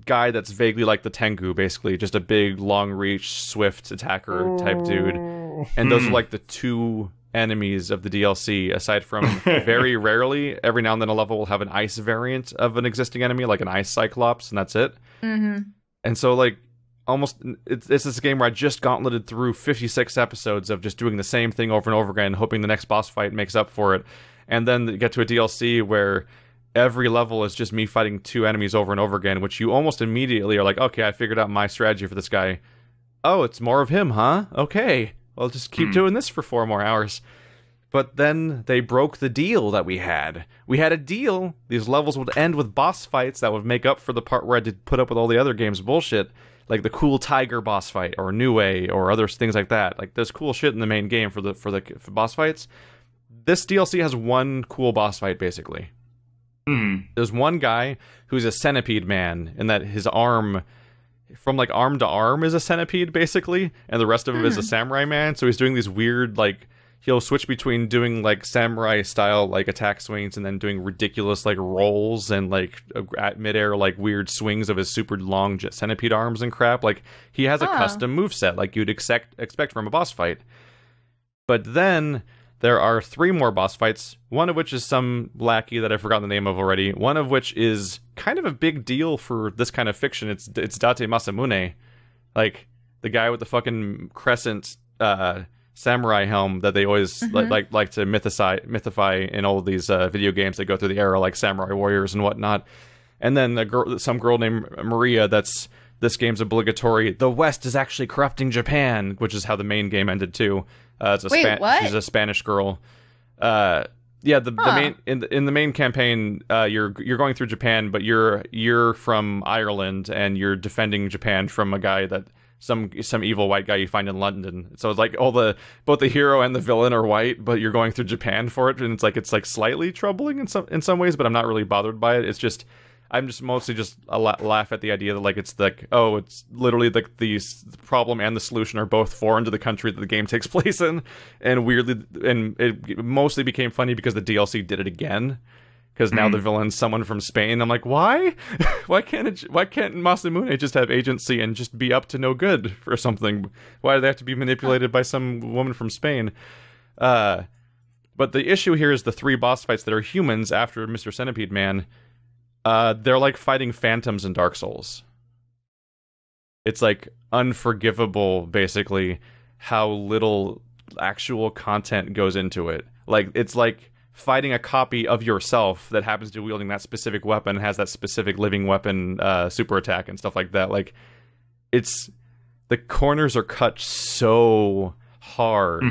guy that's vaguely like the Tengu, basically just a big, long-reach, swift attacker type dude. And those are like the 2 enemies of the DLC, aside from very rarely, every now and then a level will have an ice variant of an existing enemy, like an ice cyclops, and that's it. And so like almost it's this game where I just gauntleted through 56 episodes of just doing the same thing over and over again, hoping the next boss fight makes up for it, and then get to a DLC where every level is just me fighting 2 enemies over and over again, which you almost immediately are like, okay, I figured out my strategy for this guy. Oh, it's more of him, huh? Okay, I'll just keep doing this for 4 more hours. But then they broke the deal that we had. We had a deal. These levels would end with boss fights that would make up for the part where I did put up with all the other games bullshit, like the cool tiger boss fight or Nue or other things like that. Like there's cool shit in the main game for boss fights. This DLC has one cool boss fight basically. There's one guy who's a centipede man, and that his arm, from like arm to arm, is a centipede basically, and the rest of him is a samurai man. So he's doing these weird like. He'll switch between doing like samurai style like attack swings and then doing ridiculous like rolls and like at midair like weird swings of his super long centipede arms and crap. Like he has a custom moveset like you'd expect from a boss fight. But then there are 3 more boss fights, one of which is some lackey that I've forgotten the name of already, one of which is kind of a big deal for this kind of fiction. It's Date Masamune, like the guy with the fucking crescent samurai helm that they always like to mythify in all of these video games that go through the era, like Samurai Warriors and whatnot. And then some girl named Maria, that's this game's obligatory. The West is actually corrupting Japan, which is how the main game ended too. What? She's a Spanish girl. The main in the main campaign, you're going through Japan, but you're from Ireland and you're defending Japan from a guy that. Some evil white guy you find in London. So it's like both the hero and the villain are white, but you're going through Japan for it, and it's like slightly troubling in some ways, but I'm not really bothered by it. It's just I'm just mostly just laugh at the idea that like it's like it's literally like the problem and the solution are both foreign to the country that the game takes place in, and weirdly, and it mostly became funny because the DLC did it again. Because now the villain's someone from Spain. I'm like, why? Why can't Masamune just have agency and just be up to no good for something? Why do they have to be manipulated by some woman from Spain? But the issue here is the 3 boss fights that are humans after Mr. Centipede Man. They're like fighting phantoms in Dark Souls. It's like unforgivable, basically, how little actual content goes into it. Like, it's like fighting a copy of yourself that happens to be wielding that specific weapon, has that specific living weapon super attack and stuff like that. Like, it's the corners are cut so hard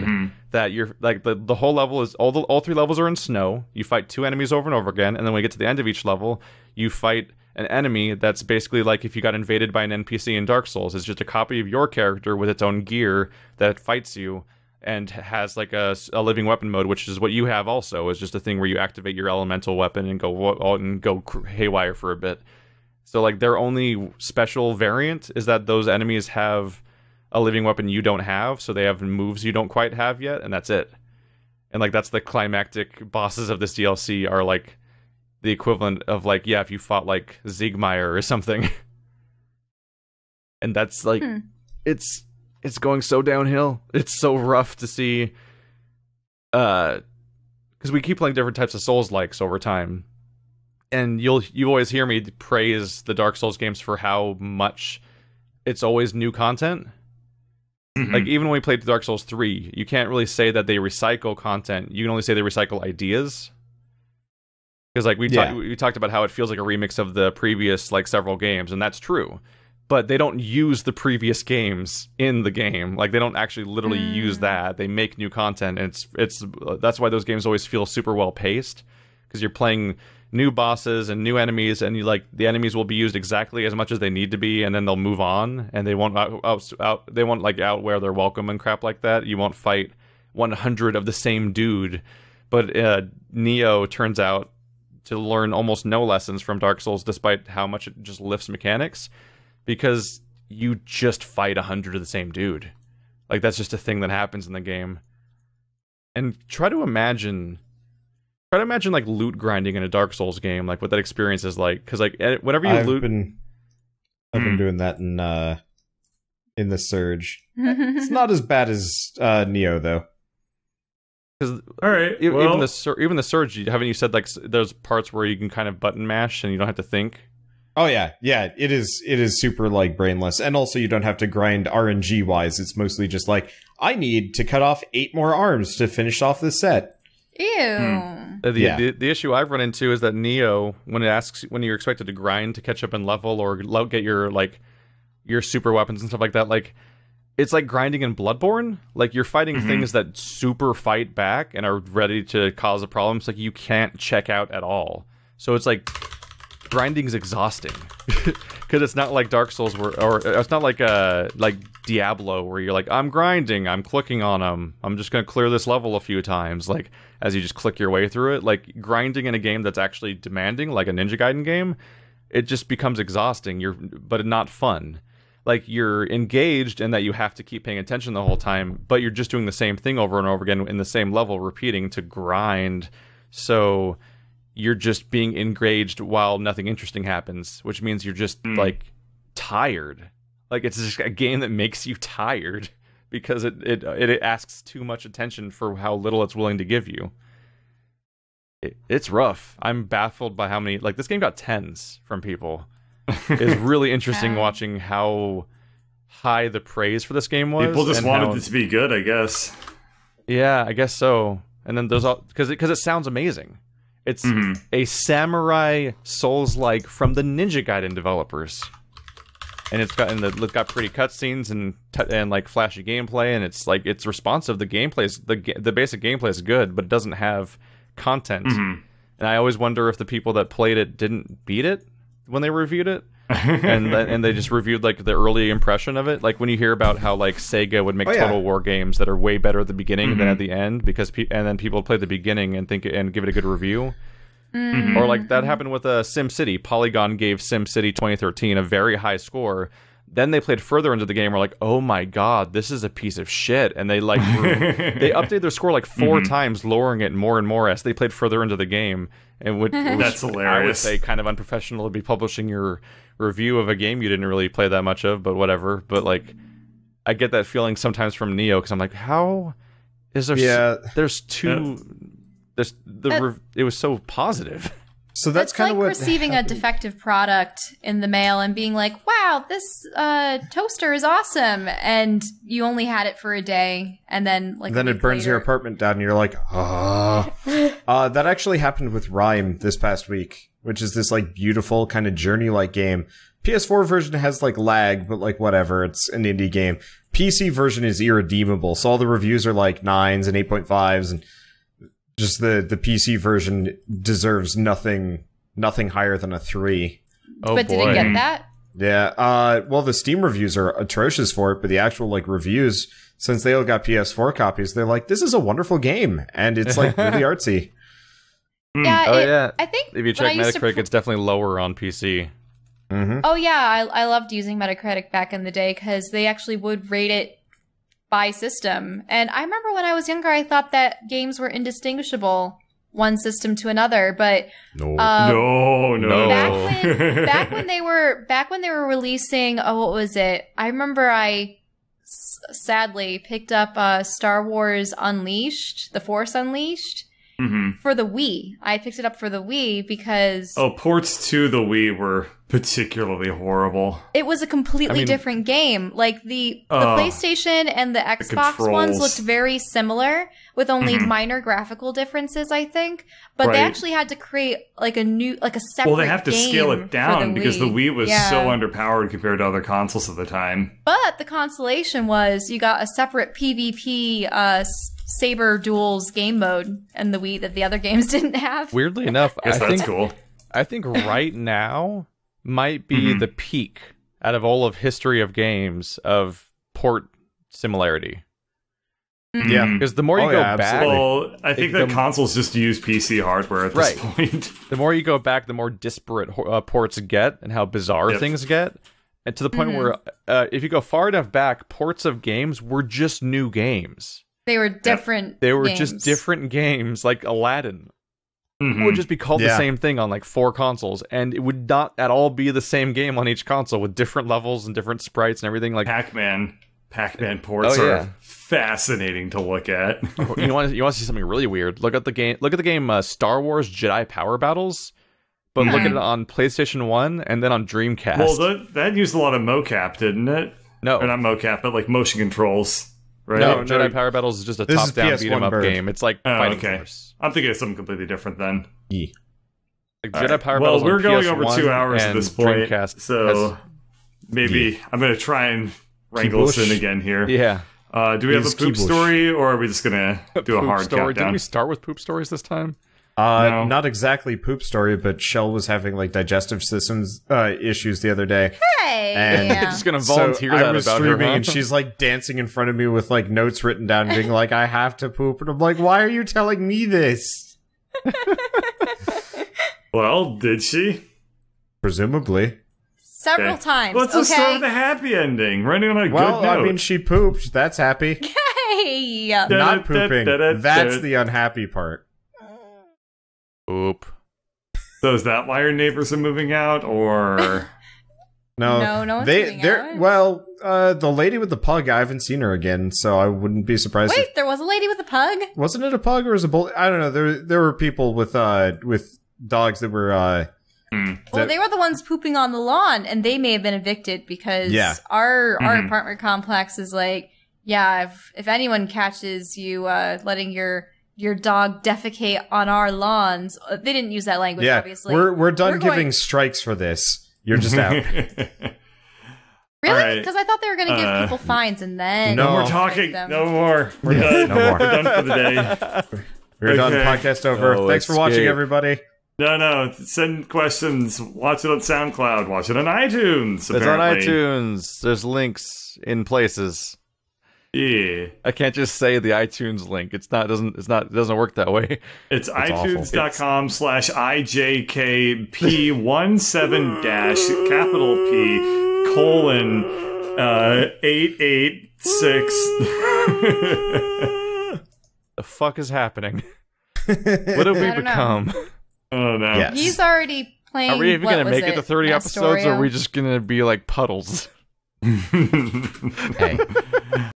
that you're like the whole level is all 3 levels are in snow. You fight 2 enemies over and over again, and then when you get to the end of each level, you fight an enemy that's basically like if you got invaded by an NPC in Dark Souls. It's just a copy of your character with its own gear that fights you. And has like a living weapon mode, which is what you have also, is just a thing where you activate your elemental weapon and go haywire for a bit. So like their only special variant is that those enemies have a living weapon you don't have, so they have moves you don't quite have yet, and that's it. And like that's the climactic bosses of this DLC are like the equivalent of like, if you fought like Siegmeyer or something. And that's like it's going so downhill. It's so rough to see. Because we keep playing different types of Souls-likes over time. And you always hear me praise the Dark Souls games for how much it's always new content. Like, even when we played Dark Souls 3, you can't really say that they recycle content. You can only say they recycle ideas. Because, like, we talked about how it feels like a remix of the previous, like, several games, and that's true. But they don't use the previous games in the game. Like, they don't actually literally use that. They make new content, and it's that's why those games always feel super well paced, because you're playing new bosses and new enemies, and the enemies will be used exactly as much as they need to be, and then they'll move on, and they won't outwear their welcome and crap like that. You won't fight 100 of the same dude. But Neo turns out to learn almost no lessons from Dark Souls, despite how much it just lifts mechanics. Because you just fight 100 of the same dude. Like, that's just a thing that happens in the game. And try to imagine like loot grinding in a Dark Souls game, like what that experience is like. Because like whenever you loot, I've been doing that in the Surge. It's not as bad as Neo though. Because all right, even the Surge, haven't you said like there's parts where you can kind of button mash and you don't have to think? Oh yeah, it is super like brainless, and also you don't have to grind RNG wise. It's mostly just like, I need to cut off 8 more arms to finish off this set. Ew. The issue I've run into is that Neo, when you're expected to grind to catch up in level or get your super weapons and stuff like that, like it's like grinding in Bloodborne. Like, you're fighting things that super fight back and are ready to cause a problem. It's like you can't check out at all. So it's like grinding's exhausting. Because it's not like Dark Souls or it's not like Diablo where you're like, I'm grinding, I'm clicking on them, I'm just gonna clear this level a few times, like as you just click your way through it. Like, grinding in a game that's actually demanding, like a Ninja Gaiden game, it just becomes exhausting. But not fun. Like, you're engaged in that you have to keep paying attention the whole time, but you're just doing the same thing over and over again in the same level, repeating to grind. So you're just being engaged while nothing interesting happens, which means you're just like tired. Like, it's just a game that makes you tired because it asks too much attention for how little it's willing to give you. It's rough. I'm baffled by how many, like, this game got 10s from people. It's really interesting watching how high the praise for this game was. People just wanted it to be good, I guess. Yeah, I guess so. And then there's all because it sounds amazing. It's a samurai Souls-like from the Ninja Gaiden developers, and it's got pretty cutscenes and like flashy gameplay, and it's responsive. The gameplay the basic gameplay is good, but it doesn't have content. And I always wonder if the people that played it didn't beat it when they reviewed it, and they just reviewed like the early impression of it. Like, when you hear about how like Sega would make Total War games that are way better at the beginning than at the end, because and then people play the beginning and give it a good review. Or like that happened with SimCity. Polygon gave SimCity 2013 a very high score. Then they played further into the game, were like, oh my god, this is a piece of shit. And they like they updated their score like 4 times, lowering it more and more as they played further into the game. And that's hilarious. I would say kind of unprofessional to be publishing your review of a game you didn't really play that much of, but whatever. But like, I get that feeling sometimes from Neo, because I'm like, how is there? Yeah, it was so positive. So that's kind of like what receiving a defective product in the mail and being like, wow, this toaster is awesome, and you only had it for a day, and then like it burns your apartment down and you're like, ah. That actually happened with Rime this past week, which is this like beautiful kind of journey-like game. PS4 version has like lag, but like whatever, it's an indie game. PC version is irredeemable, so all the reviews are like 9s and 8.5s, and just the PC version deserves nothing higher than a 3. Oh, but did it get that? Yeah. Well, the Steam reviews are atrocious for it, but the actual like reviews, since they all got PS4 copies, they're like, this is a wonderful game, and it's like really artsy. Yeah. I think if you check Metacritic, it's definitely lower on PC. Oh yeah, I loved using Metacritic back in the day because they actually would rate it by system. And I remember when I was younger, I thought that games were indistinguishable one system to another. But no. Back when they were releasing, what was it? I remember I sadly picked up Star Wars Unleashed, The Force Unleashed. For the Wii. I picked it up for the Wii because... Oh, ports to the Wii were particularly horrible. It was a completely different game. Like, the PlayStation and the Xbox ones looked very similar, with only minor graphical differences, I think. But they actually had to create, like, a separate game. Well, they have to scale it down because the Wii was so underpowered compared to other consoles at the time. But the consolation was you got a separate PvP Saber Duels game mode and the Wii that the other games didn't have. Weirdly enough, that's cool. I think right now might be the peak out of all of history of games of port similarity. Yeah, because the more you go back, well, I think that consoles just use PC hardware at this point. The more you go back, the more disparate ports get and how bizarre things get. And to the point where if you go far enough back, ports of games were just new games. They were different They were games. just different games, like Aladdin. It would just be called the same thing on like 4 consoles, and it would not at all be the same game on each console with different levels and different sprites and everything. Like Pac-Man ports are fascinating to look at. you want to see something really weird? Look at the game Star Wars Jedi Power Battles, but look at it on PlayStation 1 and then on Dreamcast. Well, that used a lot of mocap, didn't it? No, or not mocap, but like motion controls. Right? No, Jedi Power Battles is just a top-down beat-em-up game. It's like Fighting Force. I'm thinking of something completely different then. Like Jedi Power Battles. Well, we're going over PS1 2 hours at this point, Dreamcast so maybe I'm going to try and wrangle us in again here. Yeah. Do we have a poop story, or are we just gonna do a hard story. countdown? Did we start with poop stories this time? No. Not exactly poop story, but Shell was having like digestive systems issues the other day. Hey, And yeah. Just gonna volunteer so that I was about streaming, her, huh? and she's like dancing in front of me with like notes written down, being like, "I have to poop," and I'm like, "Why are you telling me this?" Well, did she? Presumably. Several times. Let's just start with a happy ending. Running on a good note. I mean, she pooped. That's happy. Hey. Not pooping. That's the unhappy part. Poop. So is that why your neighbors are moving out, or No one's moving out. Well, the lady with the pug, I haven't seen her again, so I wouldn't be surprised. Wait, there was a lady with a pug? Wasn't it a pug or was it a bull? I don't know. There were people with dogs that were Well, they were the ones pooping on the lawn, and they may have been evicted because our apartment complex is like, yeah, if anyone catches you letting your dog defecate on our lawns, they didn't use that language, obviously. We're done giving strikes for this. You're just out. Really? Because I thought they were going to give people fines and then... No more talking. No more. We're done. No more. We're done for the day. We're done. Podcast over. Oh, Thanks for watching, everybody. No. Send questions. Watch it on SoundCloud. Watch it on iTunes. It's on apparently. iTunes. There's links in places. Yeah. I can't just say the iTunes link. It doesn't work that way. It's itunes.com/IJKP17- capital P colon 886. The fuck is happening? What have we become? Oh no. Yes. He's already playing. Are we even going to make it to 30 episodes, or are we Astoria? just going to be like puddles? Hey.